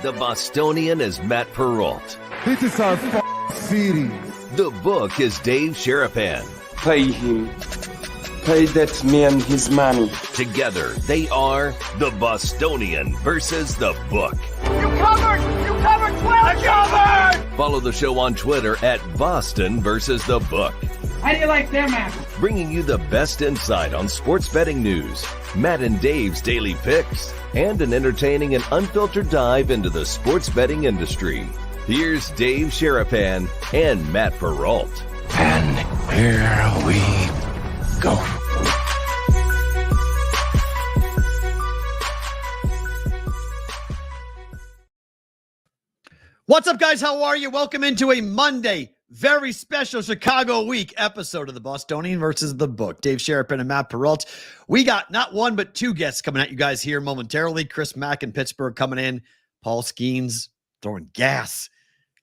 The Bostonian is Matt Perrault. This is our city. The book is Dave Sherapan. Pay him. Pay that man his money. Together, they are The Bostonian versus The Book. You covered! You covered 12! I covered! Follow the show on Twitter at Boston versus The Book. How do you like them apples? Bringing you the best insight on sports betting news, Matt and Dave's daily picks, and an entertaining and unfiltered dive into the sports betting industry. Here's Dave Sherapan and Matt Perrault. And here we go. What's up, guys? How are you? Welcome into a Monday, very special Chicago week episode of the Bostonian versus The Book. Dave Sherapan and Matt Perrault. We got not one, but two guests coming at you guys here momentarily. Chris Mack in Pittsburgh coming in. Paul Skenes throwing gas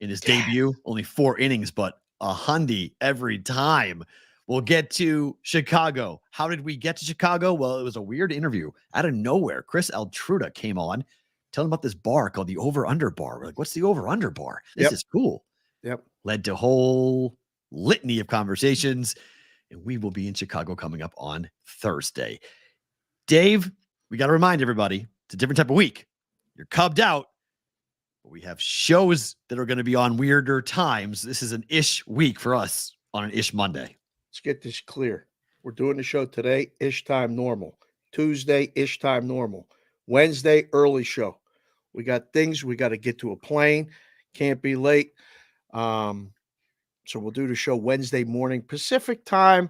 in his debut. Only 4 innings, but a hundy every time. We'll get to Chicago. How did we get to Chicago? Well, it was a weird interview. Out of nowhere, Chris Altruda came on, telling about this bar called the Over-Under Bar. We're like, what's the Over-Under Bar? This is cool. Yep. Led to a whole litany of conversations, and we will be in Chicago coming up on Thursday. Dave, we got to remind everybody, it's a different type of week. You're cubbed out, but we have shows that are going to be on weirder times. This is an ish week for us on an ish Monday. Let's get this clear. We're doing the show today, ish time normal. Tuesday, ish time normal. Wednesday, early show. We got things. We got to get to a plane. Can't be late. So we'll do the show Wednesday morning, Pacific time,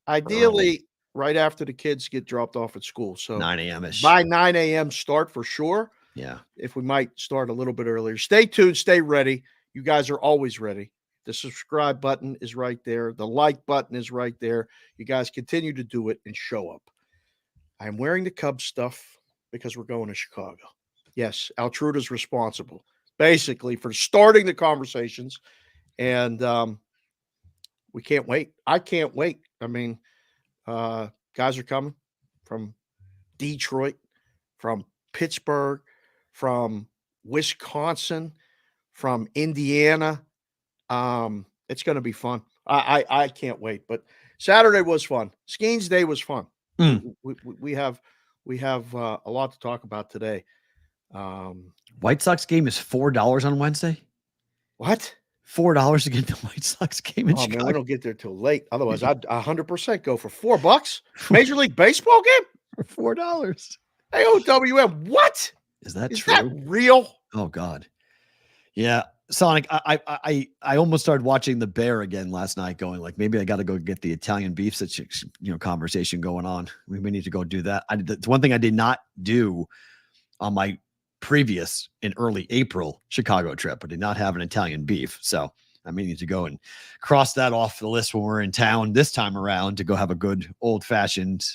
ideally right after the kids get dropped off at school. So 9 a.m.-ish. By 9 a.m. start for sure. Yeah. If we might start a little bit earlier. Stay tuned. Stay ready. You guys are always ready. The subscribe button is right there. The like button is right there. You guys continue to do it and show up. I'm wearing the Cubs stuff because we're going to Chicago. Yes, Altruda's responsible, basically, for starting the conversations. And we can't wait. I can't wait. I mean, guys are coming from Detroit, from Pittsburgh, from Wisconsin, from Indiana. It's going to be fun. I can't wait. But Saturday was fun. Skenes Day was fun. We have a lot to talk about today. White Sox game is $4 on Wednesday. What? $4 to get the White Sox game in Chicago. Man, we don't get there till late. Otherwise, I'd 100% go for $4. Major League Baseball game for $4. AOWM. What? Is that true? Is that real? Oh God. Yeah. Sonic, I almost started watching The Bear again last night, going like, maybe I got to go get the Italian beef conversation going on. We need to go do that. It's one thing I did not do on my previous in early April Chicago trip. I did not have an Italian beef. So I may need to go and cross that off the list when we're in town this time around to go have a good old fashioned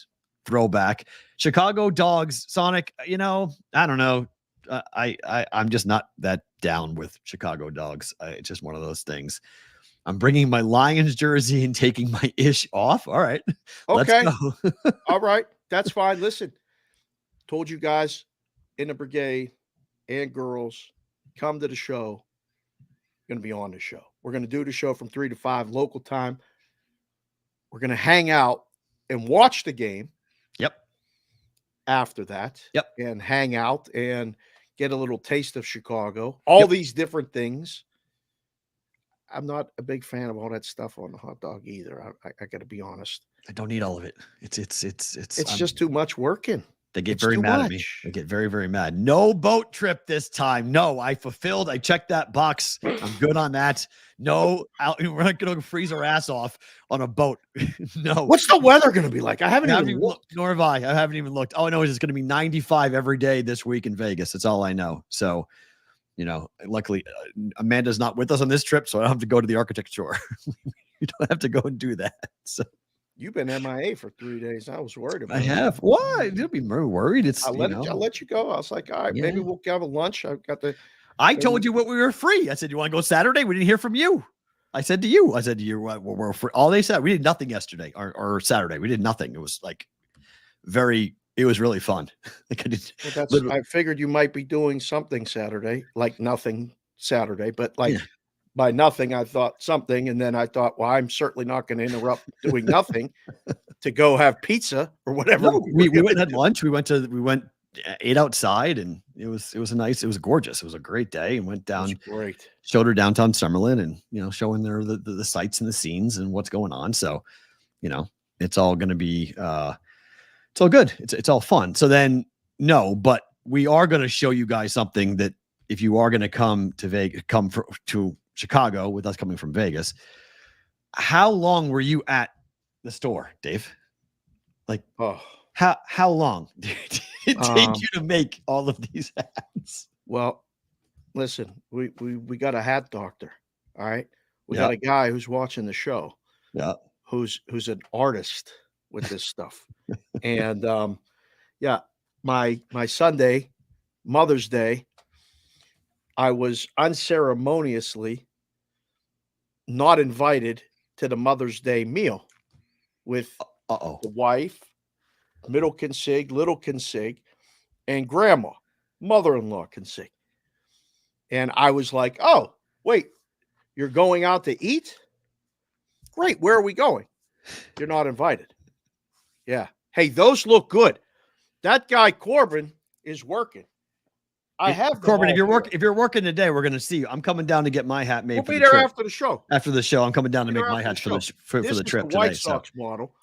throwback. Chicago dogs, Sonic, I don't know. I'm just not that down with Chicago dogs. It's just one of those things. I'm bringing my Lions jersey and taking my ish off. All right. Okay. Let's go. All right. That's fine. Listen, told you guys in the brigade and girls, come to the show. Going to be on the show. We're going to do the show from 3 to 5 local time. We're going to hang out and watch the game. Yep. After that. Yep. And hang out and get a little taste of Chicago. All these different things. I'm not a big fan of all that stuff on the hot dog either. I got to be honest. I don't need all of it. It's just too much working. They get very mad at me. They get very, very mad. No boat trip this time. No, I fulfilled. I checked that box. I'm good on that. No, we're not going to freeze our ass off on a boat. No. What's the weather going to be like? I haven't even looked. Nor have I. I haven't even looked. All I know is it's going to be 95 every day this week in Vegas. That's all I know. So, luckily, Amanda's not with us on this trip, so I don't have to go to the architecture. You don't have to go and do that. So. You've been MIA for 3 days. I was worried about I have. Why? You'll be more worried. I let you go. I was like, all right, maybe we'll have a lunch. I told you what we were free. I said, you want to go Saturday? We didn't hear from you. I said to you, we're free. All they said, we did nothing yesterday or Saturday. We did nothing. It was like very it was really fun. Like I figured you might be doing something Saturday, like nothing Saturday, but like by nothing, I thought something. And then I thought, well, I'm certainly not going to interrupt doing nothing to go have pizza or whatever. No, we went and had lunch. We went ate outside, and it was gorgeous. It was a great day, and went down, great. Showed her downtown Summerlin, and showing her the sights and the scenes and what's going on. So, it's all going to be it's all good. It's all fun. So then, no, but we are going to show you guys something that if you are going to come to Vegas, to Chicago with us coming from Vegas, how long were you at the store, Dave? Like, how long did it take you to make all of these hats? Well, listen, we got a hat doctor. All right. We got a guy who's watching the show. Yeah. Who's an artist with this stuff. And my Sunday, Mother's Day, I was unceremoniously not invited to the Mother's Day meal with the wife, middle consig, little consig, and grandma, mother-in-law consig. And I was like, oh, wait, you're going out to eat? Great. Where are we going? You're not invited. Yeah. Hey, those look good. That guy Corbin is working. I have Corbin. If you're working today, we're going to see you. I'm coming down to get my hat made. We'll be there after the show. After the show, I'm coming down to make my hats for the trip today. This is the White Sox model.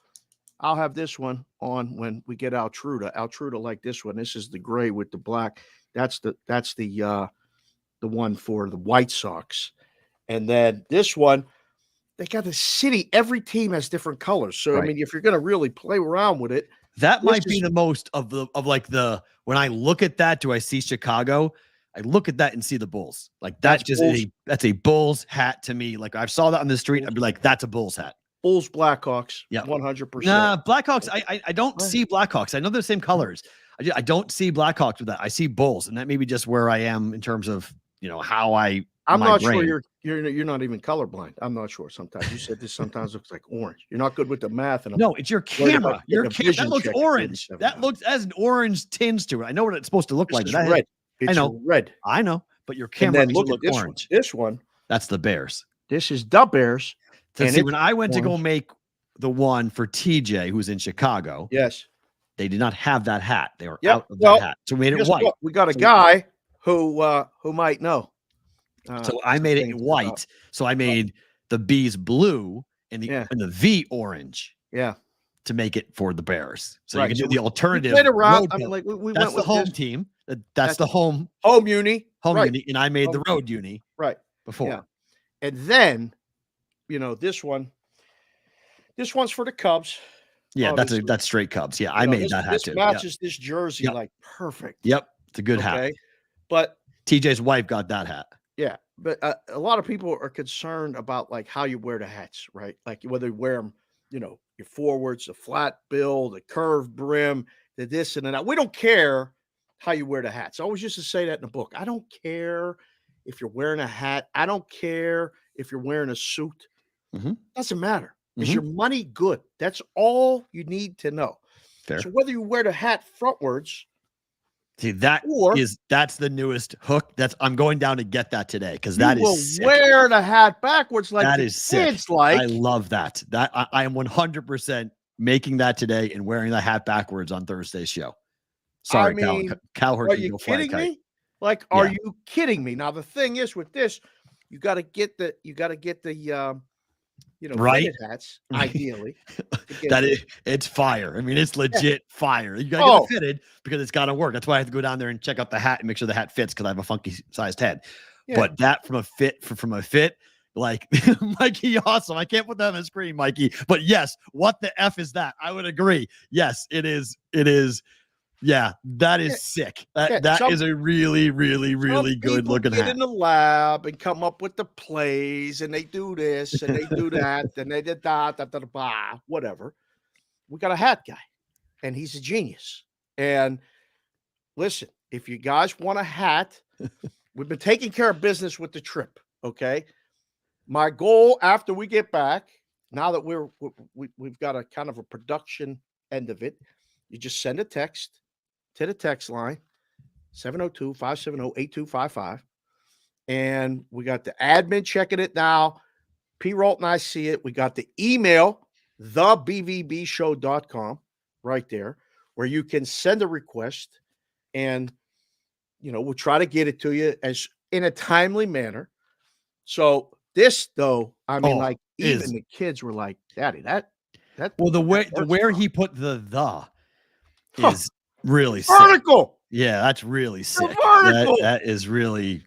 I'll have this one on when we get Altruda. Altruda like this one. This is the gray with the black. That's the one for the White Sox. And then this one, they got the city. Every team has different colors. So, I mean, if you're going to really play around with it. That might be the most of when I look at that, do I see Chicago? I look at that and see the Bulls. Like that's a Bulls hat to me. Like I saw that on the street. I'd be like, that's a Bulls hat. Bulls, Blackhawks. Yeah. 100%. Nah, Blackhawks. I don't see Blackhawks. I know they're the same colors. I don't see Blackhawks with that. I see Bulls, and that may be just where I am in terms of, how I'm not sure you're not even colorblind. I'm not sure. Sometimes you said this sometimes looks like orange. You're not good with the math. And no, it's your camera. Your camera that looks orange. That has an orange tinge to it. I know what it's supposed to look like. It's red. It's red. I know, but your camera look look this orange. One. This one. That's the Bears. This is the Bears. And see, when I went to go make the one for TJ, who's in Chicago, yes, they did not have that hat. They were out of that hat, so we made it white. We got a guy who might know. So I made it white. So I made the B's blue and the V orange. Yeah. To make it for the Bears. So you can do the alternative. We played around. I mean, like we that's went the with home this. team. That's the home uni. Uni. And I made the road uni. Right. Before. Yeah. And then, this one's for the Cubs. Yeah, that's straight Cubs. Yeah, I made that hat too. This matches this jersey like perfect. Yep. It's a good hat. But TJ's wife got that hat. Yeah, but a lot of people are concerned about like how you wear the hats, right? Like whether you wear them, your forwards, the flat bill, the curved brim, the this and that. We don't care how you wear the hats. I always used to say that in the book. I don't care if you're wearing a hat. I don't care if you're wearing a suit. Doesn't matter. Is your money good? That's all you need to know. Fair. So whether you wear the hat frontwards. See, that's the newest hook. I'm going down to get that today because that is sick. Wear the hat backwards like that is sick. Like I love that. That I am 100% making that today and wearing the hat backwards on Thursday's show. Sorry, Cowherd. Are you kidding me? Like, are you kidding me? Now the thing is with this, you got to get the right hats ideally. It's fire. I mean, it's legit fire. You gotta get it fitted because it's got to work. That's why I have to go down there and check out the hat and make sure the hat fits because I have a funky sized head. Yeah. But that from a fit, like Mikey, awesome. I can't put that on the screen, Mikey. But yes, what the F is that? I would agree. Yes, it is. It is. Yeah, that is sick. That is a really, really, really good looking hat. Get in the lab and come up with the plays, and they do this and they do that, and they did that, whatever. We got a hat guy, and he's a genius. And listen, if you guys want a hat, we've been taking care of business with the trip. Okay, my goal after we get back, now that we've got a kind of a production end of it, You just send a text to the text line, 702-570-8255. And we got the admin checking it now. P. Rolt and I see it. We got the email, thebvbshow.com, right there, where you can send a request, and we'll try to get it to you as in a timely manner. So this, though, I mean, even the kids were like, "Daddy, that." Well, the where he put the is really vertical. Sick. Yeah, that's really sick. Vertical. That is really.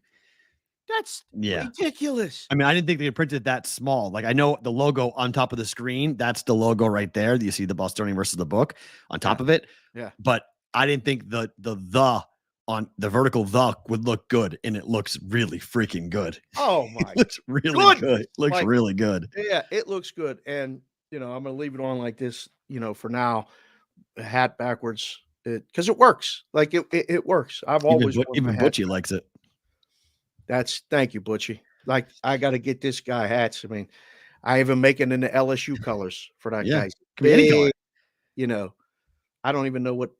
That's ridiculous. I mean, I didn't think they printed that small. Like, I know the logo on top of the screen, that's the logo right there. You see the Bostonian versus the book on top of it. Yeah. But I didn't think the on the vertical would look good, and it looks really freaking good. Oh my. It looks really good. It looks really good. Yeah, it looks good. And I'm gonna leave it on like this, for now, hat backwards, because it works. Like it works. I've always even Butchie likes it. Thank you, Butchie. Like, I got to get this guy hats. I mean, I even make it in the LSU colors for that guy. Big, I don't even know what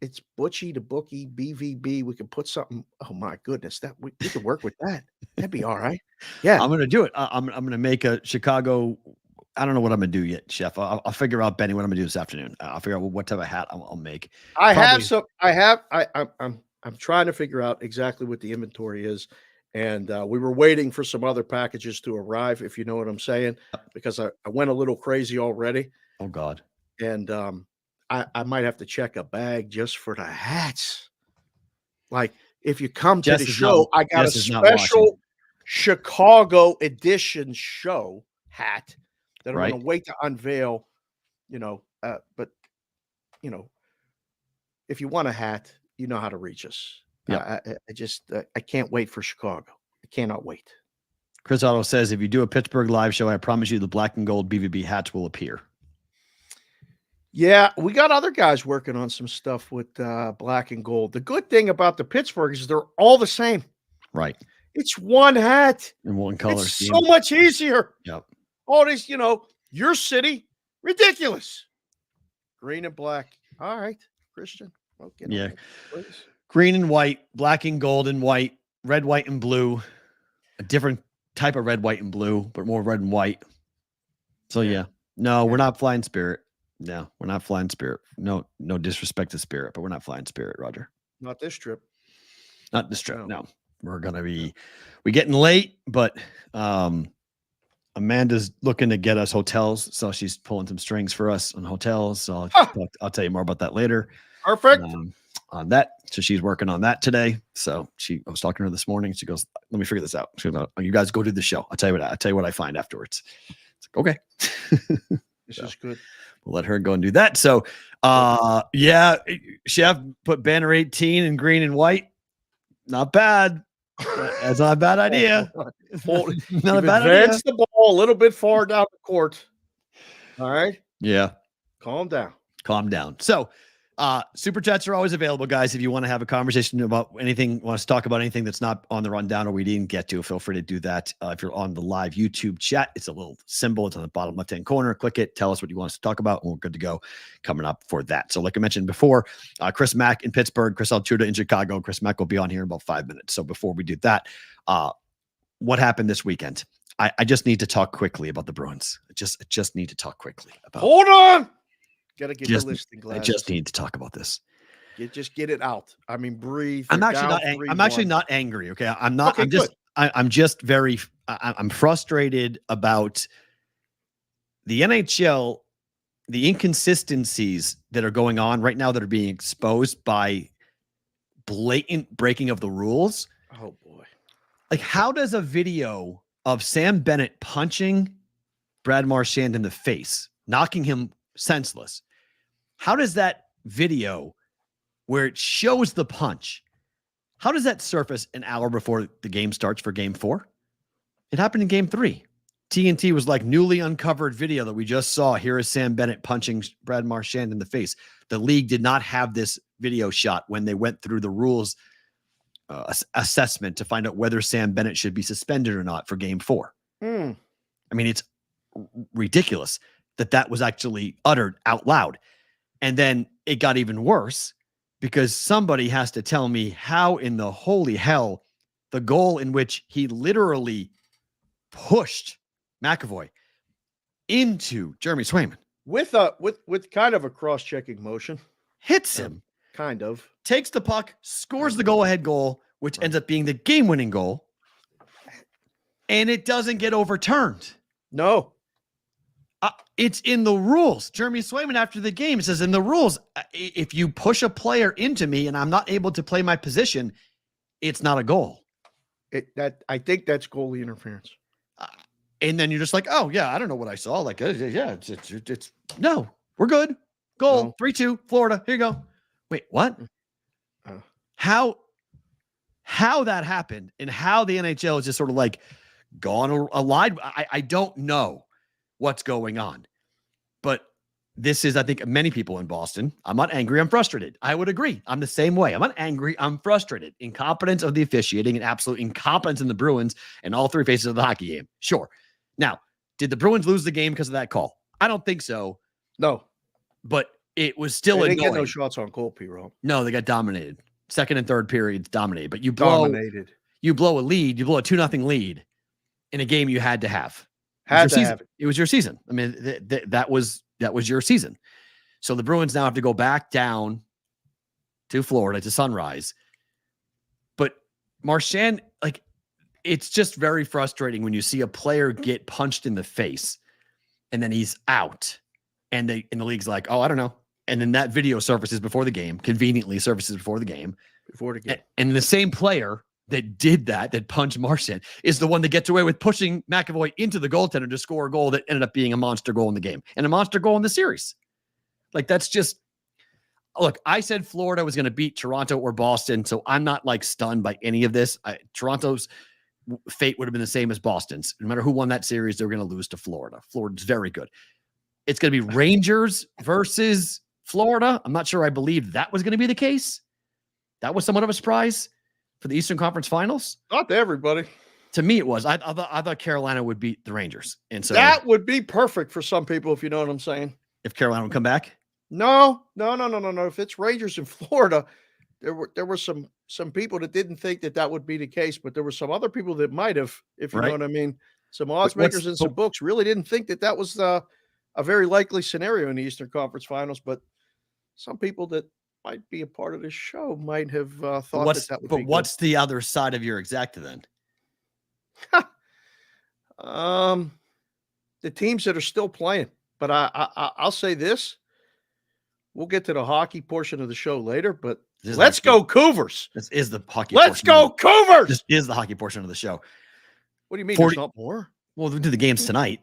it's. Butchie, the bookie, BVB. We can put something. Oh my goodness, that we could work with that. That'd be all right. Yeah, I'm gonna do it. I'm gonna make a Chicago. I don't know what I'm gonna do yet, Chef. I'll figure out, Benny, what I'm gonna do this afternoon. I'll figure out what type of hat I'll make. I'm trying to figure out exactly what the inventory is. And we were waiting for some other packages to arrive, if you know what I'm saying, because I went a little crazy already. Oh, God. And I might have to check a bag just for the hats. Like, if you come to the show, I got a special Chicago edition show hat that I'm going to wait to unveil, but, if you want a hat, you know how to reach us. Yeah, I can't wait for Chicago. I cannot wait. Chris Otto says, if you do a Pittsburgh live show, I promise you the black and gold BVB hats will appear. Yeah, we got other guys working on some stuff with black and gold. The good thing about the Pittsburgh is they're all the same. Right. It's one hat. In one color. It's so much easier. Yep. All this, your city, ridiculous. Green and black. All right, Christian. Okay. Yeah. Green and white, black and gold and white, red, white, and blue. A different type of red, white, and blue, but more red and white. So, no, we're not flying Spirit. No, we're not flying Spirit. No disrespect to Spirit, but we're not flying Spirit, Roger. Not this trip. Not this trip, no. We're going to we're getting late, but Amanda's looking to get us hotels, so she's pulling some strings for us on hotels. So I'll tell you more about that later. Perfect. On that. So she's working on that today. So I was talking to her this morning. She goes, let me figure this out. She goes, oh, you guys go do the show. I'll tell you what I find afterwards. It's like, okay. This is good. We'll let her go and do that. So, Chef put banner 18 in green and white. Not bad. That's not a bad idea. Not a bad idea. Advance the ball a little bit far down the court. All right. Yeah. Calm down. So, super chats are always available, guys. If you want to have a conversation about anything, want us to talk about anything that's not on the rundown or we didn't get to, feel free to do that. If you're on the live YouTube chat, it's a little symbol. It's on the bottom left-hand corner. Click it. Tell us what you want us to talk about, and we're good to go coming up for that. So like I mentioned before, Chris Mack in Pittsburgh, Chris Altruda in Chicago. Chris Mack will be on here in about 5 minutes. So before we do that, what happened this weekend? I just need to talk quickly about the Bruins. I just need to talk quickly about. Hold on. Got to get the listing glasses. I just need to talk about this. Just get it out. I mean, breathe. I'm actually not angry. Okay. I'm not. Okay, I'm just very. I'm frustrated about the NHL, the inconsistencies that are going on right now that are being exposed by blatant breaking of the rules. Oh boy! Like, how does a video of Sam Bennett punching Brad Marchand in the face, knocking him senseless? How does that video where it shows the punch, how does that surface an hour before the game starts for game 4? It happened in game 3. TNT was like newly uncovered video that we just saw. Here is Sam Bennett punching Brad Marchand in the face. The league did not have this video shot when they went through the rules assessment to find out whether Sam Bennett should be suspended or not for game 4. I mean, it's ridiculous that was actually uttered out loud. And then it got even worse because somebody has to tell me how in the holy hell the goal in which he literally pushed McAvoy into Jeremy Swayman with kind of a cross-checking motion, hits him, kind of takes the puck, scores the go-ahead goal, which ends up being the game-winning goal, and it doesn't get overturned. No. It's in the rules. Jeremy Swayman after the game says in the rules, if you push a player into me and I'm not able to play my position, it's not a goal. I think that's goalie interference. And then you're just like, oh yeah, I don't know what I saw. Like, yeah, it's no, we're good. Goal, No. 3-2, Florida. Here you go. Wait, what? How that happened and how the NHL is just sort of like gone allied. I don't know what's going on, but this is, I think, many people in Boston. I'm not angry. I'm frustrated. I would agree. I'm the same way. I'm not angry. I'm frustrated. Incompetence of the officiating and absolute incompetence in the Bruins and all three phases of the hockey game. Sure. Now, did the Bruins lose the game because of that call? I don't think so. No, but it was still they annoying. didn't get no shots on goal, P-Roll. No, they got dominated. Second and third periods dominated, but you blow a lead, you blow a 2-0 lead in a game you had to have. It was your season. I mean, that was your season. So the Bruins now have to go back down to Florida to Sunrise. But Marchand, like, it's just very frustrating when you see a player get punched in the face and then he's out and the league's like, oh, I don't know. And then that video surfaces before the game, conveniently surfaces before the game. And the same player that did that punched Marchand is the one that gets away with pushing McAvoy into the goaltender to score a goal that ended up being a monster goal in the game and a monster goal in the series. Like, that's just, look, I said Florida was going to beat Toronto or Boston, so I'm not like stunned by any of this. Toronto's fate would have been the same as Boston's. No matter who won that series, they were going to lose to Florida. Florida's very good. It's going to be Rangers versus Florida. I'm not sure I believed that was going to be the case. That was somewhat of a surprise for the Eastern Conference Finals. Not to everybody. To me, it was. I thought Carolina would beat the Rangers. And so that would be perfect for some people, if you know what I'm saying. If Carolina would come back? No. If it's Rangers in Florida, there were some people that didn't think that would be the case, but there were some other people that might have, if you know what I mean. Some odds makers and some books really didn't think that was a very likely scenario in the Eastern Conference Finals, but some people that might be a part of this show might have thought that would be. But what's the other side of your exacta then? The teams that are still playing. But I'll say this. We'll get to the hockey portion of the show later, but let's go Cougars. This is the hockey. Let's go Cougars. This is the hockey portion of the show. What do you mean there's not more? Well, we do the games tonight,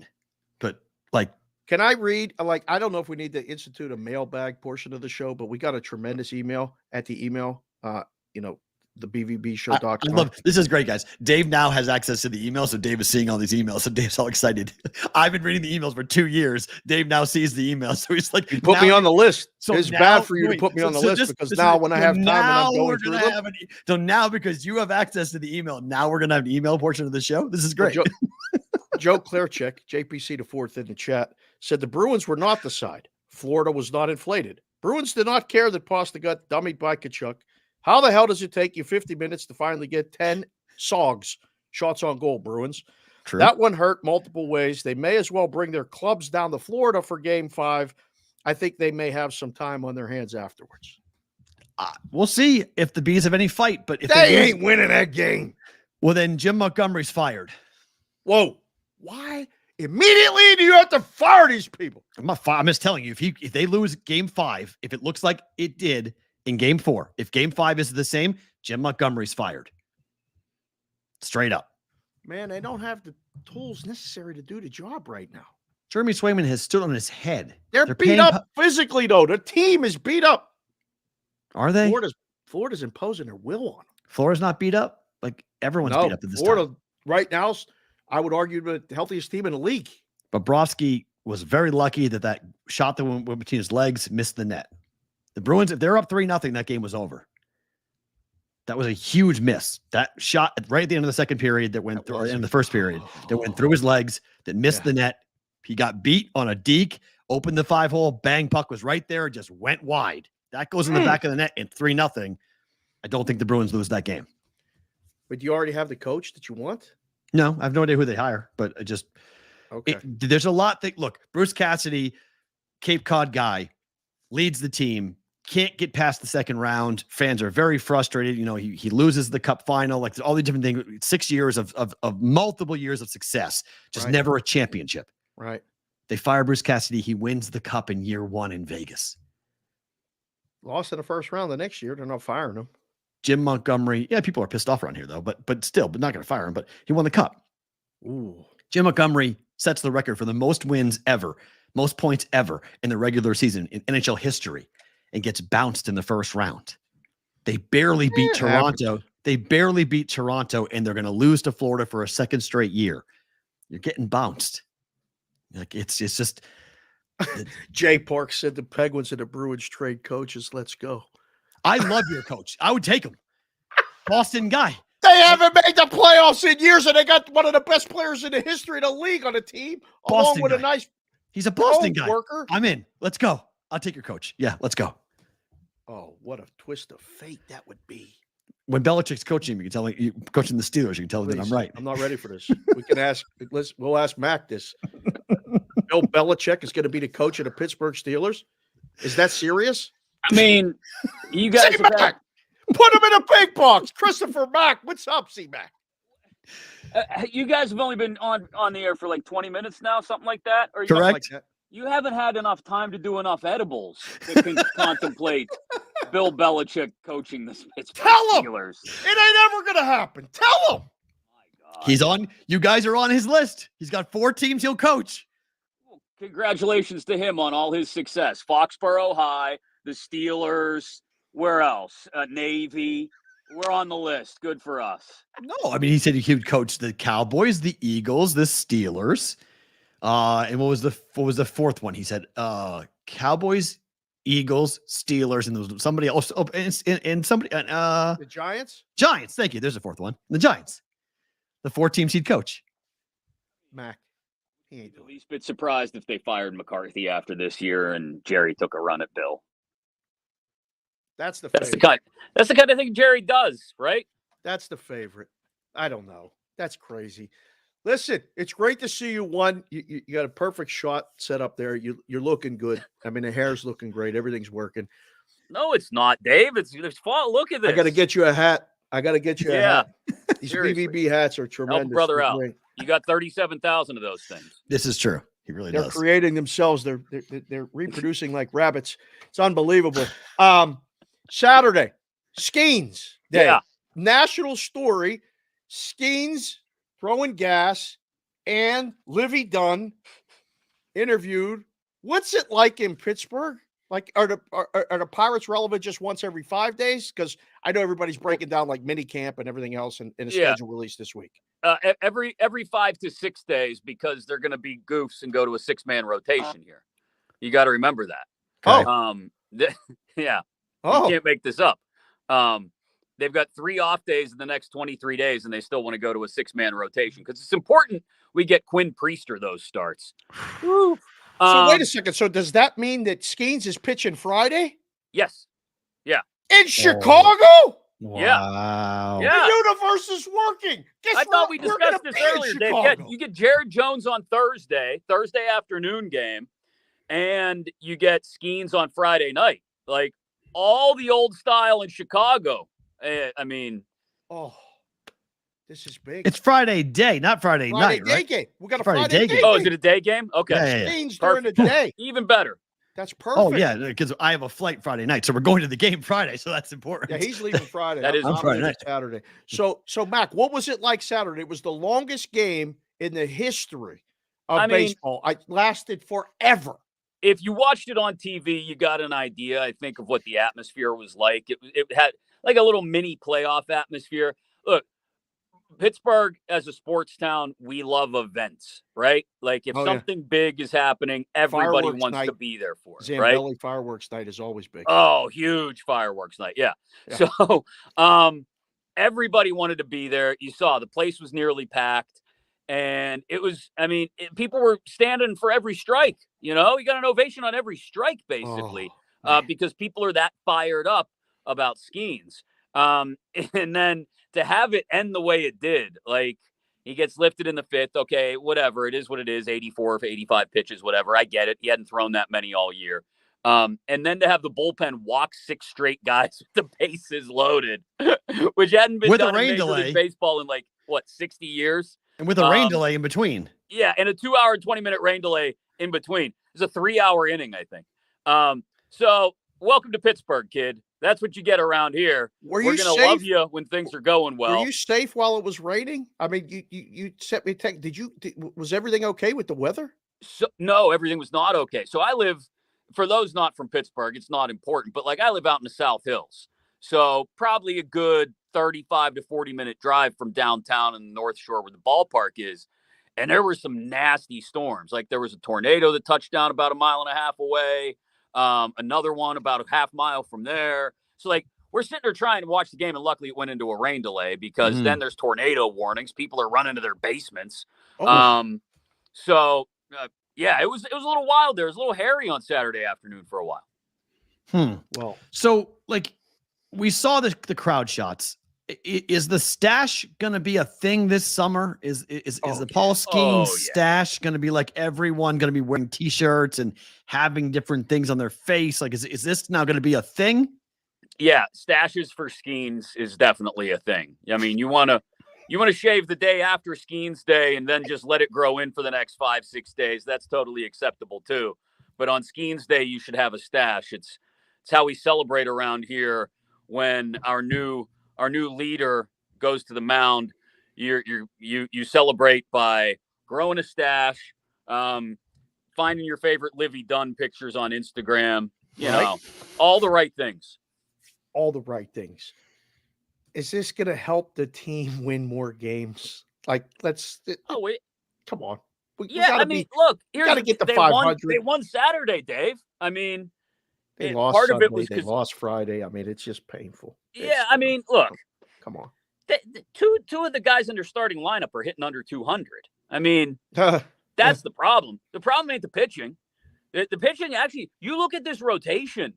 but like, can I read? I don't know if we need to institute a mailbag portion of the show, but we got a tremendous email at the email, the BVBshow.com. I love, this is great, guys. Dave now has access to the email, so Dave is seeing all these emails, so Dave's all excited. I've been reading the emails for 2 years. Dave now sees the email, so he's like, put me on the list. So it's bad for you to put me on the list because now when I have time and I'm going through them. So now because you have access to the email, now we're going to have an email portion of the show. This is great. Joe Claircheck, JPC the fourth in the chat, said the Bruins were not the side. Florida was not inflated. Bruins did not care that Pasta got dummied by Tkachuk. How the hell does it take you 50 minutes to finally get 10 shots on goal, Bruins? True. That one hurt multiple ways. They may as well bring their clubs down to Florida for Game 5. I think they may have some time on their hands afterwards. We'll see if the Bees have any fight, but if they ain't winning that game, well, then Jim Montgomery's fired. Whoa. Why? Immediately do you have to fire these people? I'm just telling you, if they lose Game 5, if it looks like it did in Game 4, if Game 5 is the same, Jim Montgomery's fired. Straight up. Man, they don't have the tools necessary to do the job right now. Jeremy Swayman has stood on his head. They're beat up physically, though. The team is beat up. Are they? Florida's imposing their will on them. Florida's not beat up? Like, everyone's beat up at this time. Right now, I would argue the healthiest team in the league. Bobrovsky was very lucky that shot that went between his legs missed the net. The Bruins, if they're up 3-0, that game was over. That was a huge miss. That shot right at the end of the second period that went through, in the first period, that went through his legs, that missed the net. He got beat on a deke, opened the 5-hole, bang, puck was right there, just went wide. That goes in the back of the net in 3-0. I don't think the Bruins lose that game. But do you already have the coach that you want? No, I have no idea who they hire, but I just there's a lot that look. Bruce Cassidy, Cape Cod guy, leads the team. Can't get past the second round. Fans are very frustrated. He loses the cup final. Like all the different things. 6 years of multiple years of success, just never a championship. Right. They fire Bruce Cassidy. He wins the cup in year 1 in Vegas. Lost in the first round the next year. They're not firing him. Jim Montgomery. Yeah, people are pissed off around here though, but not going to fire him. But he won the cup. Ooh. Jim Montgomery sets the record for the most wins ever, most points ever in the regular season in NHL history, and gets bounced in the first round. They barely beat Toronto. They barely beat Toronto, and they're going to lose to Florida for a second straight year. You're getting bounced. Like it's just. Jay Park said the Penguins and the Bruins trade coaches. Let's go. I love your coach. I would take him. Boston guy. They haven't made the playoffs in years, and they got one of the best players in the history of the league on the team, Boston along with guy. a nice. He's a Boston guy. Worker. I'm in. Let's go. I'll take your coach. Yeah, let's go. Oh, what a twist of fate that would be. When Belichick's coaching, you can tell him, coaching the Steelers, you can tell him that I'm right. I'm not ready for this. We can ask. We'll ask Mac this. Bill Belichick is going to be the coach of the Pittsburgh Steelers. Is that serious? I mean, you guys have had, put him in a big box. Christopher Mack, what's up, C-Mac? You guys have only been on the air for like 20 minutes now, something like that. Or correct. You haven't had enough time to do enough edibles to contemplate Bill Belichick coaching the Pittsburgh Steelers. It ain't ever going to happen. Tell him. My God. He's on. You guys are on his list. He's got 4 teams he'll coach. Well, congratulations to him on all his success. Foxborough High, the Steelers, where else? Navy. We're on the list. Good for us. No, I mean, he said he would coach the Cowboys, the Eagles, the Steelers. And what was the fourth one? He said, Cowboys, Eagles, Steelers, and there was somebody else. Oh, and somebody, the Giants. Giants. Thank you. There's a fourth one. The Giants. The 4 teams he'd coach. Mac, he ain't the least bit surprised if they fired McCarthy after this year and Jerry took a run at Bill. That's the kind of thing Jerry does, right? That's the favorite. I don't know. That's crazy. Listen, it's great to see you. You got a perfect shot set up there. You're looking good. I mean, the hair's looking great. Everything's working. No, it's not, Dave. It's fun. Look at this. I got to get you a hat. A hat. These Seriously. BBB hats are tremendous. Help brother out. You got 37,000 of those things. This is true. He really They're does. creating themselves. They're reproducing like rabbits. It's unbelievable. Saturday, Skenes Day. Yeah. National story. Skenes throwing gas, and Livy Dunn interviewed. What's it like in Pittsburgh? Like, are the Pirates relevant just once every 5 days? Because I know everybody's breaking down like mini camp and everything else in a schedule release this week. Every 5 to 6 days, because they're going to be goofs and go to a 6-man rotation here. You got to remember that. Okay. Yeah. Oh. You can't make this up. They've got 3 off days in the next 23 days, and they still want to go to a 6-man rotation because it's important we get Quinn Priester those starts. So wait a second. So does that mean that Skenes is pitching Friday? Yes. Yeah. In Chicago? Wow. Yeah. The universe is working. Guess I thought we We're discussed gonna this be in earlier. Chicago. You get Jared Jones on Thursday afternoon game, and you get Skenes on Friday night. Like all the old style in Chicago. I mean, this is big. It's Friday day, not Friday night, day right? game. We got a Friday Friday day day game. game. oh, is it a day game? Okay. Yeah. Skenes during the Perfect. day. Even better. That's perfect. Oh yeah, because I have a flight Friday night, so we're going to the game Friday, so that's important. Yeah, he's leaving Friday. That is I'm Friday leaving night. Saturday. So Mac, what was it like Saturday? It was the longest game in the history of baseball. It lasted forever. If you watched it on TV, you got an idea, I think, of what the atmosphere was like. It had like a little mini playoff atmosphere. Look, Pittsburgh as a sports town, we love events, right? Like if something big is happening, everybody Fireworks wants night. to be there for it, Zambelli right? fireworks night is always big. Oh, huge fireworks night. Yeah. So everybody wanted to be there. You saw the place was nearly packed. And it was, people were standing for every strike. You know, you got an ovation on every strike, basically. because people are that fired up about Skenes. And then to have it end the way it did, like he gets lifted in the fifth. Okay, whatever. It is what it is. 84 for 85 pitches, whatever. I get it. He hadn't thrown that many all year. And then to have the bullpen walk 6 straight guys with the bases loaded, which hadn't been with done a rain in Major delay League Baseball in 60 years. And with a rain delay in between. Yeah, and a 2-hour and 20-minute rain delay in between. It's a 3-hour inning, I think. So welcome to Pittsburgh, kid. That's what you get around here. We're going to love you when things are going well. Were you safe while it was raining? I mean, you sent me a text. Was everything okay with the weather? So, no, everything was not okay. So I live, for those not from Pittsburgh, it's not important, but I live out in the South Hills. So probably a good 35 to 40-minute drive from downtown in the North Shore where the ballpark is. And there were some nasty storms. Like there was a tornado that touched down about 1.5 miles away. Another one about a half mile from there. So we're sitting there trying to watch the game, and luckily it went into a rain delay because then there's tornado warnings. People are running to their basements. Yeah, it was a little wild there. It was a little hairy on Saturday afternoon for a while. Well, so we saw the crowd shots. Is the stash going to be a thing this summer? Is the Paul Skenes stash going to be everyone going to be wearing T-shirts and having different things on their face? Is this now going to be a thing? Yeah, stashes for Skenes is definitely a thing. I mean, you want to shave the day after Skenes Day and then just let it grow in for the next 5-6 days. That's totally acceptable too. But on Skenes Day, you should have a stash. It's how we celebrate around here when our new leader goes to the mound. You celebrate by growing a stash, finding your favorite Livy Dunn pictures on Instagram, know, all the right things. All the right things. Is this going to help the team win more games? Come on. Look, we got to get the 500. They won Saturday, Dave. I mean, they lost part Sunday, of it was they lost Friday. I mean, it's just painful. I mean, look. Come on. Two of the guys in their starting lineup are hitting under 200. I mean, that's the problem. The problem ain't the pitching. The pitching, actually, you look at this rotation,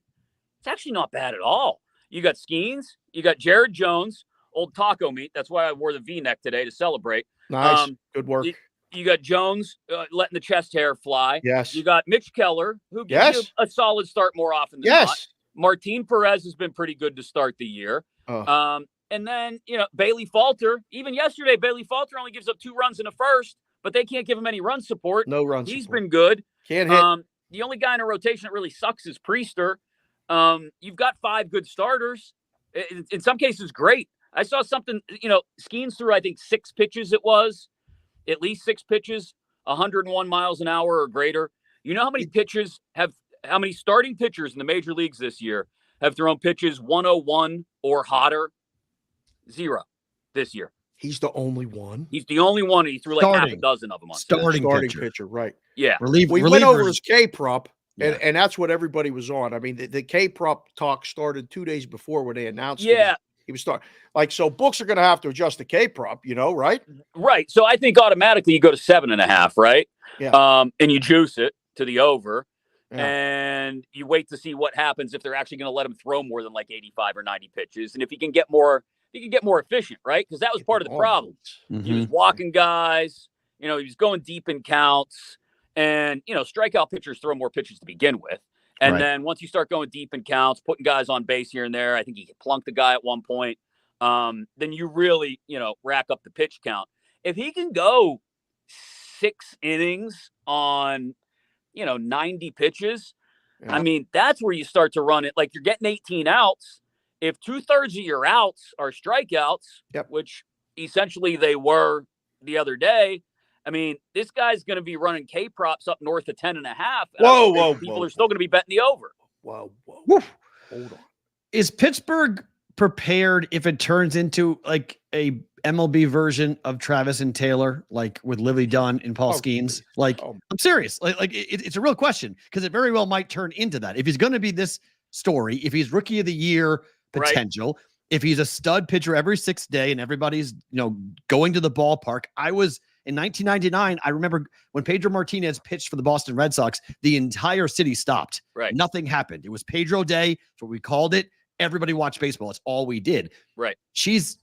it's actually not bad at all. You got Skenes, you got Jared Jones, old taco meat. That's why I wore the V-neck today to celebrate. Nice. Good work. You got Jones letting the chest hair fly. Yes. You got Mitch Keller, who gives you a solid start more often than not. Martin Perez has been pretty good to start the year. And then, Bailey Falter. Even yesterday, Bailey Falter only gives up 2 runs in the first, but they can't give him any run support. No run support. He's been good. Can't hit. The only guy in a rotation that really sucks is Priester. You've got 5 good starters. In some cases, great. I saw something, Skenes threw, I think, 6 pitches it was. At least 6 pitches, 101 miles an hour or greater. You know how many starting pitchers in the major leagues this year have thrown pitches 101 or hotter? 0 this year. He's the only one. He's the only one. He threw half a dozen of them on starting pitcher, right? Yeah. We went over his K-prop, and that's what everybody was on. I mean, the K-prop talk started 2 days before when they announced it. He was starting. So books are going to have to adjust the K-prop, right? Right. So I think automatically you go to 7.5, right? Yeah. And you juice it to the over. Yeah. And you wait to see what happens if they're actually going to let him throw more than 85 or 90 pitches. And if he can get more efficient, right? Because that was part of the problem. He was walking guys, he was going deep in counts, and, strikeout pitchers throw more pitches to begin with. And then once you start going deep in counts, putting guys on base here and there, I think he plunked a guy at one point. Then you really, rack up the pitch count. If he can go 6 innings on, 90 pitches, I mean, that's where you start to run it. You're getting 18 outs. If 2/3 of your outs are strikeouts, which essentially they were the other day, I mean, this guy's going to be running K props up north of 10.5. Whoa. People are still going to be betting the over. Whoa. Hold on. Is Pittsburgh prepared if it turns into a MLB version of Travis and Taylor, with Livy Dunn and Paul Skenes? I'm serious. It's a real question because it very well might turn into that. If he's going to be this story, if he's rookie of the year potential, if he's a stud pitcher every 6th day and everybody's, going to the ballpark. I was In 1999, I remember when Pedro Martinez pitched for the Boston Red Sox, the entire city stopped. Right. Nothing happened. It was Pedro Day. That's what we called it. Everybody watched baseball. It's all we did. Right. She's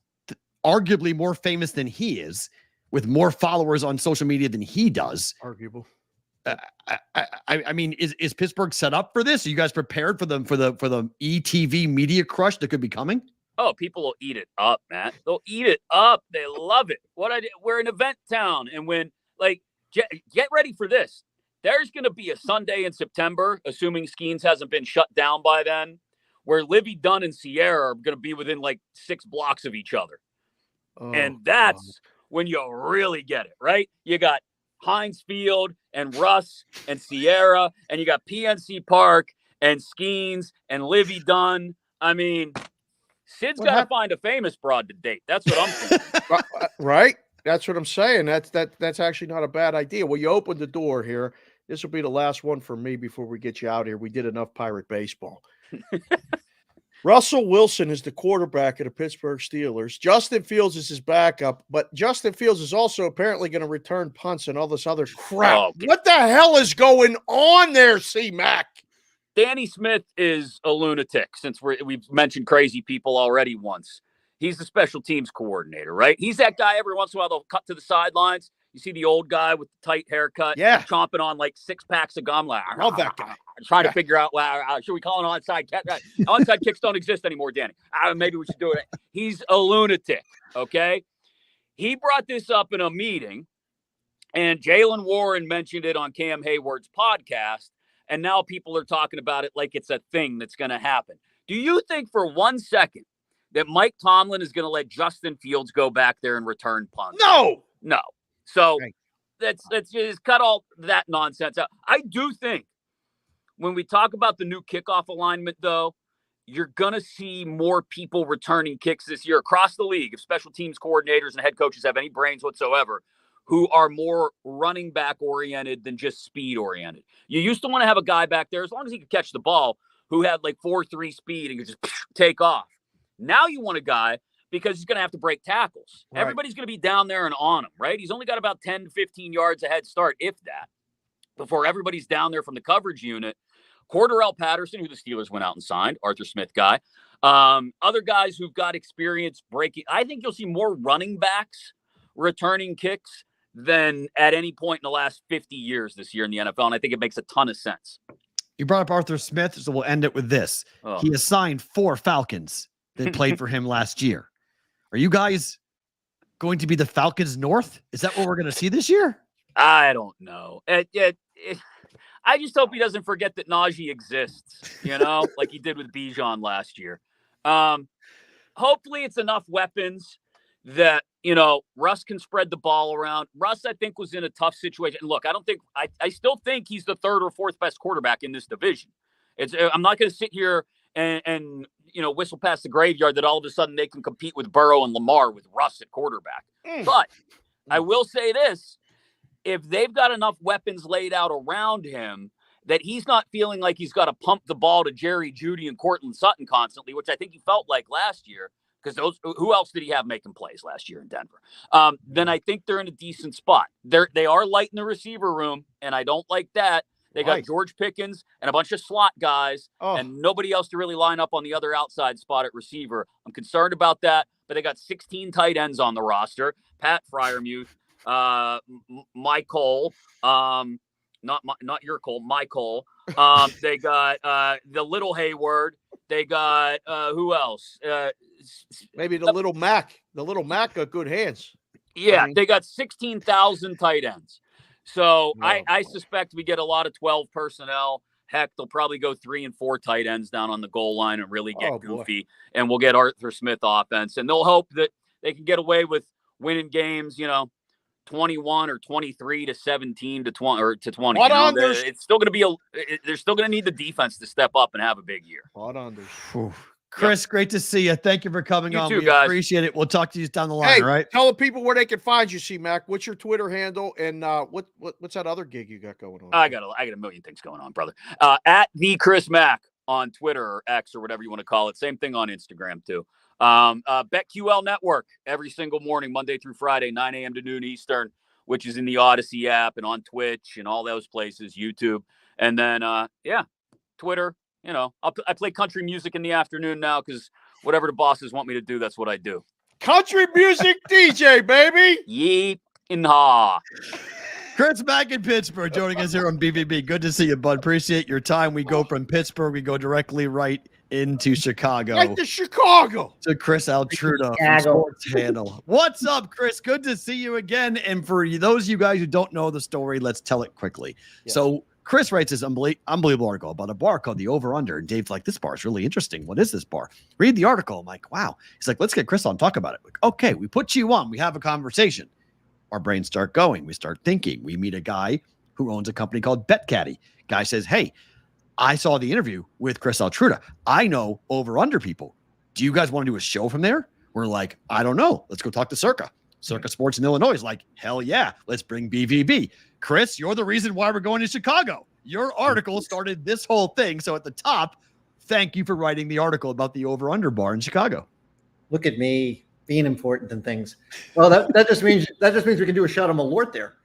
arguably more famous than he is, with more followers on social media than he does. Arguable. I mean, is Pittsburgh set up for this? Are you guys prepared for the ETV media crush that could be coming? Oh, people will eat it up, Matt. They'll eat it up. They love it. We're an event town, and when get ready for this. There's going to be a Sunday in September, assuming Skenes hasn't been shut down by then, where Livy Dunn and Sierra are going to be within like 6 blocks of each other, and that's when you really get it, right? You got Heinz Field and Russ and Sierra, and you got PNC Park and Skenes and Livy Dunn. I mean, Sid's got to find a famous broad to date. That's what I'm thinking. Right? That's what I'm saying. That's actually not a bad idea. Well, you opened the door here. This will be the last one for me before we get you out here. We did enough Pirate baseball. Russell Wilson is the quarterback of the Pittsburgh Steelers. Justin Fields is his backup, but Justin Fields is also apparently going to return punts and all this other crap. Oh, okay. What the hell is going on there, C-Mac? Danny Smith is a lunatic, since we've mentioned crazy people already once. He's the special teams coordinator, right? He's that guy every once in a while they'll cut to the sidelines. You see the old guy with the tight haircut, chomping on like 6 packs of gum. Like, I love that guy. Trying to figure out, should we call an onside kick? Onside kicks don't exist anymore, Danny. Maybe we should do it. He's a lunatic, okay? He brought this up in a meeting, and Jalen Warren mentioned it on Cam Hayward's podcast, and now people are talking about it like it's a thing that's going to happen. Do you think for 1 second that Mike Tomlin is going to let Justin Fields go back there and return punts? No. So let's just cut all that nonsense out. I do think when we talk about the new kickoff alignment, though, you're going to see more people returning kicks this year across the league. If special teams coordinators and head coaches have any brains whatsoever, who are more running back oriented than just speed oriented. You used to want to have a guy back there, as long as he could catch the ball, who had like 4.3 speed and could just take off. Now you want a guy, because he's going to have to break tackles. Right. Everybody's going to be down there and on him, right? He's only got about 10 to 15 yards a head start, if that, before everybody's down there from the coverage unit. Cordarrelle Patterson, who the Steelers went out and signed, Arthur Smith guy. Other guys who've got experience breaking. I think you'll see more running backs returning kicks than at any point in the last 50 years this year in the NFL, and I think it makes a ton of sense. You brought up Arthur Smith, so we'll end it with this. He assigned 4 Falcons that played for him last year. Are you guys going to be the Falcons North? Is that what we're going to see this year? I don't know. I just hope he doesn't forget that Najee exists, like he did with Bijan last year. Hopefully it's enough weapons that, Russ can spread the ball around. Russ, I think, was in a tough situation. And look, I still think he's the 3rd or 4th best quarterback in this division. I'm not going to sit here and whistle past the graveyard that all of a sudden they can compete with Burrow and Lamar with Russ at quarterback. But I will say this, if they've got enough weapons laid out around him that he's not feeling like he's got to pump the ball to Jerry Jeudy and Cortland Sutton constantly, which I think he felt like last year, because who else did he have making plays last year in Denver? Then I think they're in a decent spot. They are light in the receiver room, and I don't like that. They got George Pickens and a bunch of slot guys and nobody else to really line up on the other outside spot at receiver. I'm concerned about that, but they got 16 tight ends on the roster. Pat Freiermuth, my Cole, not your Cole, my Cole. They got the little Hayward. They got who else? Maybe the little Mac. The little Mac got good hands. Yeah, they got 16,000 tight ends. So I suspect we get a lot of 12 personnel. Heck, they'll probably go 3 and 4 tight ends down on the goal line and really get goofy. And we'll get Arthur Smith offense. And they'll hope that they can get away with winning games, 21 or 23 to 17 to 20 or to 20. It's still going to be they're still going to need the defense to step up and have a big year. Chris, great to see you. Thank you for coming on. Too, we guys. Appreciate it. We'll talk to you down the line. Hey, all right. Tell the people where they can find you, C-Mac. What's your Twitter handle, and what's that other gig you got going on? I got a million things going on, brother. At the Chris Mack on Twitter or X or whatever you want to call it. Same thing on Instagram too. BetQL Network every single morning, Monday through Friday, 9 a.m. to noon Eastern. which is in the Odyssey app and on Twitch and all those places, YouTube. And then, Twitter. You know, I play country music in the afternoon now because whatever the bosses want me to do, that's what I do. Country music DJ, baby. Yeep and ha. Chris Mack in Pittsburgh joining us here on BVB. Good to see you, bud. Appreciate your time. We go from Pittsburgh, we go directly right into Chicago. Right to Chicago. To Chris Altruda from Sports Handle. What's up, Chris? Good to see you again. And for those of you guys who don't know the story, let's tell it quickly. Yeah. So Chris writes this unbelievable article about a bar called the Over Under. And Dave's like, this bar is really interesting. What is this bar? Read the article. I'm like, wow. He's like, let's get Chris on and talk about it. Like, okay, we put you on. We have a conversation. Our brains start going. We start thinking. We meet a guy who owns a company called BetCaddy. Guy says, hey, I saw the interview with Chris Altruda. I know Over Under people. Do you guys want to do a show from there? We're like, I don't know. Let's go talk to Circa Sports in Illinois. Is like, hell yeah. Let's bring BVB. Chris, you're the reason why we're going to Chicago. Your article started this whole thing. So at the top, thank you for writing the article about the Over Under bar in Chicago. Look at me being important and things. Well, that just means we can do a shot of Malort there.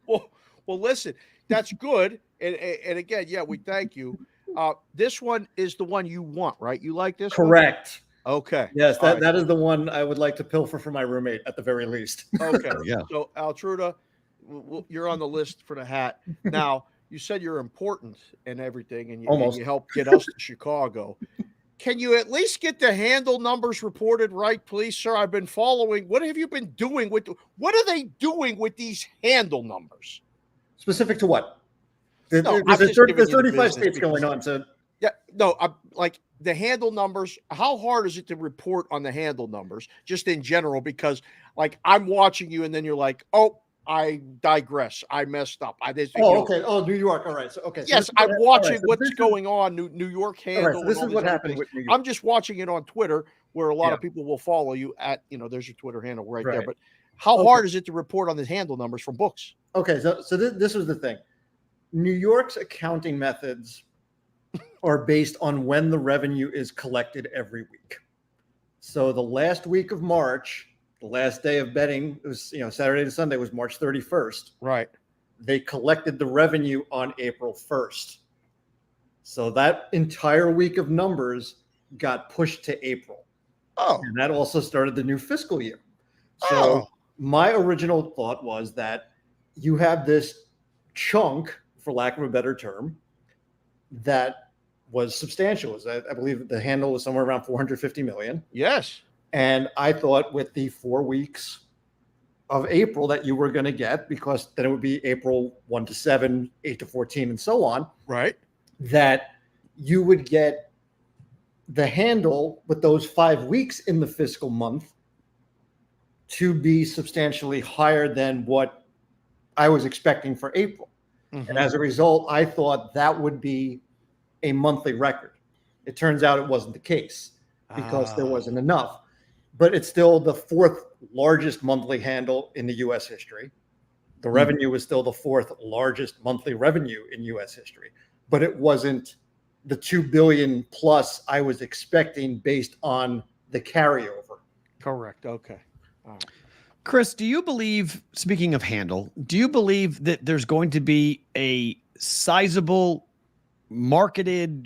well, listen, that's good. And again, yeah, we thank you. This one is the one you want, right? You like this one? Correct. Okay. Yes, that is the one I would like to pilfer from my roommate at the very least. Okay. Yeah. So Altruda, you're on the list for the hat. Now, you said you're important and everything, and you helped get us to Chicago. Can you at least get the handle numbers reported right, please, sir? I've been following. What have you been doing what are they doing with these handle numbers? Specific to what? There's 35 states going on. So yeah, no, I'm like the handle numbers. How hard is it to report on the handle numbers, just in general? Because like I'm watching you, and then you're like, oh, I digress. I messed up. Okay. Oh, New York. All right. So okay. Yes, I'm watching what's going on. New York handle. Right, so this is what happened with New York. I'm just watching it on Twitter, where a lot of people will follow you at. There's your Twitter handle right there. But how hard is it to report on the handle numbers from books? Okay. So this was the thing. New York's accounting methods are based on when the revenue is collected every week. So the last week of March, the last day of betting, it was Saturday to Sunday was March 31st. Right. They collected the revenue on April 1st. So that entire week of numbers got pushed to April. Oh. And that also started the new fiscal year. So my original thought was that you have this chunk, for lack of a better term, that was substantial. I believe the handle was somewhere around 450 million. Yes. And I thought with the 4 weeks of April that you were going to get, because then it would be April 1 to 7, 8 to 14, and so on. Right. That you would get the handle with those 5 weeks in the fiscal month to be substantially higher than what I was expecting for April. Mm-hmm. And as a result, I thought that would be a monthly record. It turns out it wasn't the case because there wasn't enough. But it's still the fourth largest monthly handle in the U.S. history. The revenue was still the fourth largest monthly revenue in U.S. history. But it wasn't the $2 billion plus I was expecting based on the carryover. Correct. Okay. All right. Chris, do you believe, speaking of handle, do you believe that there's going to be a sizable marketed,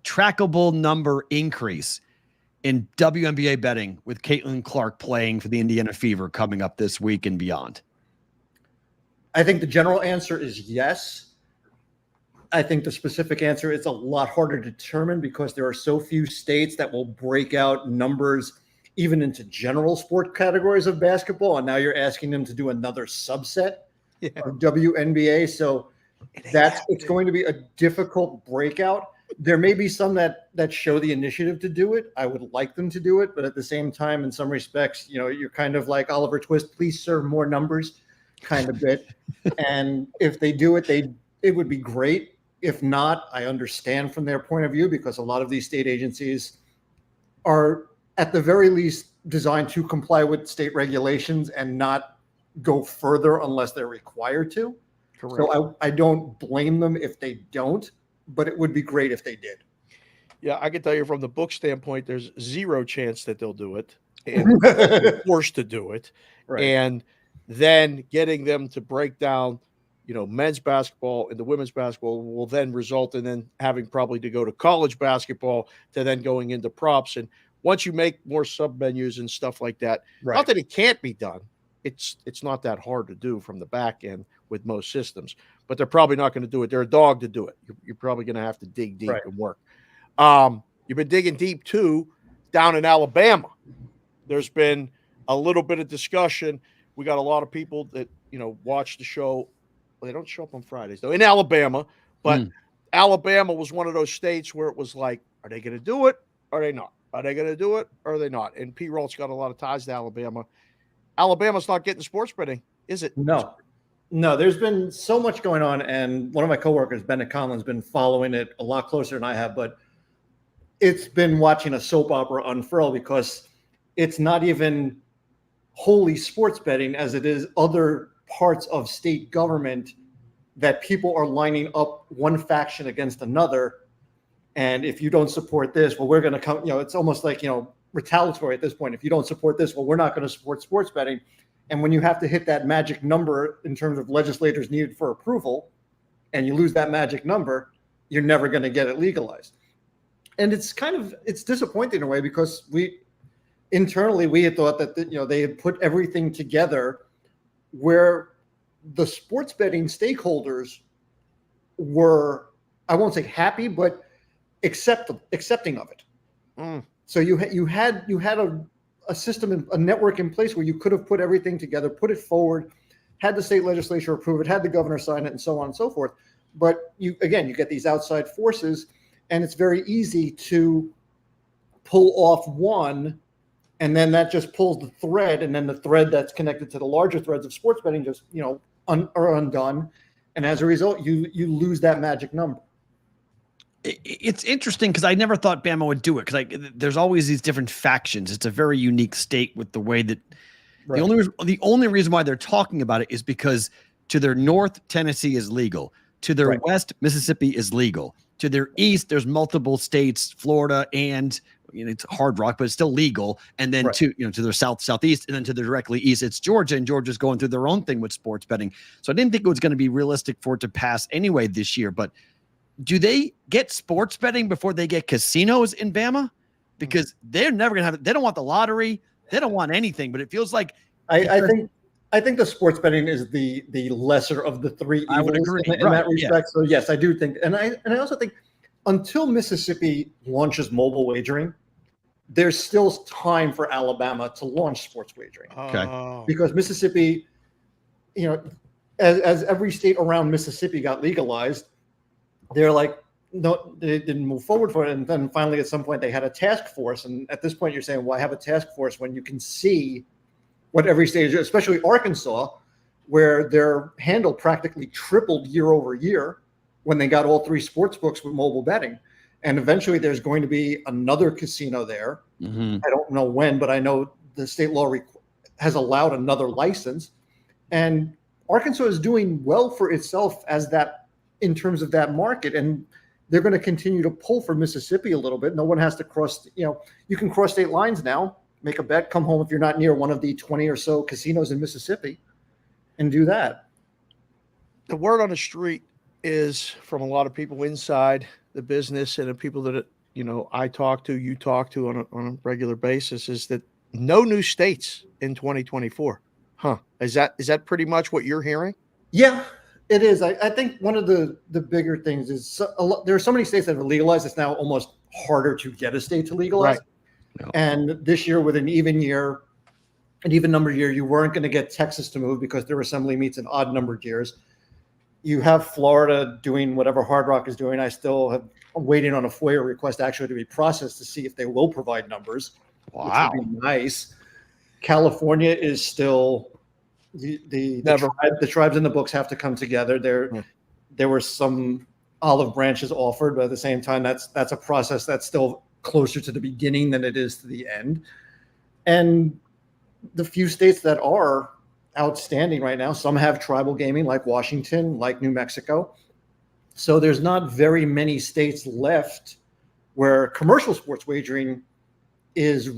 trackable number increase in WNBA betting with Caitlin Clark playing for the Indiana Fever coming up this week and beyond? I think the general answer is yes. I think the specific answer is a lot harder to determine because there are so few states that will break out numbers even into general sport categories of basketball. And now you're asking them to do another subset of WNBA. So it's going to be a difficult breakout. There may be some that show the initiative to do it. I would like them to do it, but at the same time, in some respects, you're kind of like Oliver Twist, please serve more numbers kind of bit. And if they do it, it would be great. If not, I understand from their point of view because a lot of these state agencies are at the very least designed to comply with state regulations and not go further unless they're required to. Correct. So I don't blame them if they don't, but it would be great if they did. Yeah, I can tell you from the book standpoint, there's zero chance that they'll do it. and forced to do it. Right. And then getting them to break down, men's basketball and the women's basketball will then result in then having probably to go to college basketball to then going into props. And once you make more sub menus and stuff like that, not that it can't be done. It's not that hard to do from the back end with most systems, but they're probably not going to do it. They're a dog to do it. You're probably going to have to dig deep and work. You've been digging deep too down in Alabama. There's been a little bit of discussion. We got a lot of people that, watch the show. Well, they don't show up on Fridays though in Alabama, but Alabama was one of those states where it was like, are they going to do it? Or are they not? Are they going to do it? Or are they not? And P. Rolt's got a lot of ties to Alabama. Alabama's not getting sports betting, is it? No, there's been so much going on. And one of my coworkers, Bennett Conlon's been following it a lot closer than I have, but it's been watching a soap opera unfurl because it's not even wholly sports betting as it is other parts of state government that people are lining up one faction against another. And if you don't support this, well, we're going to come, it's almost like, retaliatory at this point. If you don't support this, well, we're not going to support sports betting. And when you have to hit that magic number in terms of legislators needed for approval, and you lose that magic number, you're never going to get it legalized. And it's disappointing in a way because we had thought that, they had put everything together where the sports betting stakeholders were, I won't say happy, but accepting of it. So you had a system, a network in place where you could have put everything together, put it forward, had the state legislature approve it, had the governor sign it, and so on and so forth. But you get these outside forces, and it's very easy to pull off one, and then that just pulls the thread, and then the thread that's connected to the larger threads of sports betting just are undone, and as a result, you lose that magic number. It's interesting because I never thought Bama would do it because there's always these different factions. It's a very unique state with the way that the only reason why they're talking about it is because to their north, Tennessee is legal. To their west, Mississippi is legal. To their east, there's multiple states, Florida and it's Hard Rock, but it's still legal. And then to their south, southeast, and then to the directly east, it's Georgia, and Georgia's going through their own thing with sports betting. So I didn't think it was going to be realistic for it to pass anyway this year, but do they get sports betting before they get casinos in Bama? Because they're never going to have it. They don't want the lottery. They don't want anything, but it feels like I think the sports betting is the lesser of the three evils. I would agree in that respect. So yes, I do think, and I also think until Mississippi launches mobile wagering, there's still time for Alabama to launch sports wagering. Okay. Because Mississippi, as every state around Mississippi got legalized, they're like, no, they didn't move forward for it. And then finally, at some point, they had a task force. And at this point, you're saying, why have a task force when you can see what every state is, especially Arkansas, where their handle practically tripled year over year when they got all three sports books with mobile betting. And eventually, there's going to be another casino there. I don't know when, but I know the state law has allowed another license. And Arkansas is doing well for itself as that, in terms of that market, and they're going to continue to pull for Mississippi a little bit. No one has to cross, you can cross state lines now, make a bet, come home if you're not near one of the 20 or so casinos in Mississippi and do that. The word on the street is from a lot of people inside the business and the people that, I talk to, you talk to on a regular basis is that no new states in 2024. Is that pretty much what you're hearing? Yeah. It is. I think one of the bigger things is there are so many states that have legalized. It's now almost harder to get a state to legalize. No. And this year, with an even numbered year, you weren't going to get Texas to move because their assembly meets in odd numbered years. You have Florida doing whatever Hard Rock is doing. I'm waiting on a FOIA request actually to be processed to see if they will provide numbers. Wow. Which would be nice. California is still. The tribes in the books have to come together. There were some olive branches offered, but at the same time, that's a process that's still closer to the beginning than it is to the end. And the few states that are outstanding right now, some have tribal gaming, like Washington, like New Mexico. So there's not very many states left where commercial sports wagering is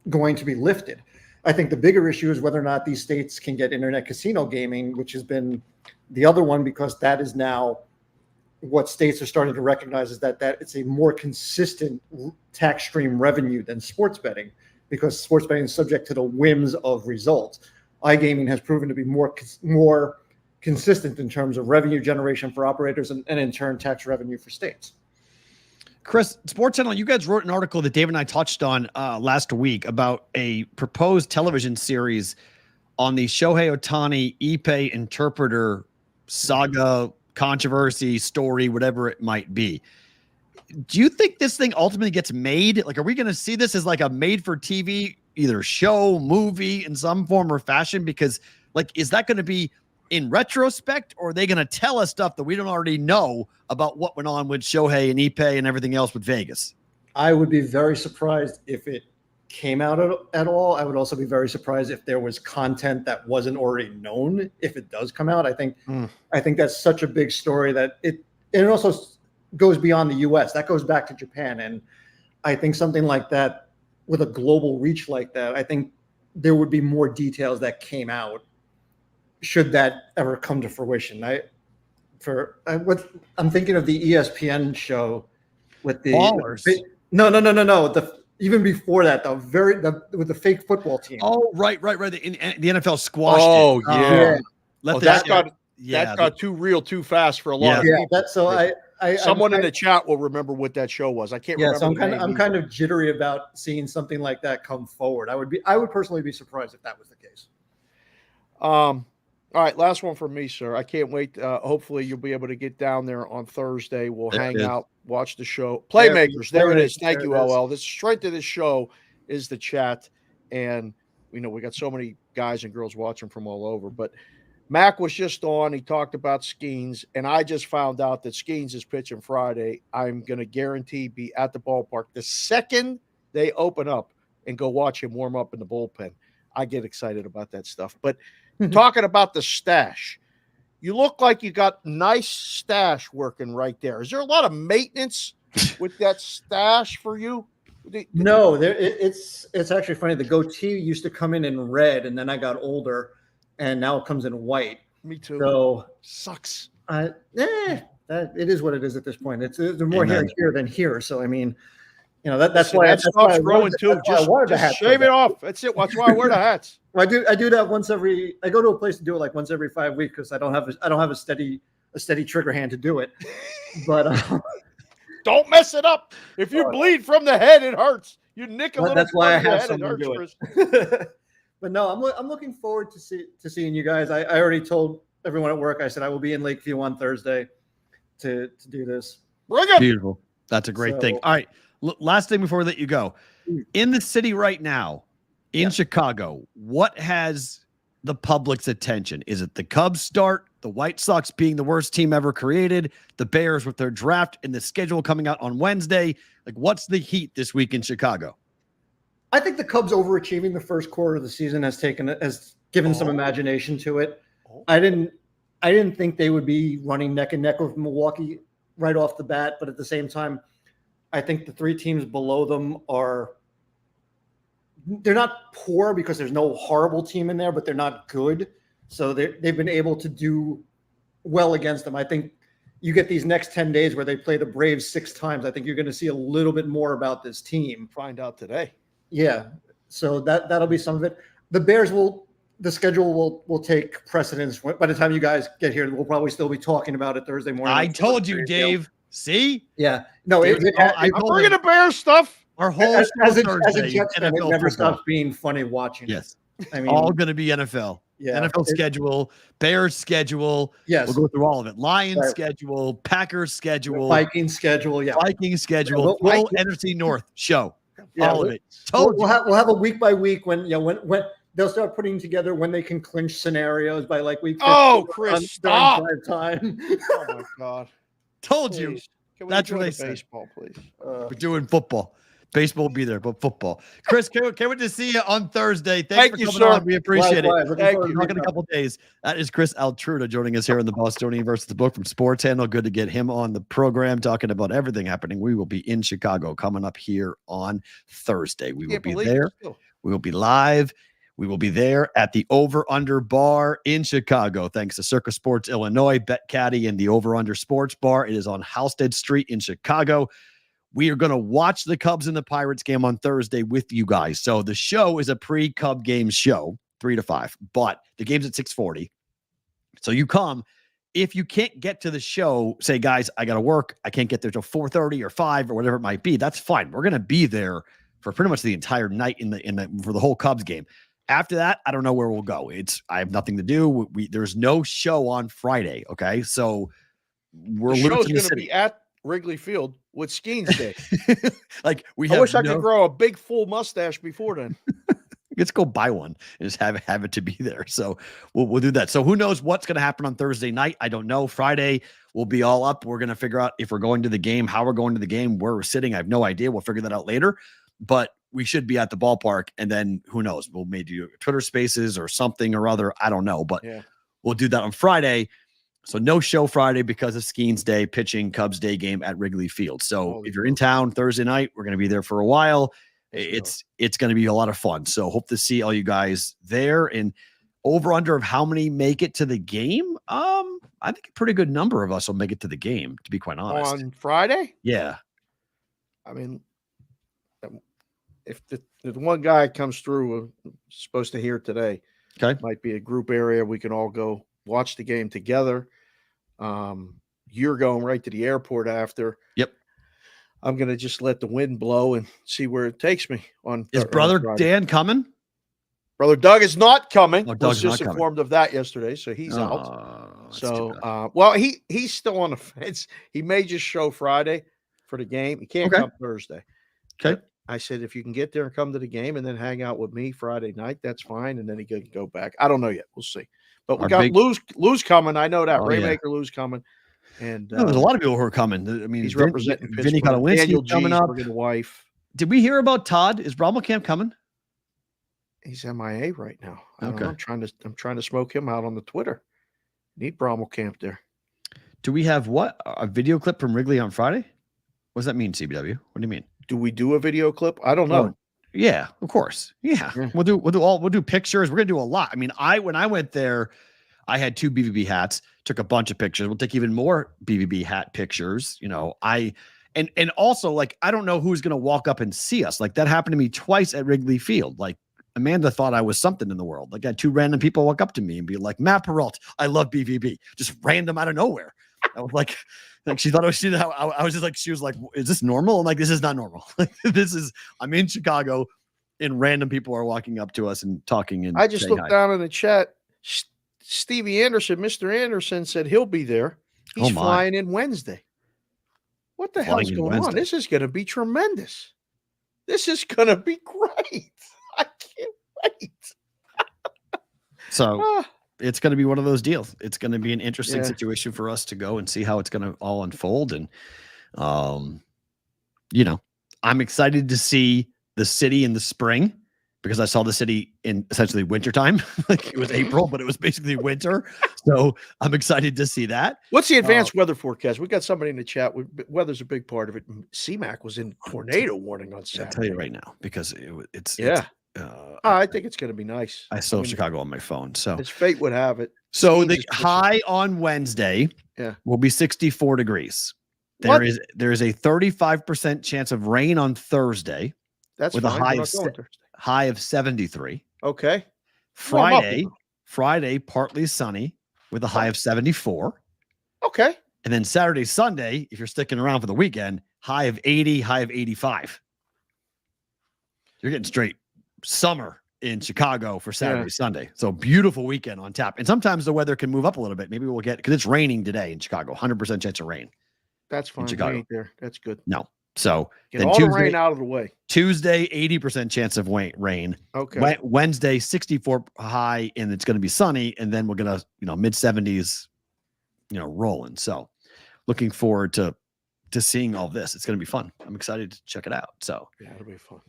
going to be lifted. I think the bigger issue is whether or not these states can get internet casino gaming, which has been the other one, because that is now what states are starting to recognize is that it's a more consistent tax stream revenue than sports betting, because sports betting is subject to the whims of results. iGaming has proven to be more consistent in terms of revenue generation for operators and in turn tax revenue for states. Chris, Sports Channel, you guys wrote an article that Dave and I touched on last week about a proposed television series on the Shohei Ohtani Ippei interpreter saga, controversy, story, whatever it might be. Do you think this thing ultimately gets made? Like, are we going to see this as like a made-for-TV either show, movie in some form or fashion? Because, like, is that going to be in retrospect, or are they going to tell us stuff that we don't already know about what went on with Shohei and Ippei and everything else with Vegas? I would be very surprised if it came out at all. I would also be very surprised if there was content that wasn't already known if it does come out. I think that's such a big story that it also goes beyond the US. That goes back to Japan. And I think something like that with a global reach like that, I think there would be more details that came out should that ever come to fruition. I'm thinking of the ESPN show with the Ballers. No. Even before that, with the fake football team. Oh, right. The NFL squashed it. Oh, yeah. That got too real too fast for a lot of people. Someone in the chat will remember what that show was. I can't remember. So I'm kind of jittery about seeing something like that come forward. I would personally be surprised if that was the case. All right, last one from me, sir. I can't wait. Hopefully, you'll be able to get down there on Thursday. We'll hang out, watch the show. Playmakers, there it is. Thank you, LL. The strength of this show is the chat. And, we got so many guys and girls watching from all over. But Mack was just on. He talked about Skenes. And I just found out that Skenes is pitching Friday. I'm going to guarantee be at the ballpark the second they open up and go watch him warm up in the bullpen. I get excited about that stuff. But talking about the stash, you look like you got nice stash working right there. Is there a lot of maintenance with that stash for you? No, it's actually funny. The goatee used to come in red, and then I got older, and now it comes in white. Me too. So sucks. It is what it is at this point. It's more here than here. So I mean, that's why that stuff's growing too. Just shave it off. That's it. That's why I wear the hats. Well, I do that I go to a place to do it like once every 5 weeks because I don't have a steady trigger hand to do it. But don't mess it up. If you bleed from the head, it hurts. You nick a little. That's why I have someone do it. But no, I'm looking forward to seeing you guys. I already told everyone at work. I said I will be in Lakeview on Thursday to do this. Bring it. Beautiful. That's a great thing. All right. Last thing before we let you go. In the city right now, in Chicago, what has the public's attention? Is it the Cubs start, the White Sox being the worst team ever created, the Bears with their draft and the schedule coming out on Wednesday? Like, what's the heat this week in Chicago? I think the Cubs overachieving the first quarter of the season has given some imagination to it. I didn't think they would be running neck and neck with Milwaukee right off the bat, but at the same time, I think the three teams below them they're not poor because there's no horrible team in there, but they're not good. So they've been able to do well against them. I think you get these next 10 days where they play the Braves 6 times. I think you're going to see a little bit more about this team. Find out today. Yeah. So that'll be some of it. The Bears the schedule will take precedence. By the time you guys get here, we'll probably still be talking about it Thursday morning. I told you, Dave. See? Yeah. No, I'm bringing the Bears stuff. Our whole as a Jets fan, it never stops being funny watching. Yes. I mean, all going to be NFL. Yeah. NFL schedule, Bears schedule. Yes. We'll go through all of it. Lions schedule, Packers schedule, Vikings schedule. Yeah. Vikings schedule. Full NFC North show. Yeah, all of it. We'll have a week by week when they'll start putting together when they can clinch scenarios by like week. Chris, stop. Time. Oh my God. Told you. That's what they say. Baseball, please. We're doing football. Baseball will be there, but football. Chris, can't wait to see you on Thursday. Thank you, sir. We appreciate it. Thank you. Talk in a couple of days. That is Chris Altruda joining us here in the Bostonian versus the book from Sports Handle. Good to get him on the program, talking about everything happening. We will be in Chicago coming up here on Thursday. We will be there. We will be live. We will be there at the Over Under Bar in Chicago. Thanks to Circus Sports Illinois, Bet Caddy, and the Over Under Sports Bar. It is on Halstead Street in Chicago. We are going to watch the Cubs and the Pirates game on Thursday with you guys. So the show is a pre-Cub game show, 3 to 5, but the game's at 6:40. So you come. If you can't get to the show, say, guys, I got to work. I can't get there till 4:30 or 5 or whatever it might be. That's fine. We're going to be there for pretty much the entire night for the whole Cubs game. After that, I don't know where we'll go. I have nothing to do. There's no show on Friday. Okay. So we're show's going to be at Wrigley Field with Skenes Day. I wish I could grow a big full mustache before then. Let's go buy one and just have it to be there. So we'll do that. So who knows what's going to happen on Thursday night? I don't know. Friday we'll be all up. We're going to figure out if we're going to the game, how we're going to the game, where we're sitting. I have no idea. We'll figure that out later, but we should be at the ballpark, and then who knows? We'll maybe do Twitter Spaces or something or other. I don't know, but we'll do that on Friday. So no show Friday because of Skenes Day, pitching Cubs Day game at Wrigley Field. So if you're in town Thursday night, we're going to be there for a while. It's going to be a lot of fun. So hope to see all you guys there. And over under of how many make it to the game? I think a pretty good number of us will make it to the game, to be quite honest. On Friday? Yeah. I mean, if the one guy comes through, supposed to hear today, might be a group area. We can all go watch the game together. You're going right to the airport after. Yep. I'm going to just let the wind blow and see where it takes me. Is brother Dan coming? Brother Doug is not coming. I was just informed of that yesterday, so he's out. So, he's still on the fence. He may just show Friday for the game. He can't come Thursday. Okay. But I said, if you can get there and come to the game and then hang out with me Friday night, that's fine. And then he can go back. I don't know yet. We'll see. But we got Lou's coming. I know that. Raymaker Lou's coming. And there's a lot of people who are coming. I mean, he's representing Vinny Kotowinski coming up. Wife. Did we hear about Todd? Is Brommelkamp coming? He's MIA right now. I don't Okay. know. I'm trying to smoke him out on the Twitter. Need Brommelkamp there. Do we have a video clip from Wrigley on Friday? What does that mean, CBW? What do you mean? Do we do a video clip? I don't know. Yeah, of course. Yeah. We'll do pictures. We're gonna do a lot. I mean, when I went there, I had 2 BVB hats, took a bunch of pictures. We'll take even more BVB hat pictures. You know, and also, like, I don't know who's gonna walk up and see us. Like, that happened to me twice at Wrigley Field. Like, Amanda thought I was something in the world. Like, I had 2 random people walk up to me and be like, Matt Peralt, I love BVB. Just random out of nowhere. I was like she thought I was just like, she was like, is this normal? I'm like, this is not normal. I'm in Chicago and random people are walking up to us and talking. And I just looked down in the chat. Stevie Anderson, Mr. Anderson said he'll be there. He's flying in Wednesday. What the hell's going on? This is going to be tremendous. This is going to be great. I can't wait. So it's going to be one of those deals. It's going to be an interesting situation for us to go and see how it's going to all unfold. And, I'm excited to see the city in the spring because I saw the city in essentially wintertime. Like, it was April, but it was basically winter. So I'm excited to see that. What's the advanced weather forecast? We got somebody in the chat. Weather's a big part of it. CMAC was in tornado warning on Saturday. I'll tell you right now, because it's I think it's going to be nice. I still have Chicago on my phone, so as fate would have it. So the high on Wednesday will be 64 degrees. There is a 35% chance of rain on Thursday. That's with fine. a high of 73. Okay. Friday, partly sunny with a high of 74. Okay. And then Saturday, Sunday, if you're sticking around for the weekend, high of 80, high of 85. You're getting straight summer in Chicago for Saturday, Sunday. So beautiful weekend on tap. And sometimes the weather can move up a little bit. Maybe we'll get, because it's raining today in Chicago, 100% chance of rain. That's fine. Chicago. There. That's good. No. So get all the rain out of the way. Tuesday, 80% chance of rain. Okay. Wednesday, 64 high, and it's going to be sunny. And then we're going to, mid 70s, rolling. So looking forward to seeing all this. It's going to be fun. I'm excited to check it out. So yeah, it'll be fun.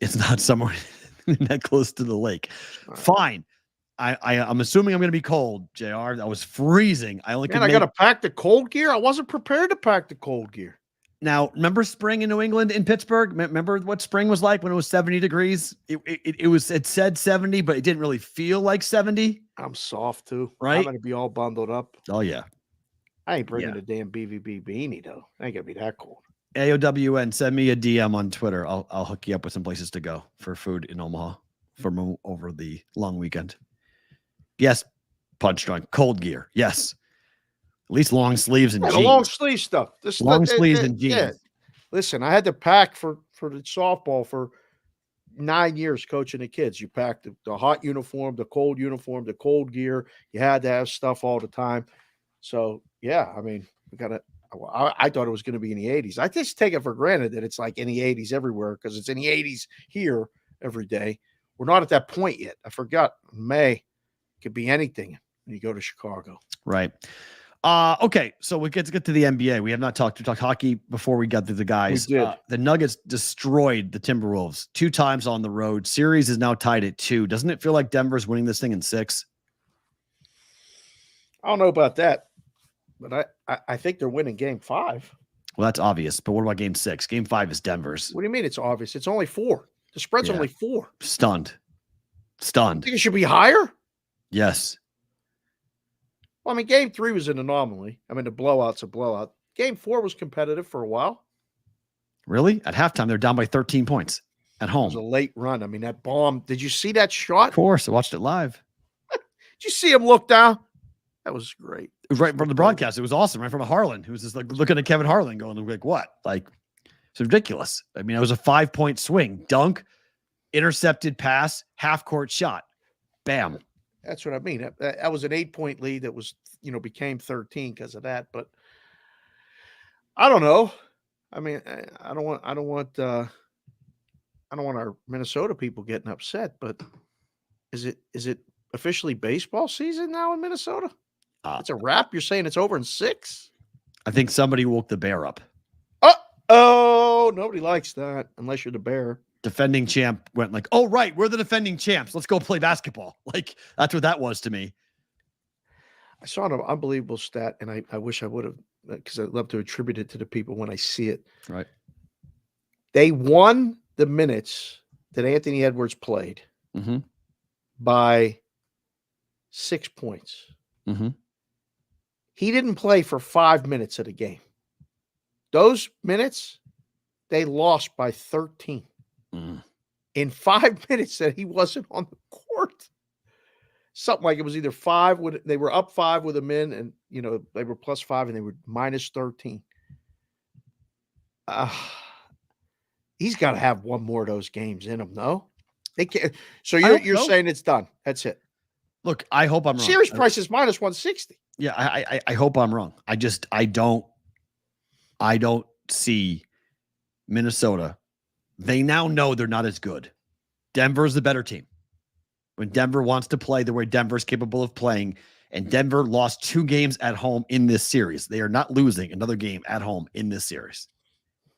It's not somewhere that close to the lake. Fine. I'm assuming I'm going to be cold, JR. I was freezing. I got to pack the cold gear. I wasn't prepared to pack the cold gear. Now, remember spring in New England, in Pittsburgh? Remember what spring was like when it was 70 degrees? It said 70, but it didn't really feel like 70. I'm soft too. Right? I'm going to be all bundled up. Oh, yeah. I ain't bringing a damn BVB beanie, though. I ain't going to be that cold. AOWN, send me a DM on Twitter. I'll hook you up with some places to go for food in Omaha from over the long weekend. Yes, Punch Drunk. Cold gear. Yes. At least long sleeves and jeans. The long sleeve stuff. Sleeves and jeans. Yeah. Listen, I had to pack for the softball for 9 years coaching the kids. You packed the hot uniform, the cold gear. You had to have stuff all the time. So, yeah, I mean, I thought it was going to be in the 80s. I just take it for granted that it's like in the 80s everywhere because it's in the 80s here every day. We're not at that point yet. I forgot. May it could be anything when you go to Chicago. Right. Okay, so we get to the NBA. We have not talked hockey before we got to the guys. We did. The Nuggets destroyed the Timberwolves 2 times on the road. Series is now tied at 2. Doesn't it feel like Denver's winning this thing in 6? I don't know about that, but I think they're winning game 5. Well, that's obvious, but what about game 6? Game 5 is Denver's. What do you mean it's obvious? It's only 4. The spread's only 4. Stunned. You think it should be higher? Yes. Well, I mean, game 3 was an anomaly. I mean, the blowout's a blowout. Game 4 was competitive for a while. Really? At halftime, they're down by 13 points at home. It was a late run. I mean, that bomb. Did you see that shot? Of course. I watched it live. Did you see him look down? That was great. It was right from the broadcast. It was awesome. Right from Harlan, who was just like looking at Kevin Harlan going like, what? Like, it's ridiculous. I mean, it was a 5-point swing. Dunk, intercepted pass, half-court shot. Bam. That's what I mean. That was an 8-point lead that was, became 13 because of that. But I don't know. I mean, I don't want our Minnesota people getting upset. But is it officially baseball season now in Minnesota? It's a wrap. You're saying it's over in 6? I think somebody woke the Bear up. Oh, nobody likes that unless you're the Bear. Defending champ went like, oh, right, we're the defending champs. Let's go play basketball. Like, that's what that was to me. I saw an unbelievable stat, and I wish I would have, because I'd love to attribute it to the people when I see it. Right. They won the minutes that Anthony Edwards played by 6 points. Mm-hmm. He didn't play for 5 minutes of the game. Those minutes, they lost by 13. In 5 minutes that he wasn't on the court. Something like it was either 5 when they were up 5 with him in, and they were plus 5 and they were minus 13. He's got to have one more of those games in him, no? They can't. So you're saying it's done. That's it. Look, I hope I'm wrong. Series price is minus 160. Yeah, I hope I'm wrong. I don't see Minnesota. They now know they're not as good. Denver's the better team. When Denver wants to play the way Denver's capable of playing, and Denver lost 2 games at home in this series. They are not losing another game at home in this series.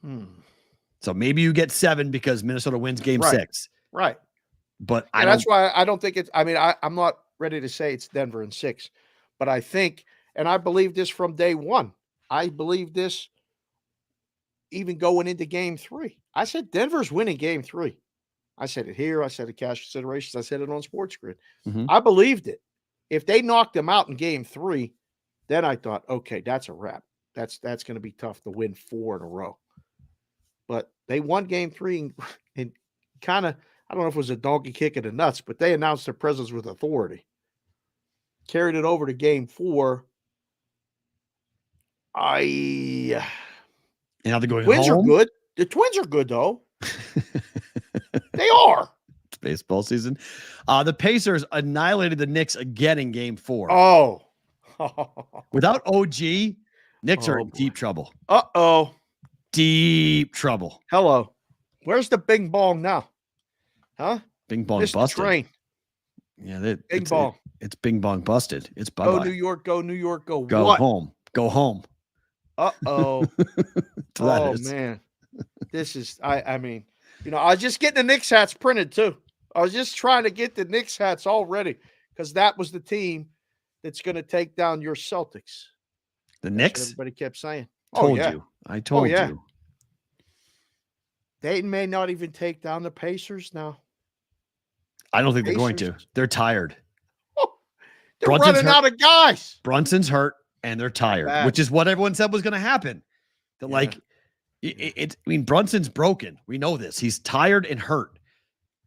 So maybe you get 7 because Minnesota wins game 6. Right. But that's why I don't think it's, I mean, I'm not ready to say it's Denver in 6, but I think, and I believe this from day one, I believe this even going into game 3. I said Denver's winning game 3. I said it here. I said it cash considerations. I said it on Sports Grid. I believed it. If they knocked them out in game 3, then I thought, okay, that's a wrap. That's going to be tough to win 4 in a row. But they won game 3 and kind of, I don't know if it was a donkey kick in the nuts, but they announced their presence with authority. Carried it over to game 4. And now they're going Twins home? are good. The Twins are good, though. They are. It's baseball season. The Pacers annihilated the Knicks again in game 4. Oh. Without OG, Knicks are in deep trouble. Uh-oh. Deep trouble. Hello. Where's the Bing Bong now? Huh? Bing Bong Missed the busted. train. Yeah, Bing Bong. It's Bing Bong busted. It's bye-bye. Go New York, go New York, go what? Home. Go home. Uh-oh. Man. This is, I mean, I was just getting the Knicks hats printed too. I was just trying to get the Knicks hats all ready because that was the team that's going to take down your Celtics. The Knicks? Everybody kept saying. I told you. They may not even take down the Pacers now. I don't think they're going to. They're tired. They're Brunson's running hurt. out of guys. Brunson's hurt and they're tired, Bad. which is what everyone said was going to happen. That I mean, Brunson's broken. We know this. He's tired and hurt.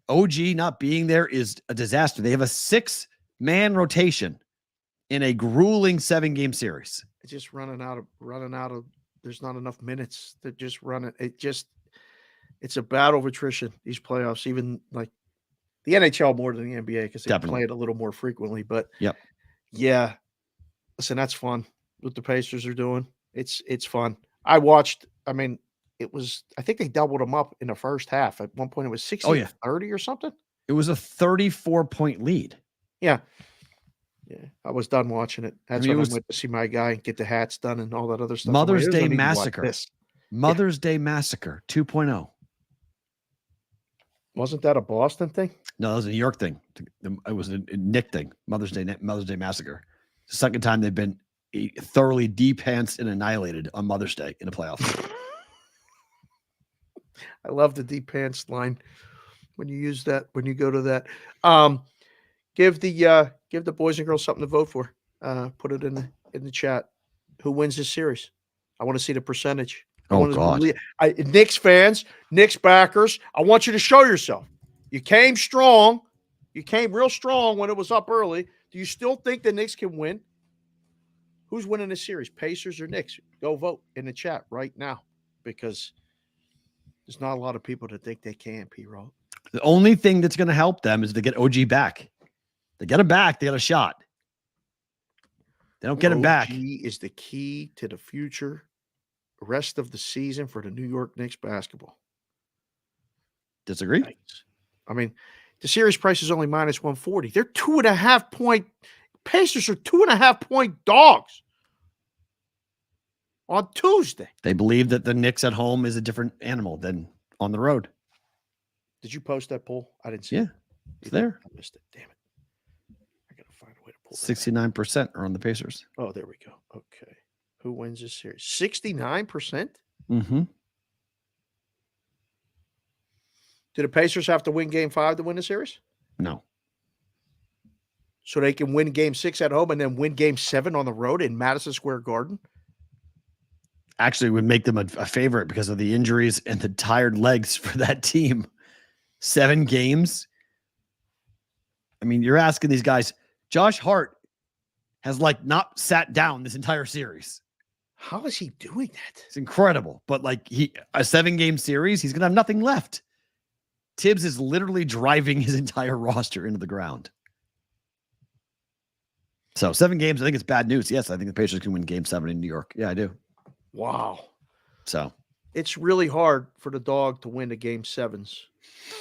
OG not being there is a disaster. They have a 6-man rotation in a grueling 7-game series. It's just running out of. There's not enough minutes. They're just running. It's a battle of attrition. These playoffs, even like the NHL more than the NBA because they play it a little more frequently. But yeah. Listen, that's fun. What the Pacers are doing, it's fun. I watched. I mean, I think they doubled them up in the first half. At one point, it was 60-30 or something. It was a 34-point lead. Yeah. I was done watching it. That's when I went to see my guy and get the hats done and all that other stuff. Mother's Day Massacre. Mother's Day Massacre 2.0. Wasn't that a Boston thing? No, that was a New York thing. It was a Nick thing. Mother's Day Massacre. It's the second time they've been thoroughly de-pantsed and annihilated on Mother's Day in the playoffs. I love the deep pants line when you use that, when you go to that. Give the boys and girls something to vote for. Put it in the chat. Who wins this series? I want to see the percentage. God. Knicks fans, Knicks backers, I want you to show yourself. You came strong. You came real strong when it was up early. Do you still think the Knicks can win? Who's winning this series, Pacers or Knicks? Go vote in the chat right now because there's not a lot of people that think they can, P-Roll. The only thing that's going to help them is to get OG back. They get him back, they got a shot. They don't get him back. OG is the key to the future rest of the season for the New York Knicks basketball. Disagree? I mean, the series price is only minus 140. They're 2.5 point. Pacers are 2.5 point dogs on Tuesday. They believe that the Knicks at home is a different animal than on the road. Did you post that poll? I didn't see it. Yeah, it's there. I missed it. Damn it. I got to find a way to pull 69% are on the Pacers. Oh, there we go. Okay. Who wins this series? 69%? Mm-hmm. Do the Pacers have to win game 5 to win the series? No. So they can win game 6 at home and then win game 7 on the road in Madison Square Garden? Actually, would make them a favorite because of the injuries and the tired legs for that team. 7 games. I mean, you're asking these guys. Josh Hart has not sat down this entire series. How is he doing that? It's incredible. But a 7-game series, he's going to have nothing left. Tibbs is literally driving his entire roster into the ground. So 7 games, I think it's bad news. Yes, I think the Pacers can win game 7 in New York. Yeah, I do. Wow. So it's really hard for the dog to win the game 7s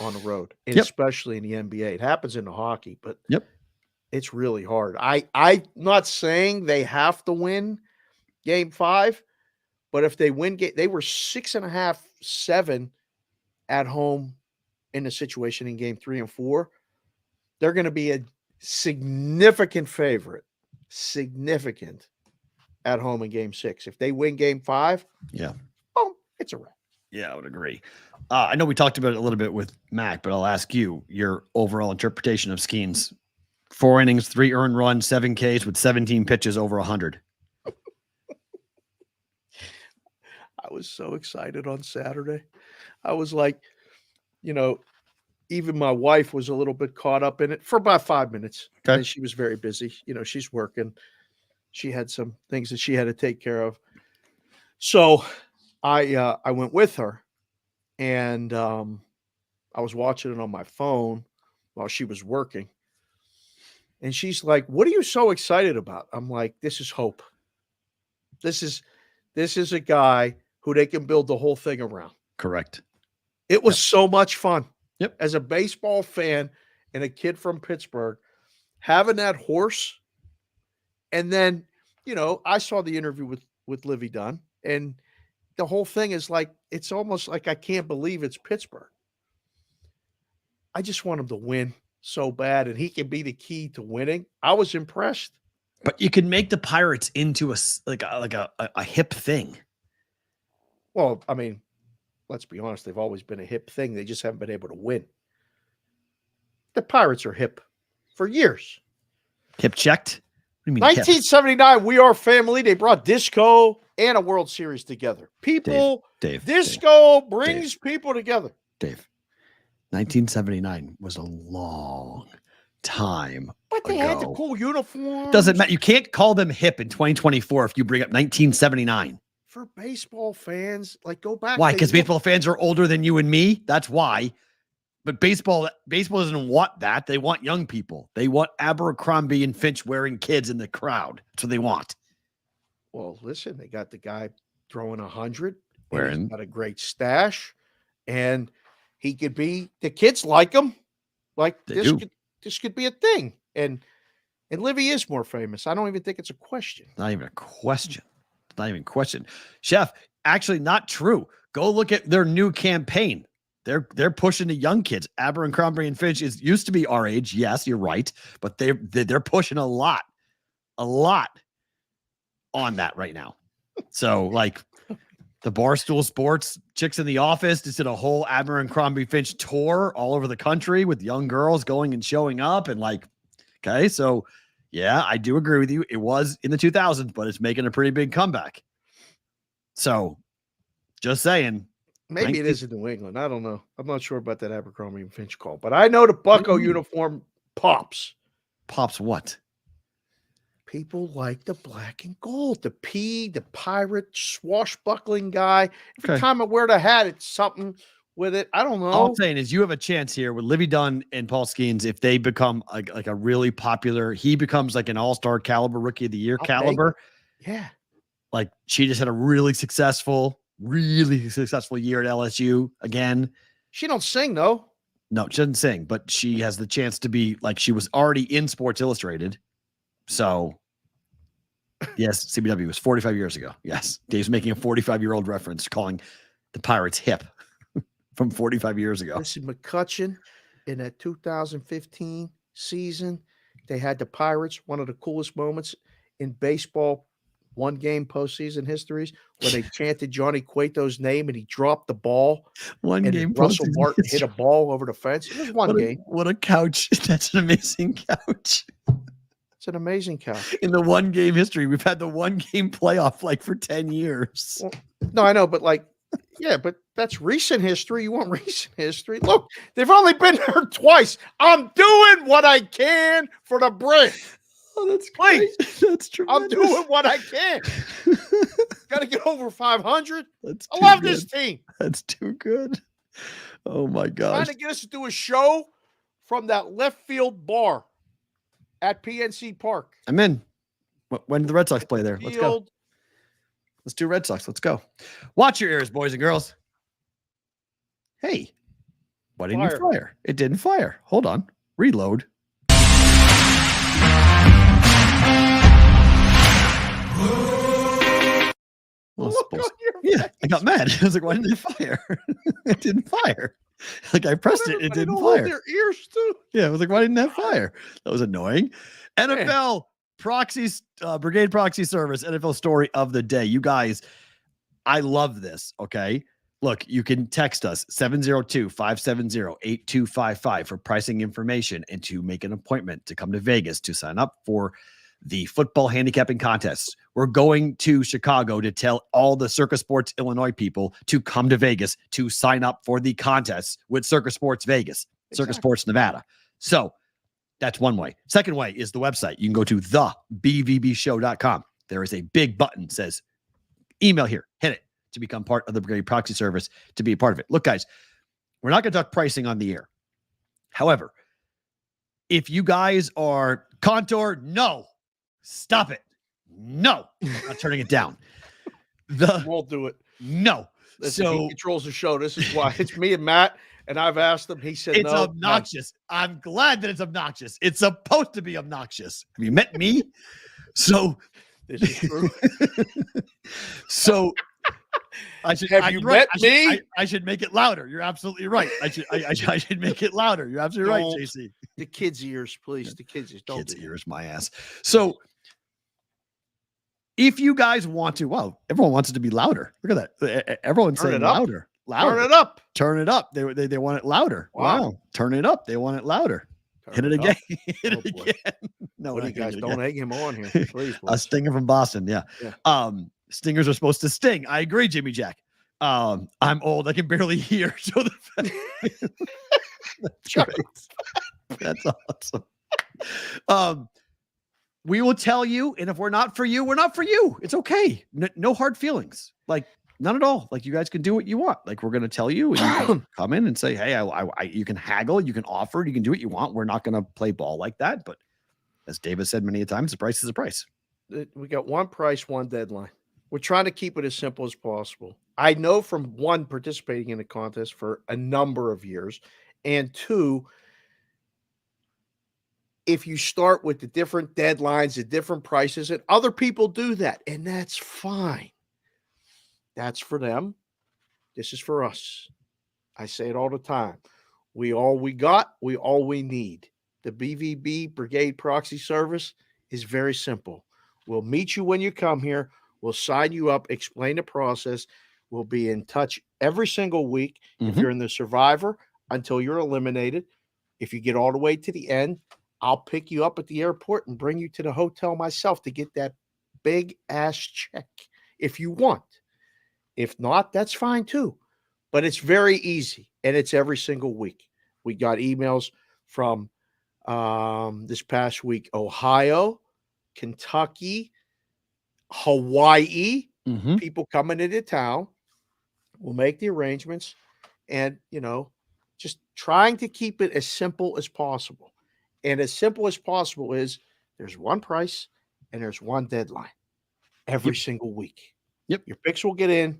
on the road, and especially in the NBA. It happens in the hockey, but it's really hard. I'm not saying they have to win game 5, but if they win they were 6.5, 7 at home in the situation in game 3 and 4. They're going to be a significant favorite, at home in game 6. If they win game 5, boom, it's a wrap. Yeah, I would agree. I know we talked about it a little bit with Mac, but I'll ask you your overall interpretation of Skenes. 4 innings, 3 earned runs, 7 Ks with 17 pitches over 100. I was so excited on Saturday. I was like, even my wife was a little bit caught up in it for about 5 minutes. Okay. And she was very busy. She's working. She had some things that she had to take care of. So I went with her, and I was watching it on my phone while she was working. And she's like, "What are you so excited about?" I'm like, "This is hope. This is a guy who they can build the whole thing around." Correct. It was so much fun. Yep. As a baseball fan and a kid from Pittsburgh, having that horse. And then, I saw the interview with Livy Dunn, and the whole thing is it's almost like I can't believe it's Pittsburgh. I just want him to win so bad, and he can be the key to winning. I was impressed. But you can make the Pirates into a hip thing. Well, I mean, let's be honest, they've always been a hip thing. They just haven't been able to win. The Pirates are hip for years. Hip checked? What do you mean 1979, We Are Family. They brought disco and a World Series together. Disco brings people together. Dave, 1979 was a long time But they had the cool uniforms. Doesn't matter. You can't call them hip in 2024 if you bring up 1979. For baseball fans, like go back. Why? Because baseball fans are older than you and me? That's why. But baseball doesn't want that. They want young people. They want Abercrombie and Finch wearing kids in the crowd. That's what they want. Well, listen, they got the guy throwing 100. Wearing. He's got a great stash. And he could be, the kids like him. Like this could be a thing. And Livy is more famous. I don't even think it's a question. Not even a question. Not even a question. Chef, actually not true. Go look at their new campaign. They're pushing the young kids. Abercrombie and Finch used to be our age. Yes, you're right. But they're pushing a lot on that right now. So like the Barstool Sports Chicks in the Office just did a whole Abercrombie Finch tour all over the country with young girls going and showing up and like, okay. So yeah, I do agree with you. It was in the 2000s, but it's making a pretty big comeback. So just saying. Maybe it is in New England. I don't know. I'm not sure about that Abercrombie and Finch call, but I know the Bucko uniform pops. Pops what? People like the black and gold, the pirate, swashbuckling guy. Every time I wear the hat, it's something with it. I don't know. All I'm saying is you have a chance here with Livy Dunn and Paul Skenes. If they become like a really popular, he becomes like an all-star caliber rookie of the year caliber. Yeah. Like she just had a really successful year at LSU again. She don't sing though. No, she doesn't sing, but she has the chance to be like, she was already in Sports Illustrated. So yes, CBW was 45 years ago. Yes. Dave's making a 45-year-old reference calling the Pirates hip from 45 years ago. This is McCutcheon in that 2015 season. They had the Pirates, one of the coolest moments in baseball one-game postseason histories when they chanted Johnny Cueto's name and he dropped the ball. Russell Martin hit a ball over the fence. It was one game. What a couch. That's an amazing couch. It's an amazing couch. In the one-game history, we've had the one-game playoff like for 10 years. Well, no, I know, but like, yeah, but that's recent history. You want recent history? Look, they've only been there twice. I'm doing what I can for the break. Oh, that's great. That's true. I'm doing what I can. Got to get over 500. I love this team. That's too good. Oh my gosh. Trying to get us to do a show from that left field bar at PNC Park. I'm in. When did the Red Sox play there? Let's go. Let's do Red Sox. Let's go. Watch your ears, boys and girls. Hey, why didn't you fire? It didn't fire. Hold on. Reload. Yeah, I got mad. I was like, why didn't it fire? It didn't fire. Like I pressed it, it didn't fire. Their ears too. Yeah, I was like, why didn't that fire? That was annoying. NFL proxies, Brigade Proxy Service, NFL story of the day. You guys, I love this. Okay. Look, you can text us 702-570-8255 for pricing information and to make an appointment to come to Vegas to sign up for the football handicapping contests. We're going to Chicago to tell all the Circus Sports Illinois people to come to Vegas to sign up for the contests with Circus Sports Vegas, Circus Sports Nevada. So that's one way. Second way is the website. You can go to thebvbshow.com. There is a big button that says email here. Hit it to become part of the Brigade Proxy Service, to be a part of it. Look, guys, we're not going to talk pricing on the air. However, if you guys are Contour, no. Stop it. No. I'm not turning it down. Won't do it. No. Listen, he controls the show. This is why. It's me and Matt, and I've asked him. He said it's obnoxious. No. I'm glad that it's obnoxious. It's supposed to be obnoxious. Have you met me? So this is true. So I should have you met me? I should make it louder. You're absolutely right. I should make it louder. You're absolutely right, JC. The kids' ears, please. The kids' ears. Kids' ears, my ass. So if you guys want to, well, everyone wants it to be louder. Look at that. Everyone's saying louder. louder. Turn it up. Turn it up. They want it louder. Wow. Turn it up. They want it louder. Hit it again. Hit it again. No, what do you guys don't egg him on here, please. A stinger from Boston. Yeah. Stingers are supposed to sting. I agree, Jimmy Jack. I'm old. I can barely hear. So that's great. That's awesome. We will tell you, and if we're not for you, we're not for you. It's okay. No hard feelings. Like none at all. Like you guys can do what you want. Like we're going to tell you, and you can come in and say, hey, you can haggle, you can offer, you can do what you want. We're not going to play ball like that. But as David said many times, the price is the price. We got one price, one deadline. We're trying to keep it as simple as possible. I know from one, participating in the contest for a number of years, and two, if you start with the different deadlines, the different prices, and other people do that, and that's fine. That's for them. This is for us. I say it all the time. We all we got, we all we need. The BVB Brigade Proxy Service is very simple. We'll meet you when you come here. We'll sign you up, explain the process. We'll be in touch every single week. If you're in the survivor until you're eliminated, if you get all the way to the end, I'll pick you up at the airport and bring you to the hotel myself to get that big ass check if you want. If not, that's fine too. But it's very easy, and it's every single week. We got emails from this past week, Ohio, Kentucky, Hawaii, people coming into town. We'll make the arrangements and, just trying to keep it as simple as possible. And as simple as possible is there's one price and there's one deadline every single week. Yep. Your picks will get in.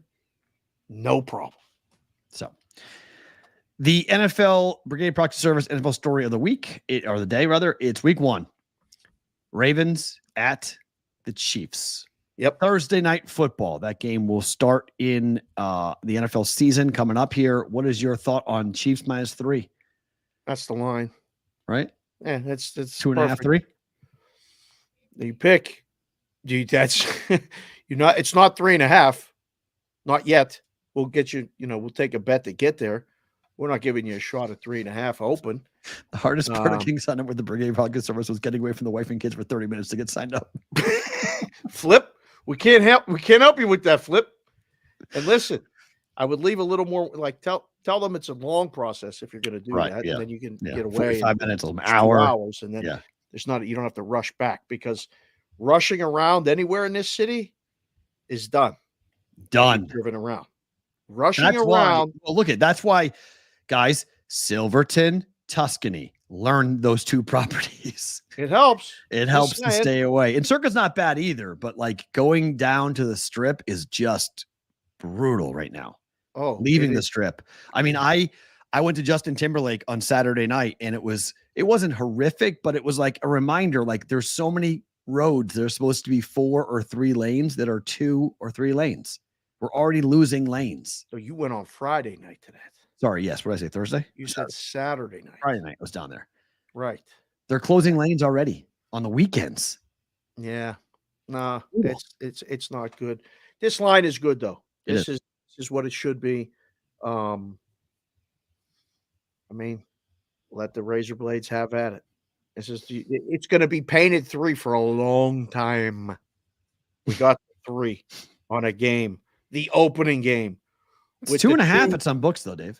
No problem. So the NFL Brigade Proxy Service NFL story of the week, or the day rather, it's week 1. Ravens at the Chiefs. Yep. Thursday night football. That game will start in the NFL season coming up here. What is your thought on Chiefs -3? That's the line. Right? Yeah, that's 2.5, 3. You pick. That's you're not. It's not 3.5. Not yet. We'll get you. We'll take a bet to get there. We're not giving you a shot at 3.5 open. The hardest part of getting signed up with the Brigade Proxy Service was getting away from the wife and kids for 30 minutes to get signed up. Flip. We can't help you with that, Flip. And listen, I would leave a little more. Like tell them it's a long process if you're going to do that, and then you can get away 45 minutes, an 2 hour, hours, and then there's not. You don't have to rush back because rushing around anywhere in this city is done. Driven around, rushing around. That's why, guys. Silverton, Tuscany. Learn those 2 properties. It helps. It helps to stay away. And Circa's not bad either, but like going down to the Strip is just brutal right now. Oh, leaving the Strip. I mean, I went to Justin Timberlake on Saturday night, and it wasn't horrific, but it was like a reminder. Like there's so many roads. There's supposed to be 4 or 3 lanes that are 2 or 3 lanes. We're already losing lanes. So you went on Friday night to that. Sorry, yes. What did I say? Thursday? You said Saturday night. Friday night I was down there. Right. They're closing lanes already on the weekends. Yeah. Nah, it's not good. This line is good though. This is what it should be. I mean, let the razor blades have at it. It's going to be painted 3 for a long time. We got 3 on a game, the opening game. It's 2.5 at some books though, Dave.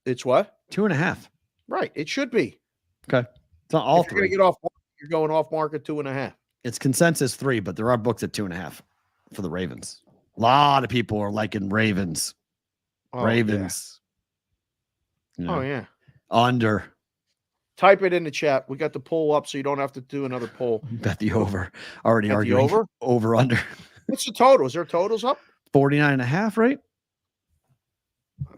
It's what? 2.5. Right. It should be. Okay. It's not all if 3. You're going off market 2.5. It's consensus 3, but there are books at 2.5 for the Ravens. A lot of people are liking Ravens. Ravens. Yeah. Oh yeah. Under. Type it in the chat. We got the poll up, so you don't have to do another poll. Bet the over. Already Bet arguing the over under. What's the total? Is there totals up? 49.5, right?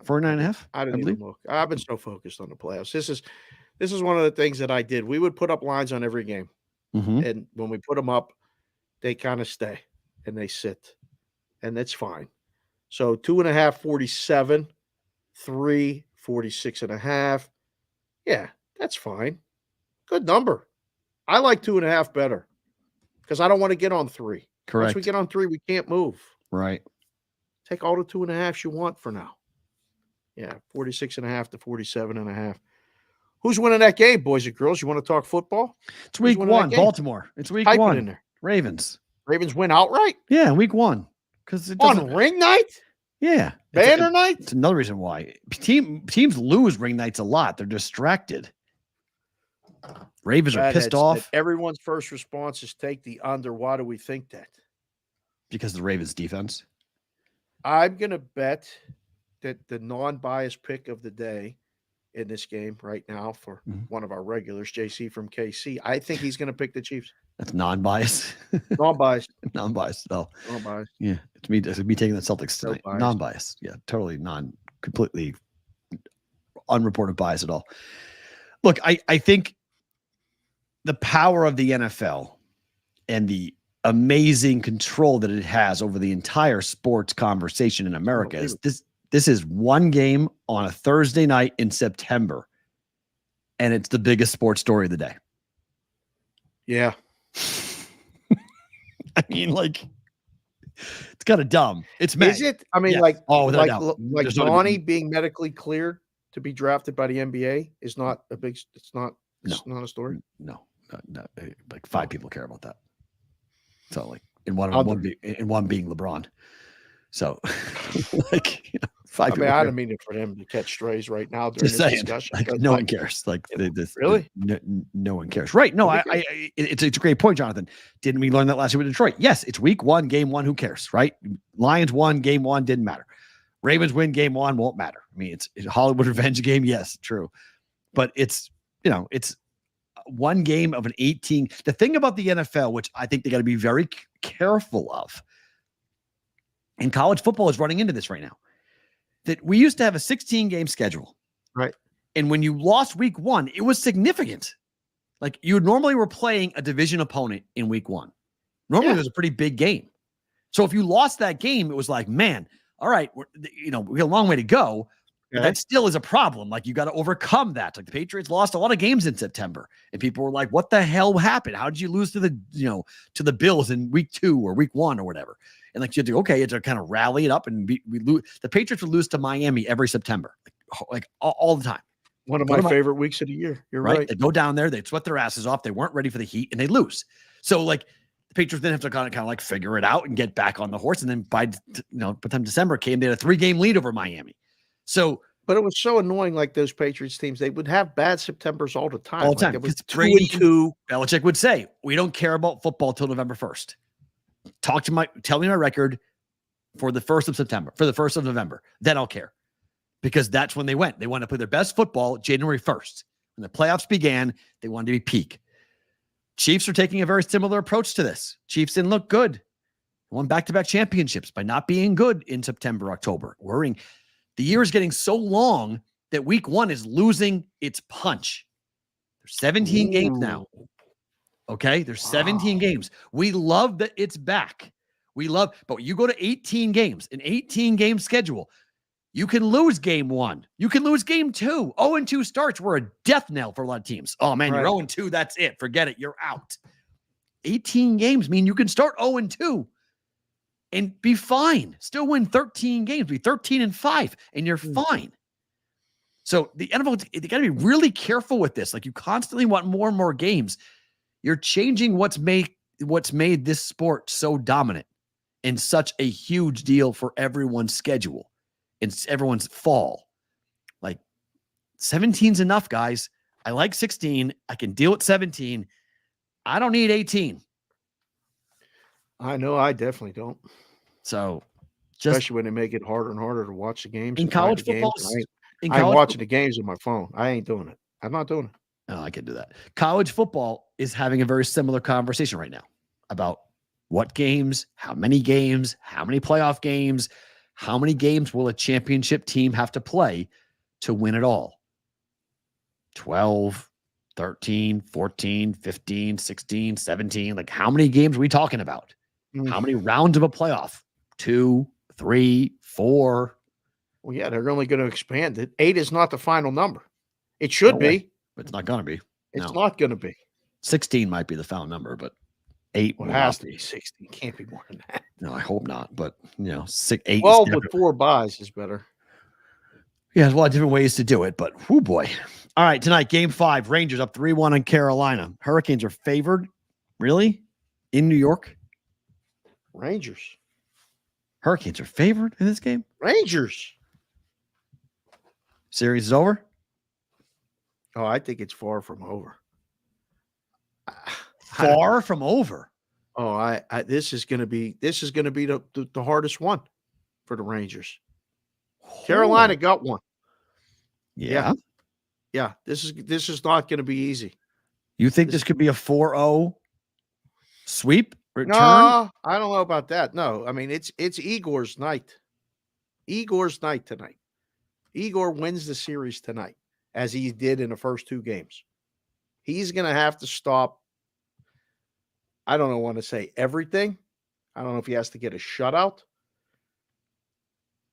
49.5. I didn't even look. I've been so focused on the playoffs. This is one of the things that I did. We would put up lines on every game, and when we put them up, they kind of stay and they sit, and that's fine. So 2.5, 47, 3, 46.5. Yeah, that's fine. Good number. I like 2.5 better because I don't want to get on 3. Correct. Once we get on 3, we can't move. Right. Take all the 2.5s you want for now. Yeah, 46.5 to 47.5. Who's winning that game, boys and girls? You want to talk football? It's week one, Baltimore. It's week Type one. it in there. Ravens. Ravens win outright? Yeah, week one. Because it doesn't on ring night? Yeah. Banner night? It's another reason why. Teams lose ring nights a lot. They're distracted. Ravens are pissed off. Everyone's first response is take the under. Why do we think that? Because of the Ravens defense. I'm going to bet that the non-biased pick of the day in this game right now for one of our regulars, JC from KC, I think he's going to pick the Chiefs. That's non-biased. Non-biased. Non-biased. No. Non-biased. Yeah. It's me taking the Celtics tonight. No bias. Non-biased. Yeah. Totally completely unreported bias at all. Look, I think the power of the NFL and the amazing control that it has over the entire sports conversation in America is this is one game on a Thursday night in September, and it's the biggest sports story of the day. Yeah. I mean, like, it's kind of dumb. It's May. Is it? I mean, yes. like Donnie being medically cleared to be drafted by the NBA is not a big. It's not a story. No. Like 5 people care about that. So like in one being LeBron. So like 5 people. I don't mean it for them to catch strays right now during this discussion. Like no one cares. Like really, no one cares. Right? No, it's a great point, Jonathan. Didn't we learn that last year with Detroit? Yes, it's week one, game one. Who cares? Right? Lions won game one, didn't matter. Ravens win game one, won't matter. I mean, it's a Hollywood revenge game. Yes, true, but it's one game of an 18. The thing about the NFL, which I think they got to be very careful of, and college football is running into this right now, that we used to have a 16-game schedule. Right. And when you lost week one, it was significant. Like you normally were playing a division opponent in week one. Normally it was a pretty big game. So if you lost that game, it was like, man, all right, we got a long way to go. But that still is a problem. Like you got to overcome that. Like the Patriots lost a lot of games in September, and people were like, "What the hell happened? How did you lose to the Bills in week 2 or week 1 or whatever?" And like you had to kind of rally it up, and we lose. The Patriots would lose to Miami every September, like all the time. One of my favorite weeks of the year. You're right. They go down there, they sweat their asses off. They weren't ready for the heat, and they lose. So like the Patriots then have to kind of like figure it out and get back on the horse. And then by the time December came, they had a 3-game lead over Miami. So, but it was so annoying. Like those Patriots teams, they would have bad Septembers all the time. All the time. It was 2-2. Belichick would say, "We don't care about football till November 1st. Tell me my record for the 1st of September, for the 1st of November. Then I'll care." Because that's when they went. They wanted to play their best football January 1st. When the playoffs began, they wanted to be peak. Chiefs are taking a very similar approach to this. Chiefs didn't look good. Won back-to-back championships by not being good in September, October. Worrying. The year is getting so long that week 1 is losing its punch. There's 17 games now. Okay? There's 17 games. We love that it's back. But you go to 18 games, an 18-game schedule. You can lose game 1. You can lose game 2. 0-2 starts were a death knell for a lot of teams. Oh, man, you're 0-2. That's it. Forget it. You're out. 18 games mean you can start 0-2 and be fine. Still win 13 games. Be 13-5, and you're fine. So the NFL, they got to be really careful with this. Like you constantly want more and more games. You're changing what's made this sport so dominant and such a huge deal for everyone's schedule. It's everyone's fall. Like 17's enough, guys. I like 16. I can deal with 17. I don't need 18. I know. I definitely don't. So, especially when they make it harder and harder to watch the games. In college football, I'm watching the games on my phone. I ain't doing it. I'm not doing it. No, I can do that. College football is having a very similar conversation right now about what games, how many playoff games. How many games will a championship team have to play to win it all? 12, 13, 14, 15, 16, 17. Like how many games are we talking about? How many rounds of a playoff? 2, 3, 4. Well, yeah, they're only going to expand it. 8 is not the final number. It should be. But it's not going to be. It's not going to be. 16 might be the final number, but 8 well, it has to be 16. Can't be more than that. No, I hope not. But 6, 8. 12 with 4 buys is better. Yeah, there's a lot of different ways to do it, but whoo boy. All right, tonight, game 5, Rangers up 3-1 on Carolina. Hurricanes are favored. Really? In New York? Rangers. Hurricanes are favored in this game? Rangers. Series is over? Oh, I think it's far from over. Far from over. Oh, I this is going to be the hardest one for the Rangers. Carolina got one. Yeah. Yeah, this is not going to be easy. You think this could be a 4-0 sweep return? No, I don't know about that. No, I mean it's Igor's night. Igor's night tonight. Igor wins the series tonight, as he did in the first 2 games. He's going to have to stop. I don't want to say everything. I don't know if he has to get a shutout.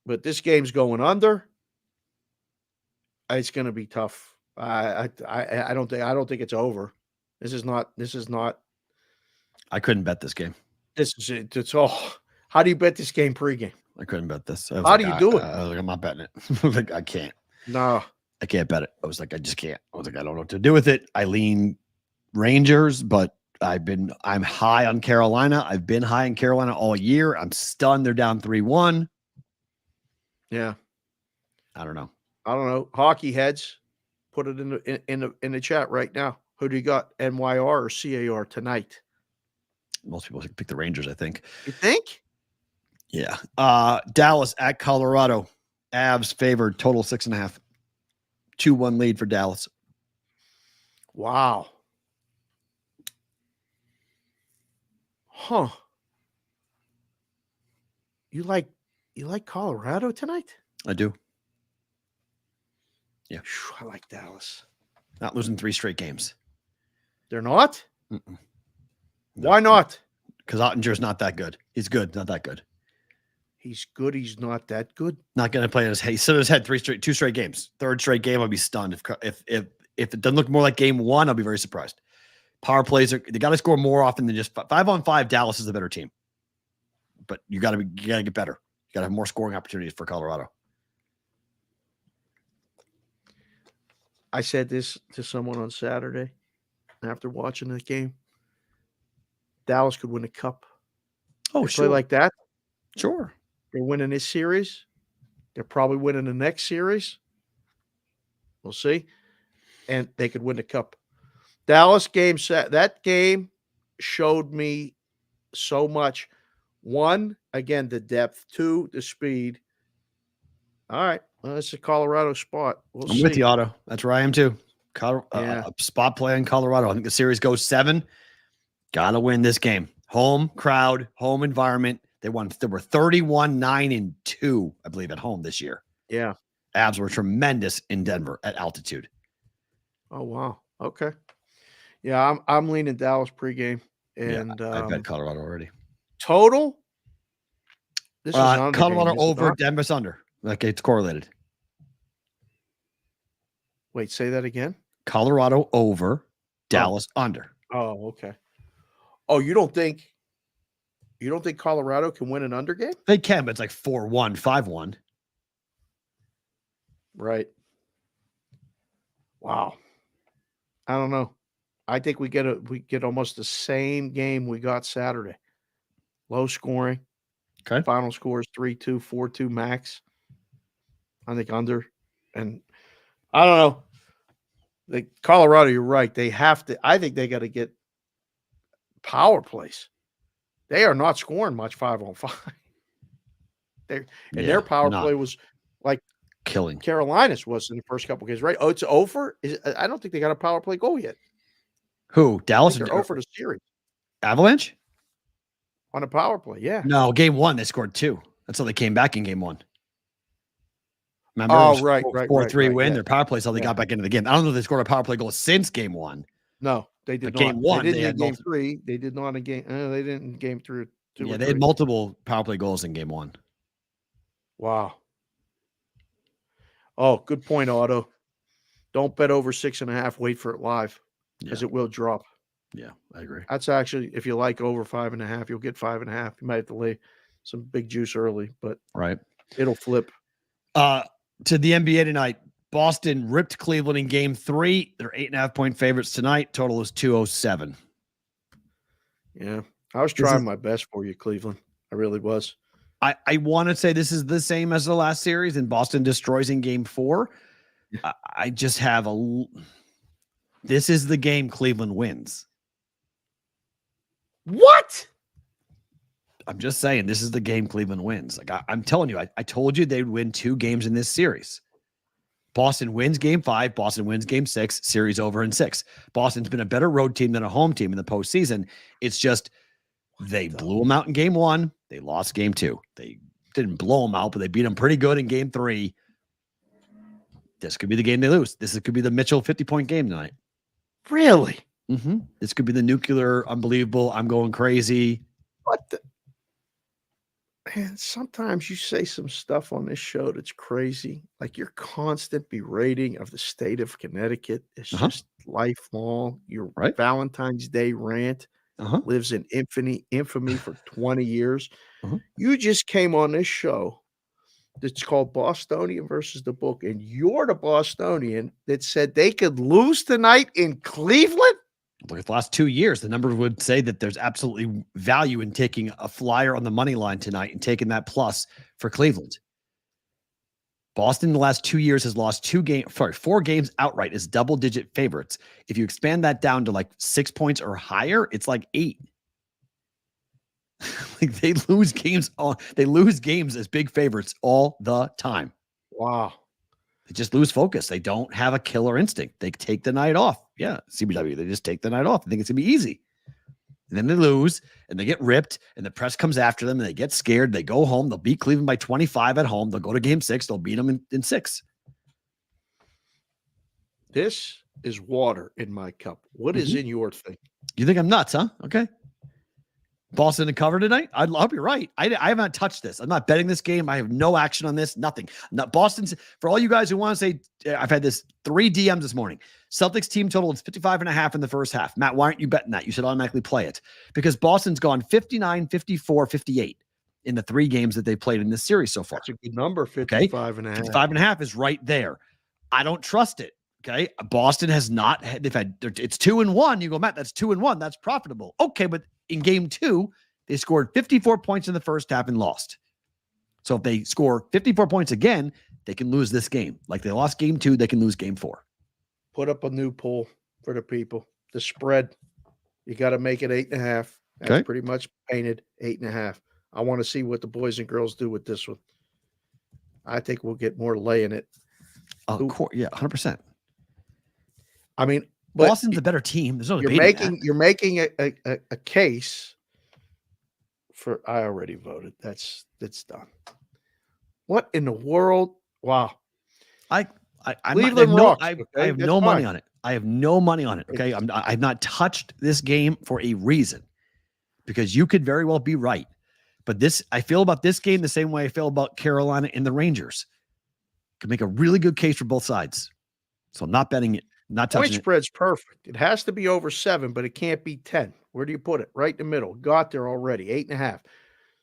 But this game's going under. It's going to be tough. I don't think it's over. This is not. I couldn't bet this game. This is it. It's all. How do you bet this game pregame? I couldn't bet this. How do you do it? I was like, I'm not betting it. I was like, I can't. No. I can't bet it. I was like, I just can't. I was like, I don't know what to do with it. I lean Rangers, but I'm high on Carolina. I've been high in Carolina all year. I'm stunned they're down 3-1. Yeah. I don't know. Hockey heads, put it in the chat right now. Who do you got? NYR or CAR tonight? Most people pick the Rangers, I think. You think? Yeah. Dallas at Colorado. Avs favored, total 6.5. 2-1 lead for Dallas. Wow. Huh. You like Colorado tonight? I do. Yeah. I like Dallas. Not losing 3 straight games. They're not? No. Why not? Because Ottinger's not that good. He's good, not that good. He's good. He's not that good. Not going to play his. He stood his head 2 straight games. 3rd straight game, I'll be stunned. If it doesn't look more like game 1, I'll be very surprised. Power plays they got to score more often than just 5-on-5. Dallas is a better team, but you got to get better. You got to have more scoring opportunities for Colorado. I said this to someone on Saturday after watching the game. Dallas could win a cup. Oh, sure. Play like that. Sure. They're winning this series. They're probably winning the next series. We'll see. And they could win the cup. Dallas game set. That game showed me so much. 1, again, the depth. 2, the speed. All right. Well, it's a Colorado spot. I'm with you, Otto. That's where I am too. Spot play in Colorado. I think the series goes 7. Got to win this game. Home crowd, home environment. They were 31-9-2, I believe, at home this year. Yeah. Avs were tremendous in Denver at altitude. Oh, wow. Okay. Yeah, I'm leaning Dallas pregame. And yeah, I bet Colorado already. Total? This is Colorado over, Denver's under. Okay, it's correlated. Wait, say that again? Colorado over, Dallas under. Oh, okay. Oh, you don't think Colorado can win an under game? They can, but it's like 4-1, 5-1. Right. Wow. I don't know. I think we get almost the same game we got Saturday. Low scoring. Okay. Final score is 3-2, 4-2 max. I think under. And I don't know. Colorado, you're right. They have to. I think they got to get power plays. They are not scoring much 5-on-5. Their power play was like killing. Carolina's was in the first couple games, right? Oh, it's over. I don't think they got a power play goal yet. Who? Dallas? They're over the series. Avalanche? On a power play, yeah. No, game 1 they scored 2. That's how they came back in game 1. Remember? Oh, right. 4-3 win. Yeah. Their power play, how they got back into the game. I don't know if they scored a power play goal since game 1. No, they did but not. Game 1, they didn't in game 3. They did not in game. They didn't in game 3. Yeah, they had multiple power play goals in game 1. Wow. Oh, good point, Otto. Don't bet over 6.5. Wait for it live, because it will drop. Yeah, I agree. That's actually, if you like over 5.5, you'll get 5.5. You might have to lay some big juice early, but right, it'll flip. To the NBA tonight, Boston ripped Cleveland in game 3. They're 8.5-point favorites tonight. Total is 207. Yeah. I was trying my best for you, Cleveland. I really was. I want to say this is the same as the last series, and Boston destroys in game 4. I just have this is the game Cleveland wins. What? I'm just saying this is the game Cleveland wins. Like I'm telling you, I told you they'd win 2 games in this series. Boston wins game 5. Boston wins game 6. Series over in 6. Boston's been a better road team than a home team in the postseason. It's just they blew them out in game 1. They lost game 2. They didn't blow them out, but they beat them pretty good in game 3. This could be the game they lose. This could be the Mitchell 50-point game tonight. Really? Mm-hmm. This could be the nuclear, unbelievable, I'm going crazy. What the? Man, sometimes you say some stuff on this show that's crazy. Like your constant berating of the state of Connecticut is just lifelong. Your Valentine's Day rant lives in infamy for 20 years. You just came on this show that's called Bostonian versus the Book, and you're the Bostonian that said they could lose tonight in Cleveland? Look at the last 2 years, the numbers would say that there's absolutely value in taking a flyer on the money line tonight and taking that plus for Cleveland. Boston in the last 2 years has lost 4 games outright as double-digit favorites. If you expand that down to like 6 points or higher, it's like 8. Like they lose games as big favorites all the time. Wow. They just lose focus. They don't have a killer instinct. They take the night off. Yeah, CBW, they just take the night off. I think it's going to be easy. And then they lose, and they get ripped, and the press comes after them, and they get scared. They go home. They'll beat Cleveland by 25 at home. They'll go to game 6. They'll beat them in 6. This is water in my cup. What is in your thing? You think I'm nuts, huh? Okay. Boston to cover tonight? I hope you're right. I haven't touched this. I'm not betting this game. I have no action on this. Nothing. Not Boston's. For all you guys who want to say, I've had 3 DMs this morning. Celtics team total is 55.5 in the first half. Matt, why aren't you betting that? You should automatically play it because Boston's gone 59, 54, 58 in the 3 games that they've played in this series so far. That's a good number. 55.5. 55.5 is right there. I don't trust it. Okay. Boston has not, it's 2-1. You go, Matt, that's 2-1. That's profitable. Okay. But in game 2, they scored 54 points in the first half and lost. So if they score 54 points again, they can lose this game. Like they lost game 2, they can lose game 4. Put up a new poll for the people. The spread, you got to make it 8.5. That's pretty much painted 8.5. I want to see what the boys and girls do with this one. I think we'll get more laying it. Yeah, 100%. I mean, Boston's a better team. There's no you're making a case for. I already voted. That's done. What in the world? Wow. I have okay? no money on it. I have no money on it. Okay. I've not touched this game for a reason because you could very well be right. But I feel about this game the same way I feel about Carolina and the Rangers. Could make a really good case for both sides. So I'm not betting it. Not touching Point spread's perfect. It has to be over 7, but it can't be 10. Where do you put it? Right in the middle. Got there already. 8.5.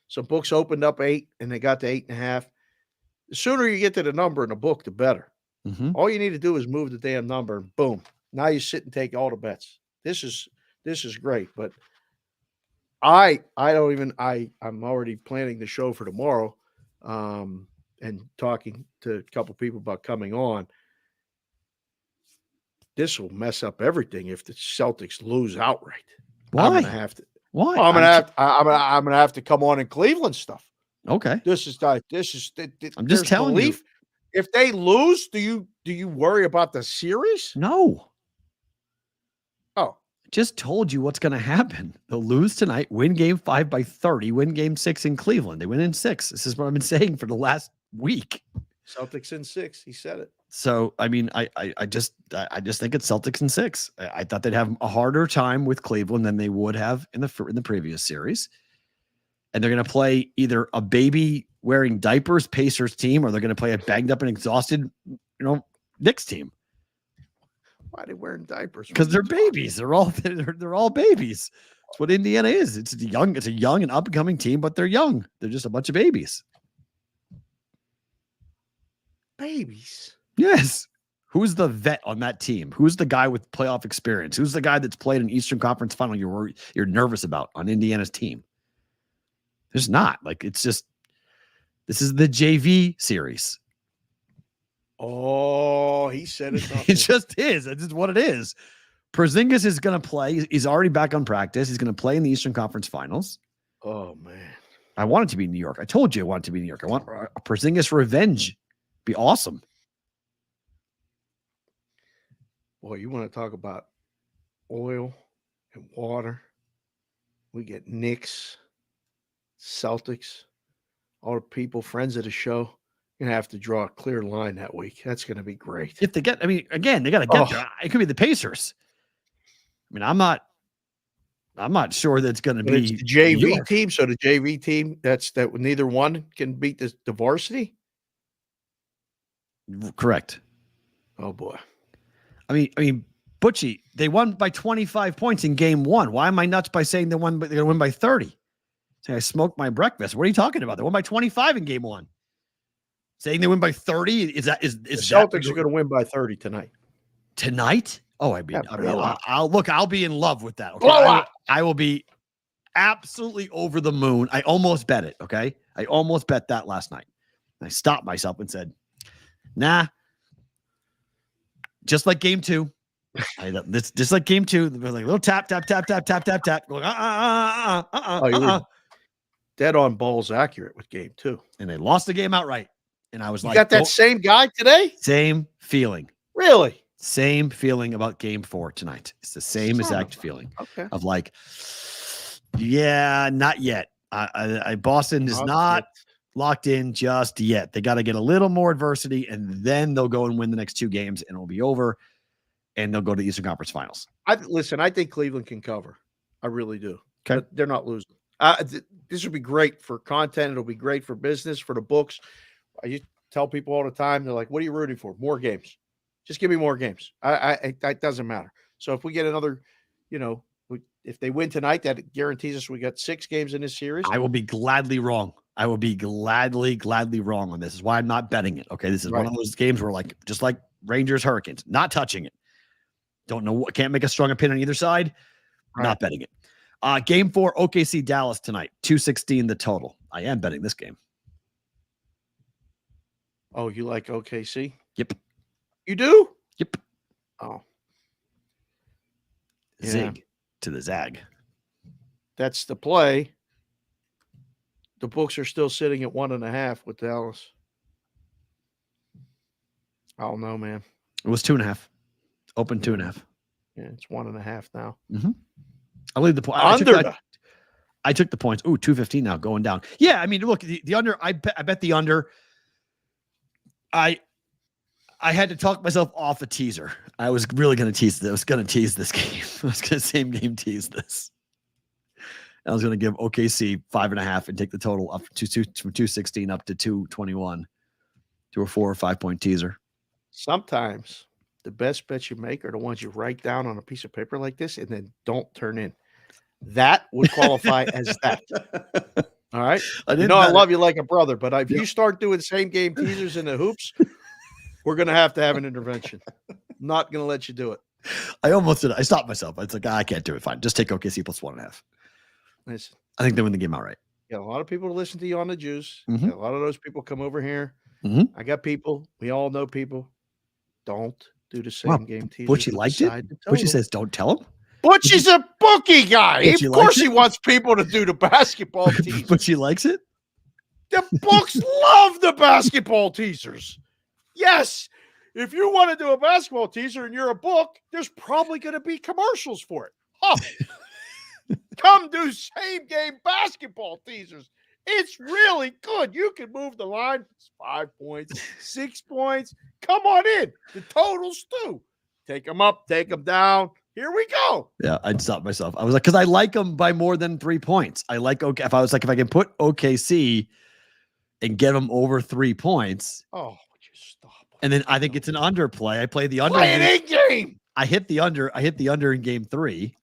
Some books opened up 8 and they got to 8.5. The sooner you get to the number in the book, the better. All you need to do is move the damn number and boom. Now you sit and take all the bets. This is great. But I'm already planning the show for tomorrow and talking to a couple people about coming on. This will mess up everything if the Celtics lose outright. Why? I'm gonna have to. Why? I'm gonna have to come on in Cleveland stuff. Okay. This is. I'm just telling you. If they lose, do you worry about the series? No. Oh, just told you what's going to happen. They'll lose tonight, win game 5 by 30, win game 6 in Cleveland. They win in 6. This is what I've been saying for the last week. Celtics in 6. He said it. So, I mean, I just think it's Celtics in 6. I thought they'd have a harder time with Cleveland than they would have in the previous series. And they're going to play either a baby wearing diapers Pacers team, or they're going to play a banged up and exhausted, Knicks team. Why are they wearing diapers? Because they're babies. They're all babies. That's what Indiana is. It's a young and up and coming team, but they're young. They're just a bunch of babies. babies. Yes. Who's the vet on that team? Who's the guy with playoff experience? Who's the guy that's played an Eastern Conference final you're nervous about on Indiana's team? There's not. Like, it's just, this is the JV series. Oh, he said it. It just is. It's just what it is. Porzingis is going to play. He's already back on practice. He's going to play in the Eastern Conference finals. Oh, man. I want it to be New York. I told you I want it to be New York. I want a Porzingis revenge. Be awesome. Boy, you want to talk about oil and water. We get Knicks, Celtics, all the people, friends of the show. You're going to have to draw a clear line that week. That's going to be great. If they get, I mean, again, they got to get there. It could be the Pacers. I mean, I'm not sure that's going to be the JV team. So the JV team, that neither one can beat the varsity. Correct. Oh boy. I mean, Butchie, they won by 25 points in game 1. Why am I nuts by saying they're going to win by 30? Say I smoked my breakfast. What are you talking about? They won by 25 in game 1. Saying they win by 30 is the Celtics are going to win by 30 tonight. Tonight? Oh, I'll be in love with that. Okay? I will be absolutely over the moon. I almost bet it. Okay. I almost bet that last night. I stopped myself and said, nah, just like game 2. Just like game 2, like a little tap, tap, tap, tap, tap, tap, tap. Going, dead on balls accurate with game 2. And they lost the game outright. And I was you got that same guy today? Same feeling. Really? Same feeling about game 4 tonight. It's the same exact feeling of like, yeah, not yet. Boston is not locked in just yet. They got to get a little more adversity, and then they'll go and win the next 2 games, and it'll be over, and they'll go to the Eastern Conference Finals. I think Cleveland can cover. I really do. Okay. But they're not losing. This would be great for content. It'll be great for business, for the books. I tell people all the time, they're like, what are you rooting for? More games. Just give me more games. It doesn't matter. So if we get another, if they win tonight, that guarantees us we got 6 games in this series. I will be gladly wrong. I will be gladly wrong on this. Is why I'm not betting it. Okay. This is one of those games where, like, just like Rangers, Hurricanes, not touching it. Don't know. Can't make a strong opinion on either side. Not betting it. Game 4, OKC Dallas tonight, 216 the total. I am betting this game. Oh, you like OKC? Yep. You do? Yep. Oh. Zig to the zag. That's the play. The books are still sitting at 1.5 with Dallas. I don't know, man. It was 2.5. Open 2.5. Yeah, it's 1.5 now. Mm-hmm. I leave the point. I took the points. Ooh, 215 now going down. Yeah, I mean, look, the under. I bet the under. I had to talk myself off a teaser. I was really going to tease this. I was going to tease this game. I was going to same game tease this. I was going to give OKC 5.5 and take the total up to 216 up to 221 to a 4 or 5 point teaser. Sometimes the best bets you make are the ones you write down on a piece of paper like this and then don't turn in. That would qualify as that. All right. I love you like a brother, but if you start doing same game teasers in the hoops, we're going to have an intervention. Not going to let you do it. I almost did it. I stopped myself. It's like, I can't do it. Fine. Just take OKC plus 1.5. Listen, I think they win the game outright. Yeah, a lot of people listen to you on the juice. Mm-hmm. A lot of those people come over here. Mm-hmm. I got people. We all know people. Don't do the same game teaser. Butchie liked it. Butchie says, don't tell him. Butchie's a bookie guy. Of course he wants people to do the basketball teasers. Butchie likes it? The books love the basketball teasers. Yes. If you want to do a basketball teaser and you're a book, there's probably going to be commercials for it. Huh. Come do same game basketball teasers. It's really good. You can move the line. It's 5 points, 6 points. Come on in. The totals too. Take them up, take them down. Here we go. Yeah, I'd stop myself. I was like, because I like them by more than 3 points. I like if I can put OKC and get them over 3 points. Oh, would you stop? And then I think it's an underplay. I play the under. Play an 8 game. I hit the under in game 3.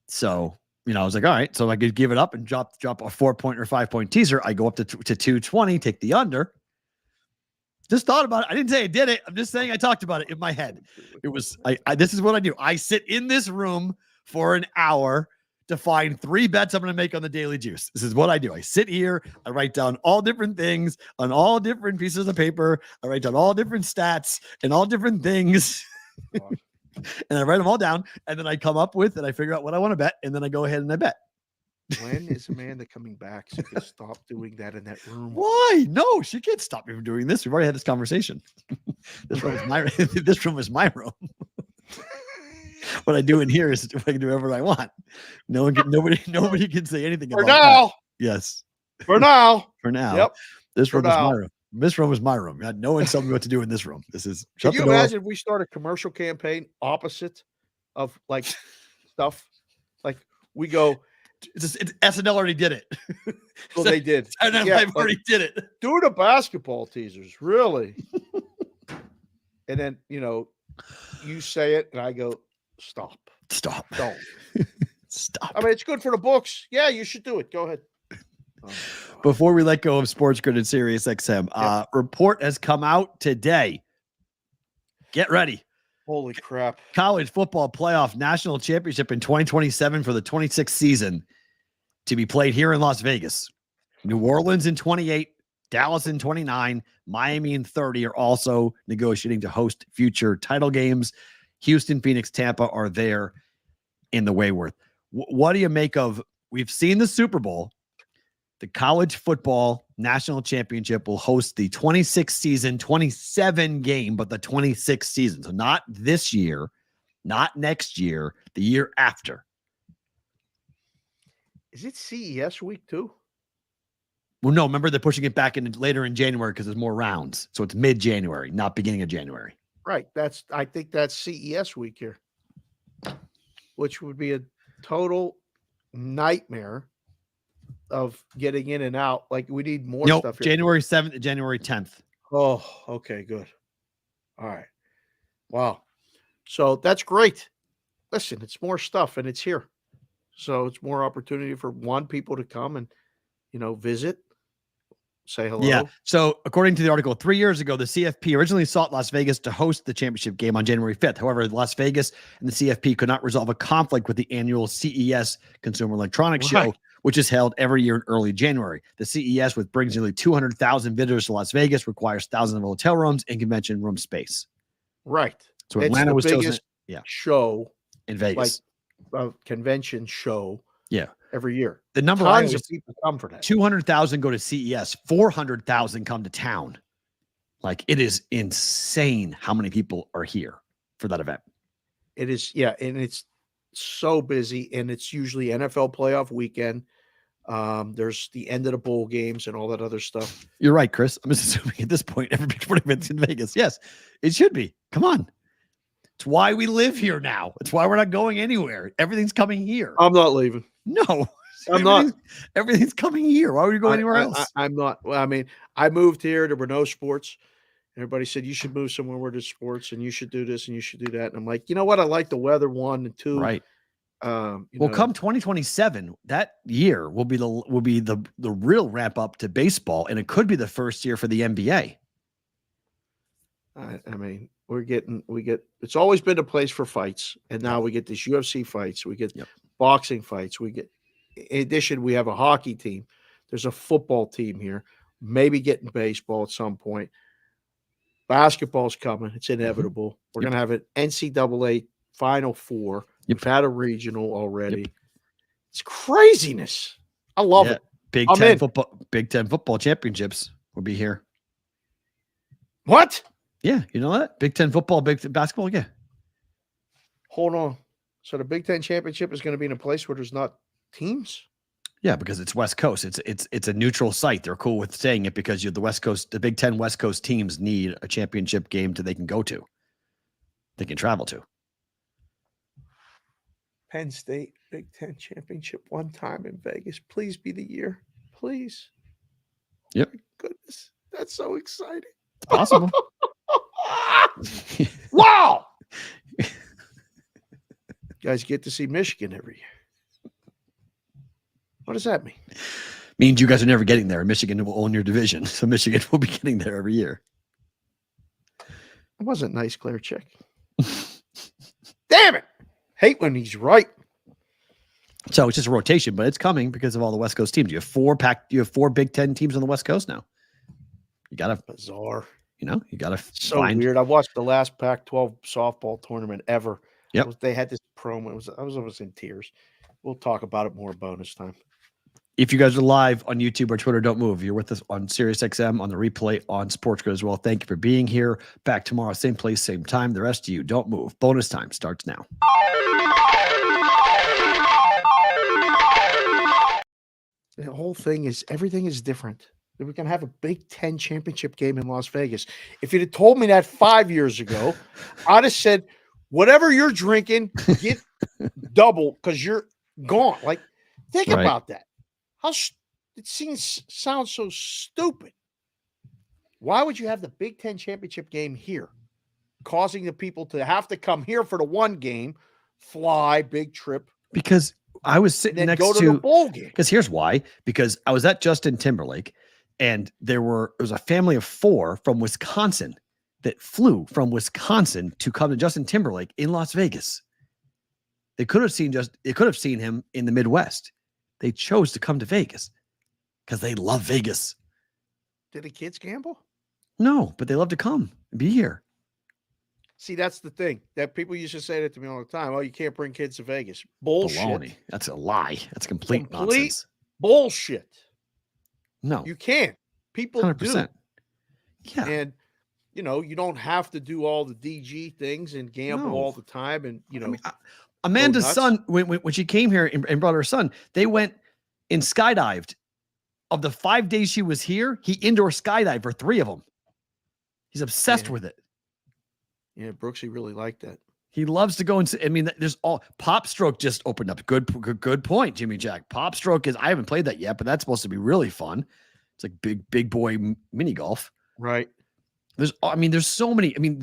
So, I was like, all right. So I could give it up and drop a 4 point or 5 point teaser. I go up to 220, take the under. Just thought about it. I didn't say I did it. I'm just saying I talked about it in my head. It was, this is what I do. I sit in this room for an hour to find 3 bets I'm going to make on the Daily Juice. This is what I do. I sit here. I write down all different things on all different pieces of paper. I write down all different stats and all different things. And I write them all down. And then I come up with and I figure out what I want to bet. And then I go ahead and I bet. When is Amanda coming back so you can stop doing that in that room? Why? No, she can't stop me from doing this. We've already had this conversation. This room is my room. What I do in here is I can do whatever I want. Nobody can say anything For about now. that. Yes. For now. For now. Yep. This room For is now. my room. This room is my room. No one's telling me what to do in this room. This is. Can you imagine if we start a commercial campaign opposite of like stuff? Like we go. SNL already did it. Well, they did. And I've already did it. Do the basketball teasers, really? And then you say it, and I go, stop, don't stop. I mean, it's good for the books. Yeah, you should do it. Go ahead. Before we let go of Sports Grid and Sirius XM, report has come out today. Get ready. Holy crap. College football playoff national championship in 2027 for the 26th season to be played here in Las Vegas. New Orleans in 28, Dallas in 29, Miami in 30 are also negotiating to host future title games. Houston, Phoenix, Tampa are there in the Wayworth. What do you make of, we've seen the Super Bowl, the college football national championship will host the 26th season, 27 game, but the 26th season. So not this year, not next year, the year after. Is it CES week too? Well, no, remember they're pushing it back in later in January because there's more rounds. So it's mid-January, not beginning of January. Right. I think that's CES week here, which would be a total nightmare of getting in and out. Like we need more stuff here. January 7th to January 10th. Oh, okay, good. All right. Wow. So that's great. Listen, it's more stuff and it's here. So it's more opportunity for people to come and, visit, say hello. Yeah. So according to the article, 3 years ago, the CFP originally sought Las Vegas to host the championship game on January 5th. However, Las Vegas and the CFP could not resolve a conflict with the annual CES Consumer Electronics Show, which is held every year in early January. The CES, which brings nearly 200,000 visitors to Las Vegas, requires thousands of hotel rooms and convention room space. Right. So Atlanta was chosen. Yeah. Show in Vegas, like a convention show. Yeah. Every year. The number tons of people come for that. 200,000 go to CES. 400,000 come to town. Like it is insane how many people are here for that event. It is, yeah, and it's so busy, and it's usually NFL playoff weekend. There's the end of the bowl games and all that other stuff. You're right, Chris. I'm just assuming at this point every big sporting event's in Vegas. Yes, it should be. Come on. It's why we live here now. It's why we're not going anywhere. Everything's coming here. I'm not leaving. No, I'm not. Everything's coming here. Why would you go anywhere else? I'm not. Well, I mean, I moved here. There were no sports. Everybody said you should move somewhere where there's sports, and you should do this and you should do that. And I'm like, you know what? I like the weather. 1 and 2. Right. Come 2027, that year will be the real ramp up to baseball, and it could be the first year for the NBA. I mean, it's always been a place for fights, and now we get these UFC fights, we get boxing fights, in addition, we have a hockey team. There's a football team here, maybe getting baseball at some point. Basketball's coming. It's inevitable. We're going to have an NCAA Final Four. We've had a regional already. It's craziness. I love it. Big Ten football championships will be here. What? Yeah, you know that? Big Ten football, Big Ten basketball, yeah. Hold on. So the Big Ten championship is going to be in a place where there's not teams? Yeah, because it's West Coast. It's a neutral site. They're cool with saying it because you're the West Coast. The Big Ten West Coast teams need a championship game they can go to. They can travel to. Penn State Big Ten championship one time in Vegas. Please be the year. Please. Yep. Oh my goodness. That's so exciting. It's possible. Wow. You guys get to see Michigan every year. What does that mean? Means you guys are never getting there. Michigan will own your division. So Michigan will be getting there every year. It wasn't nice, Claire Chick. Damn it. Hate when he's right. So it's just a rotation, but it's coming because of all the West Coast teams. You have four Big Ten teams on the West Coast now. You got to bizarre. You got to so find weird. I watched the last Pac-12 softball tournament ever. Yep. They had this promo. I was almost in tears. We'll talk about it more bonus time. If you guys are live on YouTube or Twitter, don't move. You're with us on SiriusXM on the replay on SportsGrid as well. Thank you for being here. Back tomorrow, same place, same time. The rest of you, don't move. Bonus time starts now. The whole thing is everything is different. We're going to have a Big Ten championship game in Las Vegas. If you'd have told me that 5 years ago, I'd have said, whatever you're drinking, get double because you're gone. Like, think about that. It sounds so stupid. Why would you have the Big Ten championship game here, causing the people to have to come here for the one game, fly, big trip? Because I was sitting next to the bowl game. Because here's why. Because I was at Justin Timberlake, and it was a family of 4 from Wisconsin that flew from Wisconsin to come to Justin Timberlake in Las Vegas. They could have seen him in the Midwest. They chose to come to Vegas because they love Vegas. Did the kids gamble? No, but they love to come and be here. See, that's the thing that people used to say that to me all the time. Oh, you can't bring kids to Vegas. Bullshit. Baloney. That's a lie. That's complete nonsense. Bullshit. No. You can't. People 100%. Do. Yeah. And, you don't have to do all the DG things and gamble all the time. And, Amanda's son, when she came here and brought her son, they went and skydived. Of the 5 days she was here, he indoor skydived for 3 of them. He's obsessed with it. Yeah, Brooksy really liked that. He loves to go and see. I mean, there's Pop Stroke just opened up. Good point, Jimmy Jack. Pop Stroke I haven't played that yet, but that's supposed to be really fun. It's like big boy mini golf. Right. There's so many. I mean,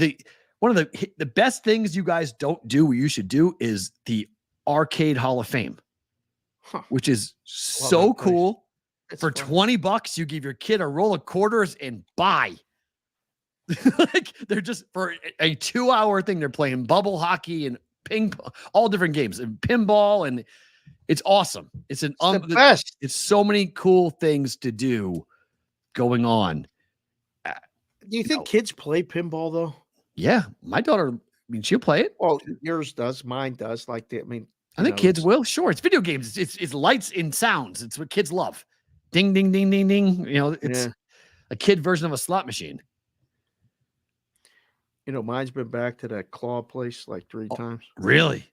one of the best things you guys don't do, what you should do, is the Arcade Hall of Fame, which is so cool. For $20, you give your kid a roll of quarters and buy. Like they're just for a 2-hour thing. They're playing bubble hockey and ping pong, all different games, and pinball, and it's awesome. It's the best. It's so many cool things to do going on. Do you think kids play pinball though? Yeah, my daughter. She'll play it. Well, yours does. Mine does. I think kids will. Sure, it's video games. It's lights and sounds. It's what kids love. Ding, ding, ding, ding, ding. It's a kid version of a slot machine. Mine's been back to that claw place like 3 times. Really?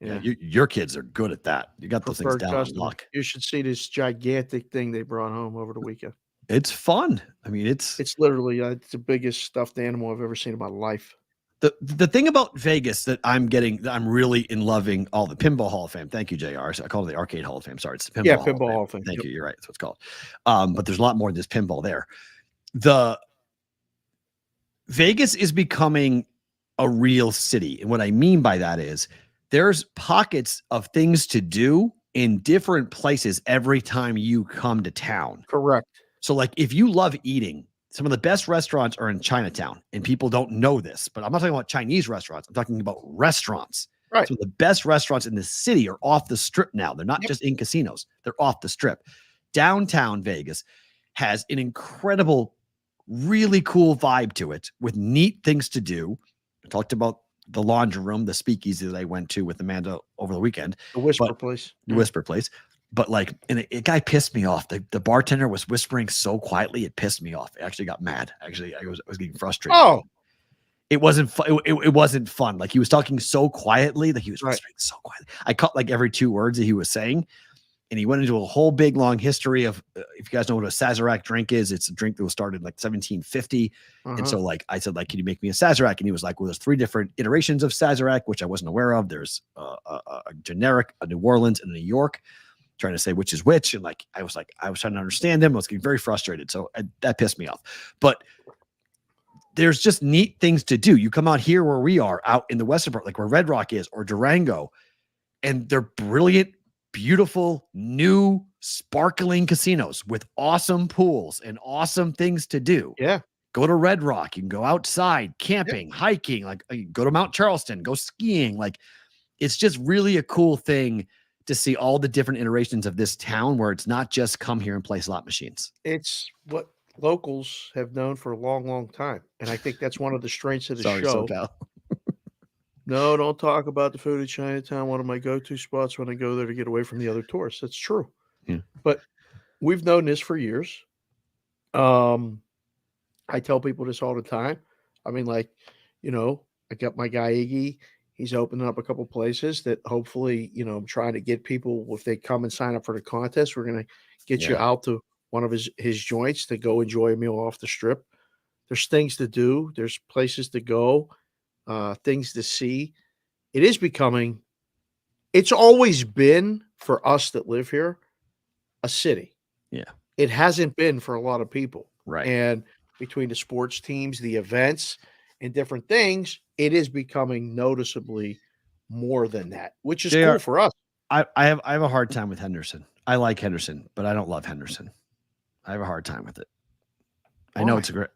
Yeah. Your kids are good at that. You got those things down on lock. You should see this gigantic thing they brought home over the weekend. It's fun. I mean, it's literally it's the biggest stuffed animal I've ever seen in my life. The thing about Vegas that I'm really in loving all the Pinball Hall of Fame. Thank you, JR. So I call it the Arcade Hall of Fame. Sorry, it's the Pinball Hall of Fame. Thank you. You're right. That's what it's called. But there's a lot more than just pinball there. The Vegas is becoming a real city. And what I mean by that is there's pockets of things to do in different places every time you come to town. Correct. So like if you love eating, some of the best restaurants are in Chinatown, and people don't know this, but I'm not talking about Chinese restaurants. I'm talking about restaurants. Right. So the best restaurants in the city are off the strip now. They're not just in casinos. They're off the strip. Downtown Vegas has an incredible, really cool vibe to it with neat things to do. I talked about the laundry room, the speakeasy that I went to with Amanda over the weekend. The Whisper Place. The Whisper Place. But like, and a guy pissed me off. The bartender was whispering so quietly, it pissed me off. I actually got mad. Actually, I was getting frustrated. Oh, it wasn't fun. It wasn't fun. Like he was talking so quietly that he was whispering so quietly. I caught like every 2 words that he was saying. And he went into a whole big long history of, if you guys know what a Sazerac drink is, it's a drink that was started in like 1750. And so like, I said, like, can you make me a Sazerac? And he was like, well, there's 3 different iterations of Sazerac, which I wasn't aware of. There's a generic, a New Orleans, and a New York. Trying to say which is which. And like, I was trying to understand him. I was getting very frustrated. So that pissed me off. But there's just neat things to do. You come out here where we are out in the Western part, like where Red Rock is or Durango, and they're brilliant, beautiful, new, sparkling casinos with awesome pools and awesome things to do. Yeah. Go to Red Rock. You can go outside, camping, hiking, like go to Mount Charleston, go skiing. Like it's just really a cool thing to see all the different iterations of this town where it's not just come here and play slot machines. It's what locals have known for a long, long time. And I think that's one of the strengths of the show. SoCal. No, don't talk about the food at Chinatown. One of my go-to spots when I go there to get away from the other tourists. That's true. Yeah. But we've known this for years. I tell people this all the time. I mean, like, I got my guy Iggy. He's opening up a couple places that hopefully, I'm trying to get people, if they come and sign up for the contest, we're going to get you out to one of his joints to go enjoy a meal off the strip. There's things to do. There's places to go, things to see. It is becoming, it's always been for us that live here, a city. Yeah. It hasn't been for a lot of people. Right. And between the sports teams, the events, and different things, it is becoming noticeably more than that, which is cool for us. I have a hard time with Henderson. I like Henderson, but I don't love Henderson. I have a hard time with it. Why? I know it's it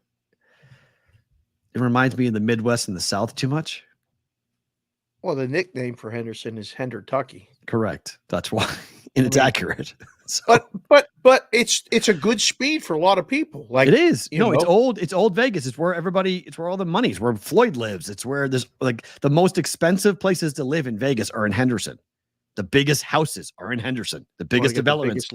reminds me of the Midwest and the South too much. Well, the nickname for Henderson is Hendertucky. Correct. That's why, and it's accurate. So. But it's a good speed for a lot of people. Like it is. It's old. It's old Vegas. It's where it's where all the money is. Where Floyd lives. It's where there's like the most expensive places to live in Vegas are in Henderson. The biggest houses are in Henderson. The biggest developments,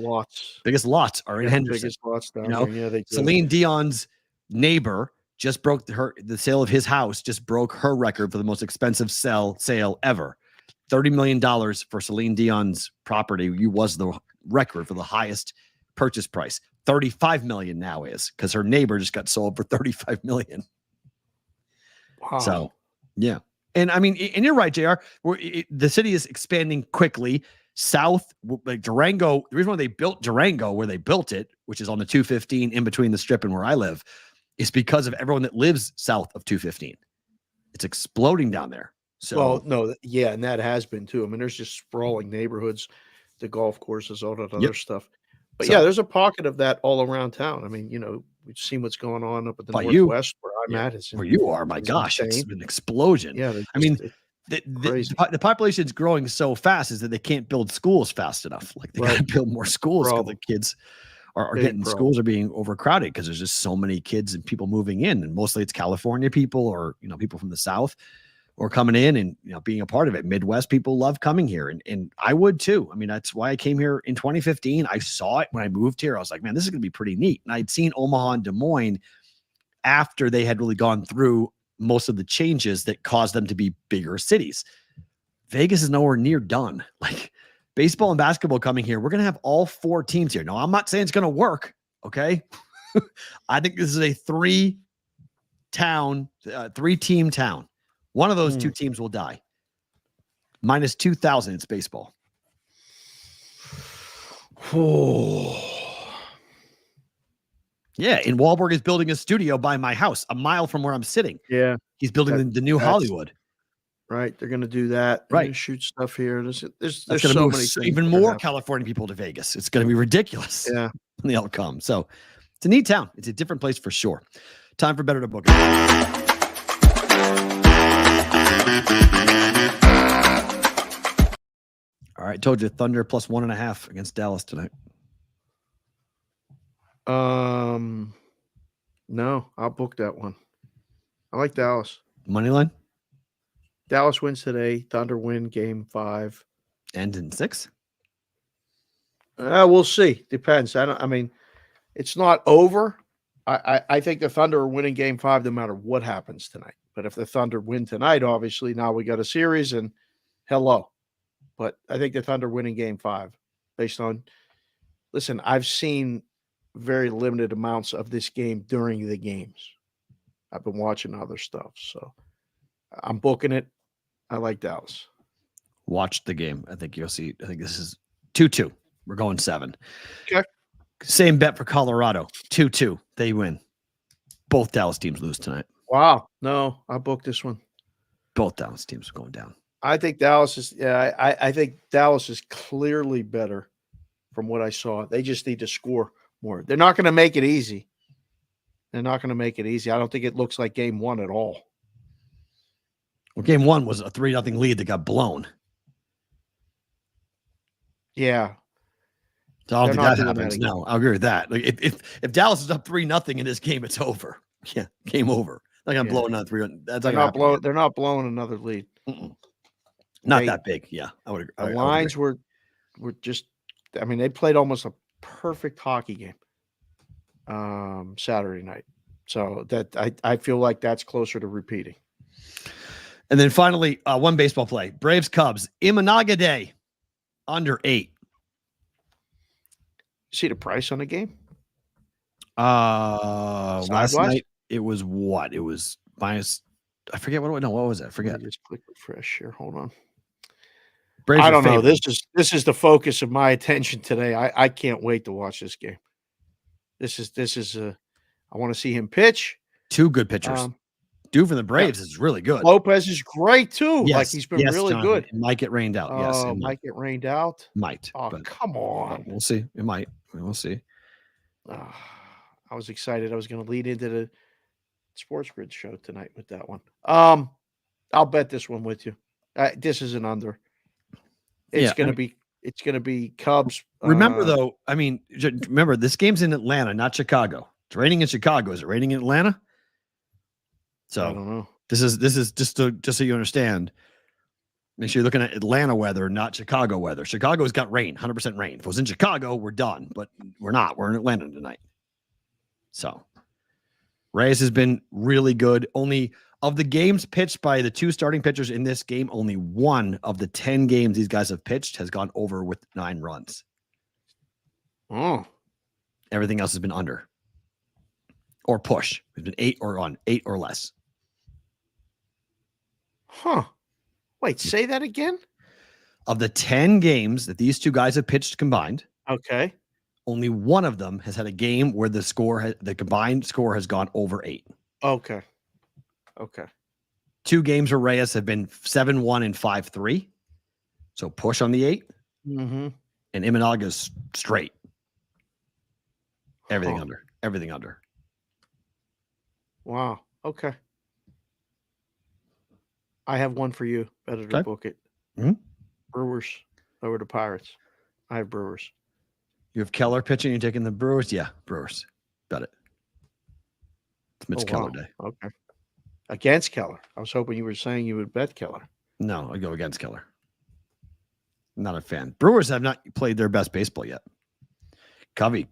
biggest lots are in Henderson. Biggest lots down there. Yeah, Celine Dion's neighbor just broke the sale of his house. Just broke her record for the most expensive sale ever. $30 million for Celine Dion's property. Was the record for the highest purchase price. 35 million now is because her neighbor just got sold for 35 million. Wow. So, yeah. And I mean, and you're right, JR. The city is expanding quickly. South, like Durango, the reason why they built Durango where they built it, which is on the 215 in between the strip and where I live, is because of everyone that lives south of 215. It's exploding down there. So, and that has been too. I mean, there's just sprawling neighborhoods, the golf courses, all that other stuff. But there's a pocket of that all around town. I mean, we've seen what's going on up at the Northwest where I'm at. It's where you are, my gosh, it's an explosion. Yeah, I mean, the population is growing so fast is that they can't build schools fast enough. Like they got to build more schools because the kids are getting schools are being overcrowded because there's just so many kids and people moving in, and mostly it's California people or people from the South. Or coming in and being a part of it. Midwest people love coming here, and I would too. I mean, that's why I came here in 2015. I saw it when I moved here. I was like, man, this is going to be pretty neat. And I'd seen Omaha and Des Moines after they had really gone through most of the changes that caused them to be bigger cities. Vegas is nowhere near done. Like baseball and basketball coming here, we're going to have all 4 teams here. No, I'm not saying it's going to work. Okay, I think this is a 3-team town. One of those 2 teams will die. Minus 2,000. It's baseball. Yeah. And Wahlberg is building a studio by my house, a mile from where I'm sitting. Yeah. He's building the new Hollywood. Right. They're going to do that. Right. Shoot stuff here. There's so many even more California people to Vegas. It's going to be ridiculous. Yeah. When they all come. So it's a neat town. It's a different place for sure. Time for Better to Book It. All right, told you Thunder plus 1.5 against Dallas tonight. No, I'll book that one. I like Dallas. Money line? Dallas wins today. Thunder win game 5. End in 6? We'll see. Depends. I mean, it's not over. I think the Thunder are winning game 5 no matter what happens tonight. But if the Thunder win tonight, obviously now we got a series and hello. But I think the Thunder winning game 5 based on, listen, I've seen very limited amounts of this game during the games. I've been watching other stuff. So I'm booking it. I like Dallas. Watch the game. I think you'll see. I think this is 2-2. We're going 7. Okay. Same bet for Colorado. 2-2. They win. Both Dallas teams lose tonight. Wow. No, I booked this one. Both Dallas teams are going down. I think Dallas is. Yeah, I think Dallas is clearly better from what I saw. They just need to score more. They're not going to make it easy. They're not going to make it easy. I don't think it looks like game one at all. Well, game one was a 3-0 lead that got blown. Yeah. So I don't think that happens. No, I agree with that. Like if Dallas is up 3-0 in this game, it's over. Yeah, game over. They're gonna blow another 3. That's They're not blowing another lead. Not that big. Yeah, I would agree. The lines were just. I mean, they played almost a perfect hockey game Saturday night. So that I feel like that's closer to repeating. And then finally, one baseball play: Braves Cubs Imanaga Day under 8. See the price on the game? Last night it was what? It was minus. I forget what was it? I forget. Just click refresh here. Hold on. Braves I don't know. This is the focus of my attention today. I can't wait to watch this game. This is I want to see him pitch. 2 good pitchers. Dude from the Braves is really good. Lopez is great too. Yes, like he's been really Jonathan. good. It might get rained out. Yes, it might get rained out. Might. Oh, come on. We'll see. It might. We'll see. I was excited. I was going to lead into the Sports Grid show tonight with that one. I'll bet this one with you. This is an under. It's going to be Cubs. Remember though, I mean, remember this game's in Atlanta, not Chicago. It's raining in Chicago. Is it raining in Atlanta? So I don't know. This is just so you understand. Make sure you're looking at Atlanta weather, not Chicago weather. Chicago's got rain, 100% rain. If it was in Chicago, we're done, but we're not. We're in Atlanta tonight. So Reyes has been really good. Only of the games pitched by the 2 starting pitchers in this game, only 1 of the 10 games these guys have pitched has gone over with 9 runs. Oh. Everything else has been under. Or push. It's been 8 or less. Huh. Wait, say that again? Of the 10 games that these 2 guys have pitched combined, okay, only 1 of them has had a game where the combined score has gone over 8. Okay. 2 games where Reyes have been 7-1 and 5-3. So push on the 8. Mm-hmm. And Imanaga's straight. Everything under. Everything under. Wow. Okay. I have one for you. Better to book it. Mm-hmm. Brewers over the Pirates. I have Brewers. You have Keller pitching. You're taking the Brewers? Yeah, Brewers. Bet it. It's Mitch Keller day. Okay. Against Keller. I was hoping you were saying you would bet Keller. No, I go against Keller. I'm not a fan. Brewers have not played their best baseball yet. Covey.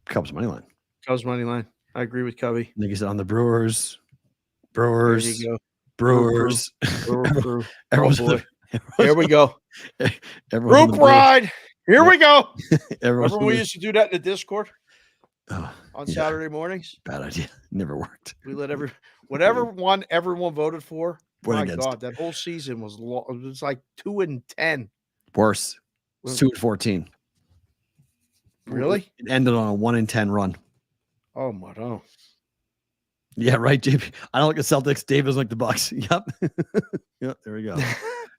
Cubs money line. Cubs money line. I agree with Covey. Like you said, on the Brewers. There you go. Brewers. Brew. Everyone's Here we go. Group ride. Here we go. Remember we used to do that in the Discord on Saturday mornings? Bad idea. Never worked. We let whatever one everyone voted for. Went my against. God, that whole season was it was like 2-10. Worse. It was 2-14. Really? It ended on a 1-10 run. Oh my God. Yeah, right, JP. I don't like the Celtics. Dave doesn't like the Bucks. Yep. Yep. There we go.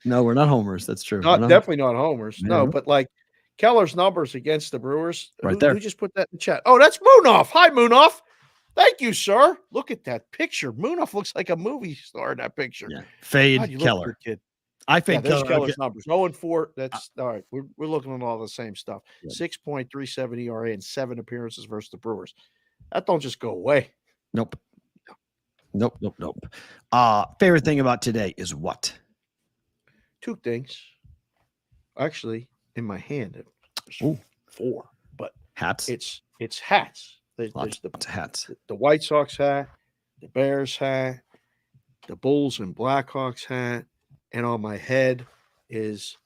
No, we're not homers. That's true. Definitely not homers. Yeah. No, but like Keller's numbers against the Brewers. Right there. Who just put that in the chat? Oh, that's Moonoff. Hi, Moonoff. Thank you, sir. Look at that picture. Moonoff looks like a movie star in that picture. Yeah. Fade God, you Keller. look good, kid. I fade There's Keller. Keller's numbers. 0-4. That's all right. We're looking at all the same stuff. Yeah. 6.37 ERA and 7 appearances versus the Brewers. That don't just go away. Nope. Favorite thing about today is what? 2 things. Actually, in my hand, there's 4. But hats. It's hats. There's lots of hats. The White Sox hat, the Bears hat, the Bulls and Blackhawks hat, and on my head is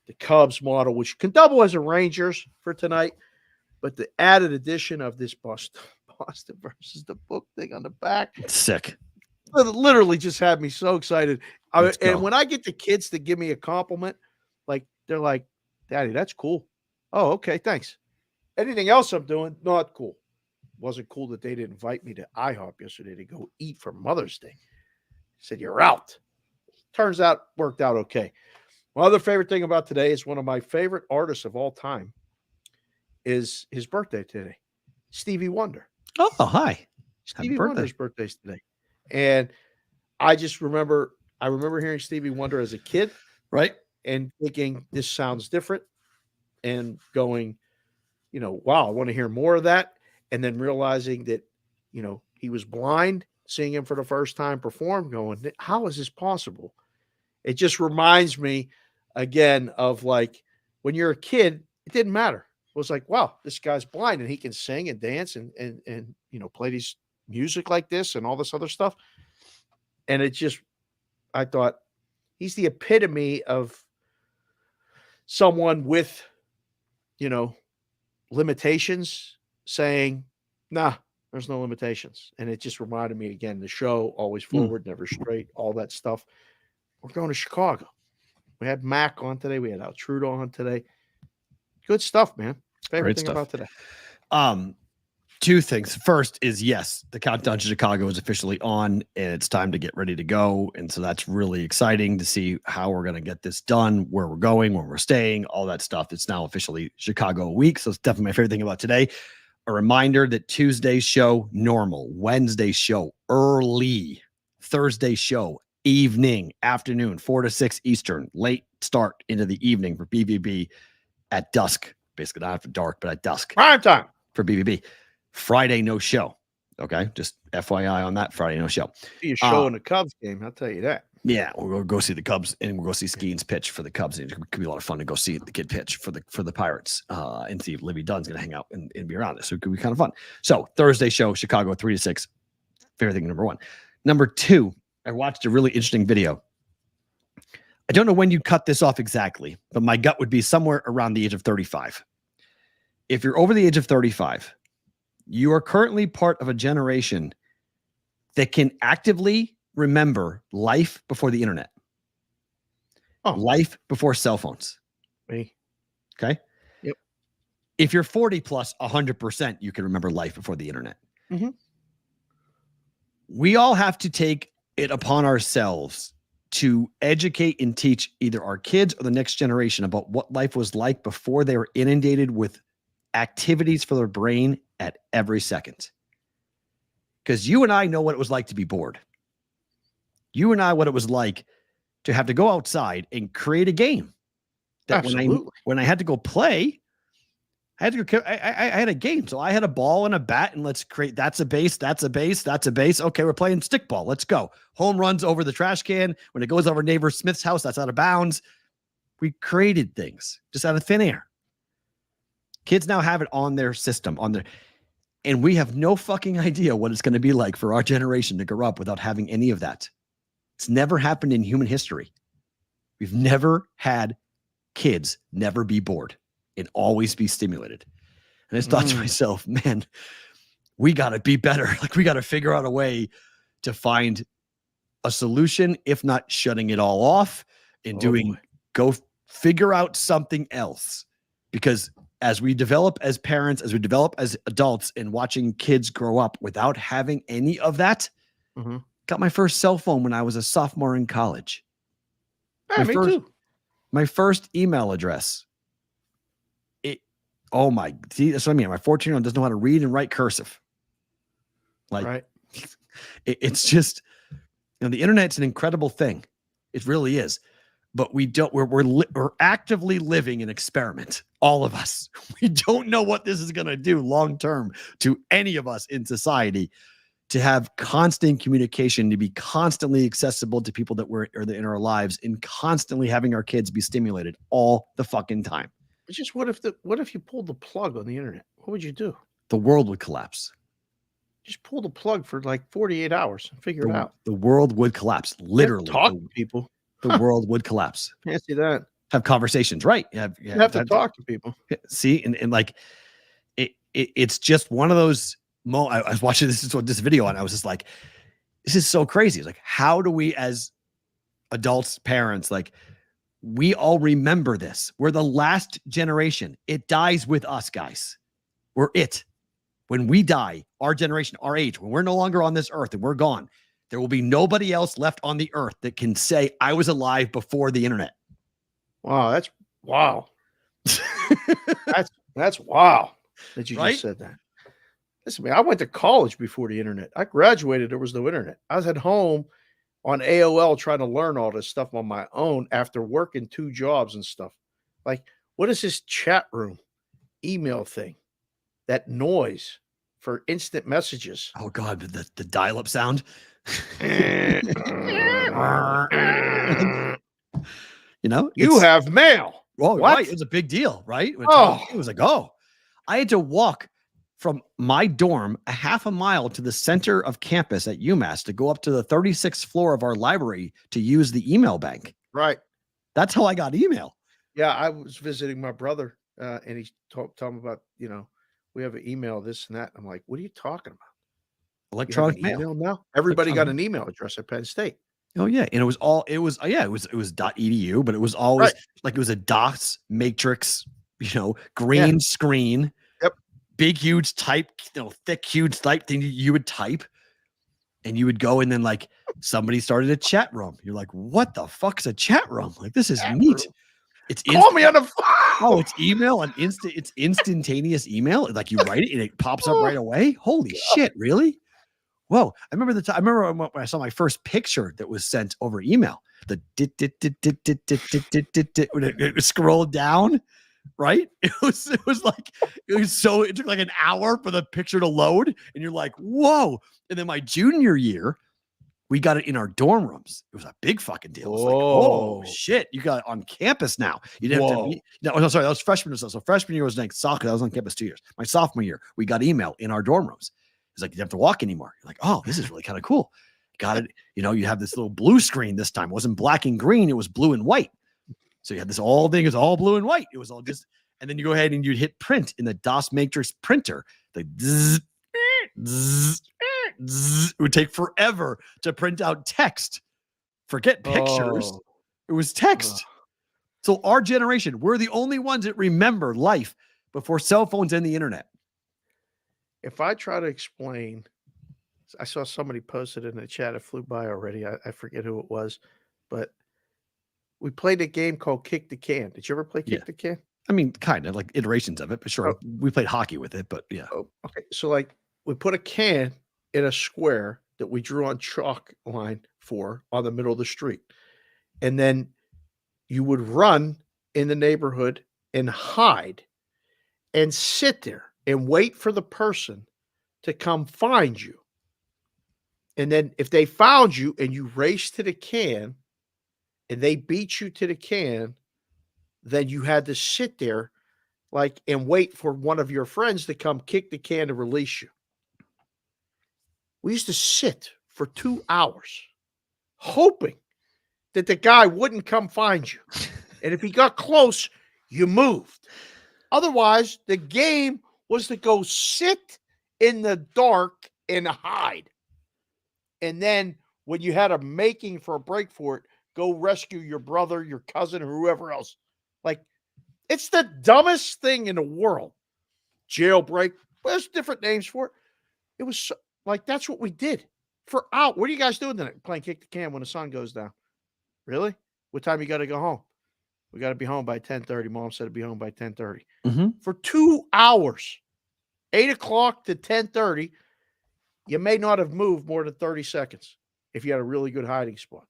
the Cubs model, which can double as a Rangers for tonight. But the added addition of this Boston versus the book thing on the back. It's sick. It literally just had me so excited. And when I get the kids to give me a compliment, like they're like, "Daddy, that's cool." Oh, okay, thanks. Anything else I'm doing, not cool. Wasn't cool that they didn't invite me to IHOP yesterday to go eat for Mother's Day. Said, "You're out." Turns out, worked out okay. My other favorite thing about today is one of my favorite artists of all time is his birthday today, Stevie Wonder. Oh, hi. Stevie Wonder's birthday's today. And I remember hearing Stevie Wonder as a kid. Right. And thinking this sounds different and going, wow, I want to hear more of that. And then realizing that, he was blind, seeing him for the first time perform, going, how is this possible? It just reminds me again of like when you're a kid, it didn't matter. It was like, wow, this guy's blind and he can sing and dance and play these music like this and all this other stuff. And I thought he's the epitome of someone with, limitations saying, nah, there's no limitations. And it just reminded me again, the show, always forward, never straight, all that stuff. We're going to Chicago. We had Mack on today. We had Altruda on today. Good stuff, man. Favorite thing about today. Two things. First is, yes, the countdown to Chicago is officially on and it's time to get ready to go. And so that's really exciting to see how we're going to get this done, where we're going, where we're staying, all that stuff. It's now officially Chicago week. So it's definitely my favorite thing about today. A reminder that Tuesday's show, normal, Wednesday's show, early, Thursday show, evening, afternoon, 4 to 6 Eastern, late start into the evening for BVB at dusk. Basically not after dark, but at dusk. Prime time for BVB. Friday, no show. Okay. Just FYI on that. Friday, no show. Be a show in the Cubs game. I'll tell you that. Yeah. We'll go see the Cubs and we'll go see Skenes pitch for the Cubs. It could be a lot of fun to go see the kid pitch for the Pirates and see if Livy Dunn's going to hang out and be around us. So it could be kind of fun. So Thursday show, Chicago, 3 to 6. Favorite thing, number one. Number two, I watched a really interesting video. I don't know when you cut this off exactly, but my gut would be somewhere around the age of 35. If you're over the age of 35, you are currently part of a generation that can actively remember life before the internet. Life before cell phones. Me. Okay. Yep. If you're 40 plus, 100%, you can remember life before the internet. Mm-hmm. We all have to take it upon ourselves to educate and teach either our kids or the next generation about what life was like before they were inundated with activities for their brain at every second. Because you and I know what it was like to be bored. You and I, what it was like to have to go outside and create a game. That when I had to go play, I had a game. So I had a ball and a bat and let's create, that's a base, that's a base, that's a base. Okay, we're playing stickball. Let's go. Home runs over the trash can. When it goes over neighbor Smith's house, that's out of bounds. We created things just out of thin air. Kids now have it on their system, and we have no fucking idea what it's going to be like for our generation to grow up without having any of that. It's never happened in human history. We've never had kids never be bored and always be stimulated. And I just thought to myself, man, we got to be better. Like we got to figure out a way to find a solution, if not shutting it all off and go figure out something else. Because as we develop as parents, as we develop as adults and watching kids grow up without having any of that, got my first cell phone when I was a sophomore in college. Yeah, me too. My first email address. That's what I mean. My 14-year-old doesn't know how to read and write cursive. Like, right. It's just, the internet's an incredible thing. It really is. But we're actively living an experiment. All of us. We don't know what this is going to do long term to any of us in society. To have constant communication, to be constantly accessible to people that were in our lives, and constantly having our kids be stimulated all the fucking time. It's just what if you pulled the plug on the internet? What would you do? The world would collapse. Just pull the plug for like 48 hours and figure it out. The world would collapse. Literally. Talk to people. The world would collapse. Can't see that. Have conversations, right? You have to talk to people. See, and like it's just one of those. I was watching this video and I was just like, this is so crazy. It's like, how do we as adults, parents, like we all remember this? We're the last generation. It dies with us, guys. We're it. When we die, our generation, our age, when we're no longer on this earth and we're gone, there will be nobody else left on the earth that can say, I was alive before the internet. Wow. That's wow. That's wow that you right? just said that. Listen, man, I went to college before the internet. I graduated, there was no internet. I was at home on AOL trying to learn all this stuff on my own after working 2 jobs and stuff. Like, what is this chat room email thing? That noise for instant messages. Oh God, the dial-up sound. You know, you have mail. Well, what? Right. It was a big deal, right? Oh. It was like, I had to walk from my dorm a half a mile to the center of campus at UMass to go up to the 36th floor of our library to use the email bank. Right. That's how I got email. Yeah, I was visiting my brother, and he told me about, we have an email, this and that. I'm like, what are you talking about? Electronic mail email now. Everybody got an email address at Penn State. Oh yeah, and it was .edu, but it was always like it was a DOS matrix, green screen. Yep. Big huge type, thick huge type thing you would type, and you would go, and then like somebody started a chat room. You're like, what the fuck's a chat room? Like, this is neat. It's call me on the phone. Oh, it's email and it's instantaneous email. Like you write it and it pops up right away. Holy shit, really? Whoa. I remember the time. I remember when I saw my first picture that was sent over email. The when it scrolled down, right? It took like an hour for the picture to load, and you're like, whoa. And then my junior year, we got it in our dorm rooms. It was a big fucking deal. It was like, oh shit, you got it on campus now. You didn't have to be. No, sorry, that was freshman. So freshman year was like soccer. I was on campus 2 years. My sophomore year, we got email in our dorm rooms. It's like you didn't have to walk anymore. You're like, oh, this is really kind of cool. Got it. You have this little blue screen this time. It wasn't black and green. It was blue and white. So you had this whole thing. It was all blue and white. It was all just, and then you go ahead and you'd hit print in the DOS matrix printer. Like zzz, zzz, zzz. It would take forever to print out text. Forget pictures. It was text. So our generation, we're the only ones that remember life before cell phones and the internet. If I try to explain, I saw somebody posted in the chat. It flew by already. I forget who it was, but we played a game called Kick the Can. Did you ever play Kick the Can? I mean, kind of like iterations of it, but sure. We played hockey with it, but yeah. Oh, okay. So like we put a can in a square that we drew on chalk line on the middle of the street. And then you would run in the neighborhood and hide and sit there and wait for the person to come find you. And then if they found you and you raced to the can and they beat you to the can, then you had to sit there and wait for one of your friends to come kick the can to release you. We used to sit for 2 hours hoping that the guy wouldn't come find you. And if he got close, you moved. Otherwise, the game was to go sit in the dark and hide. And then when you had a making for a break for it, go rescue your brother, your cousin, or whoever else. Like, it's the dumbest thing in the world. Jailbreak. Well, there's different names for it. It was that's what we did for out. What are you guys doing tonight? Playing Kick the Can when the sun goes down. Really? What time you got to go home? We got to be home by 10:30. Mom said to be home by 10:30. Mm-hmm. For 2 hours, 8 o'clock to 10:30, you may not have moved more than 30 seconds if you had a really good hiding spot.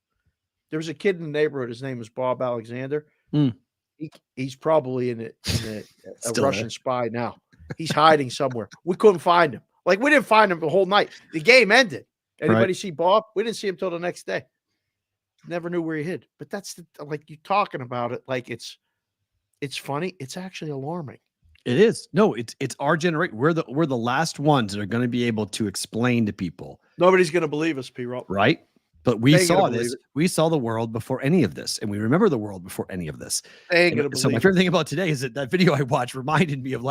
There was a kid in the neighborhood. His name was Bob Alexander. Mm. He's probably in a Russian spy now. He's hiding somewhere. We couldn't find him. We didn't find him the whole night. The game ended. Anybody see Bob? We didn't see him till the next day. Never knew where he hid. But that's you talking about it like it's funny. It's actually alarming. It is. No, it's our generation. We're the last ones that are going to be able to explain to people. Nobody's going to believe us, P-Roll. Right? But we saw this. We saw the world before any of this, and we remember the world before any of this. So my favorite thing about today is that video I watched reminded me of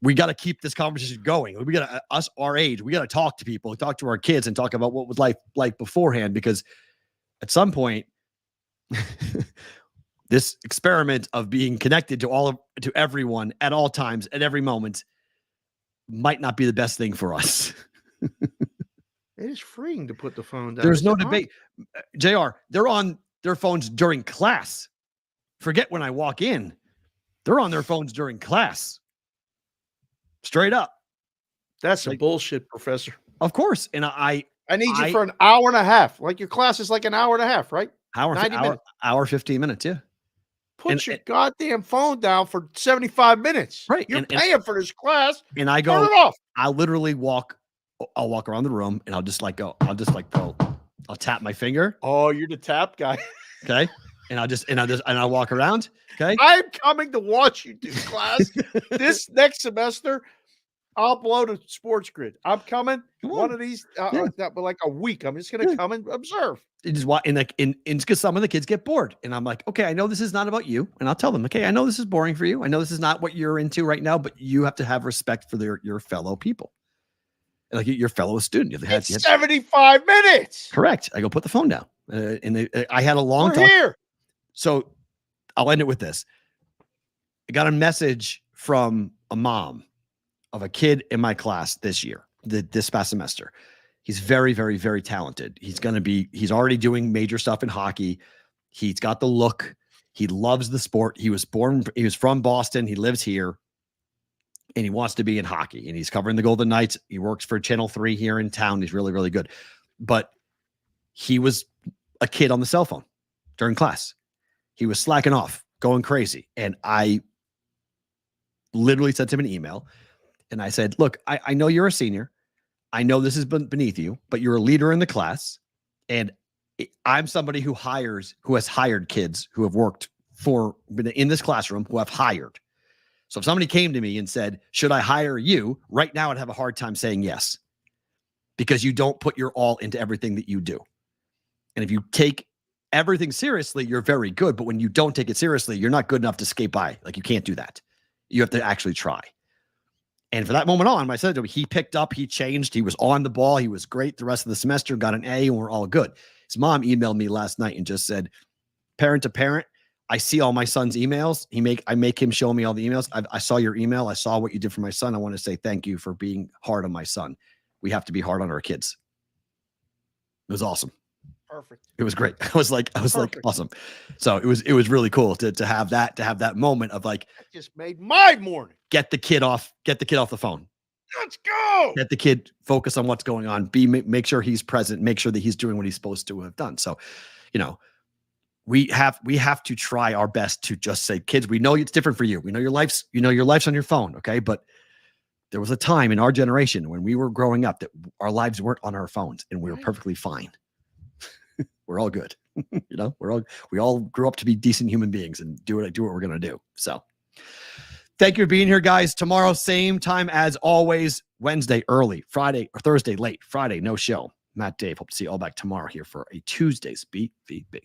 we got to keep this conversation going. We got to us our age. We got to talk to people, talk to our kids, and talk about what was life like beforehand. Because at some point, this experiment of being connected to everyone at all times, at every moment, might not be the best thing for us. It is freeing to put the phone down. There's no debate. JR, they're on their phones during class. Forget when I walk in. They're on their phones during class. Straight up. That's some bullshit, Professor. Of course. And I need you for an hour and a half. Like your class is like an hour and a half, right? 90 minutes. Hour 15 minutes, yeah. Put your goddamn phone down for 75 minutes. Right. You're paying for this class. And I turn it off. I'll literally walk around the room and I'll tap my finger. Oh, you're the tap guy. Okay. And I'll walk around. Okay. I'm coming to watch you do class. This next semester, I'll blow the sports grid. I'm coming one of these, like a week. I'm just going to come and observe. Just watch, and because some of the kids get bored, and I'm like, okay, I know this is not about you, and I'll tell them, okay, I know this is boring for you. I know this is not what you're into right now, but you have to have respect for your fellow people, like your fellow student. It's 75 minutes. Correct. I go put the phone down, I had a long We're talk. Here. So I'll end it with this. I got a message from a mom of a kid in my class this past semester. He's very, very, very talented. He's already doing major stuff in hockey. He's got the look. He loves the sport. He was from Boston. He lives here and he wants to be in hockey, and he's covering the Golden Knights. He works for Channel 3 here in town. He's really, really good. But he was a kid on the cell phone during class. He was slacking off, going crazy. And I literally sent him an email and I said, look, I know you're a senior. I know this has been beneath you, but you're a leader in the class. And I'm somebody who has hired kids who have worked in this classroom, who have hired. So if somebody came to me and said, should I hire you right now? I'd have a hard time saying yes, because you don't put your all into everything that you do. And if you take everything seriously, you're very good. But when you don't take it seriously, you're not good enough to skate by. Like, you can't do that. You have to actually try. And for that moment on, I said to him, he picked up, he changed, he was on the ball, he was great the rest of the semester, got an A, and we're all good. His mom emailed me last night and just said, parent to parent, I see all my son's emails. I make him show me all the emails. I saw your email. I saw what you did for my son. I want to say thank you for being hard on my son. We have to be hard on our kids. It was awesome. Perfect. It was great. I was like awesome. So it was really cool to have that moment of like, that just made my morning. Get the kid off the phone. Let's go. Get the kid focus on what's going on. Make sure he's present. Make sure that he's doing what he's supposed to have done. So, we have to try our best to just say, kids, we know it's different for you. We know your life's on your phone. Okay. But there was a time in our generation when we were growing up that our lives weren't on our phones and we were perfectly fine. We're all good. We all grew up to be decent human beings and do what we're going to do. So thank you for being here, guys. Tomorrow, same time as always, Wednesday early, Friday or Thursday late, Friday, no show. Matt, Dave, hope to see you all back tomorrow here for a Tuesday's BVB.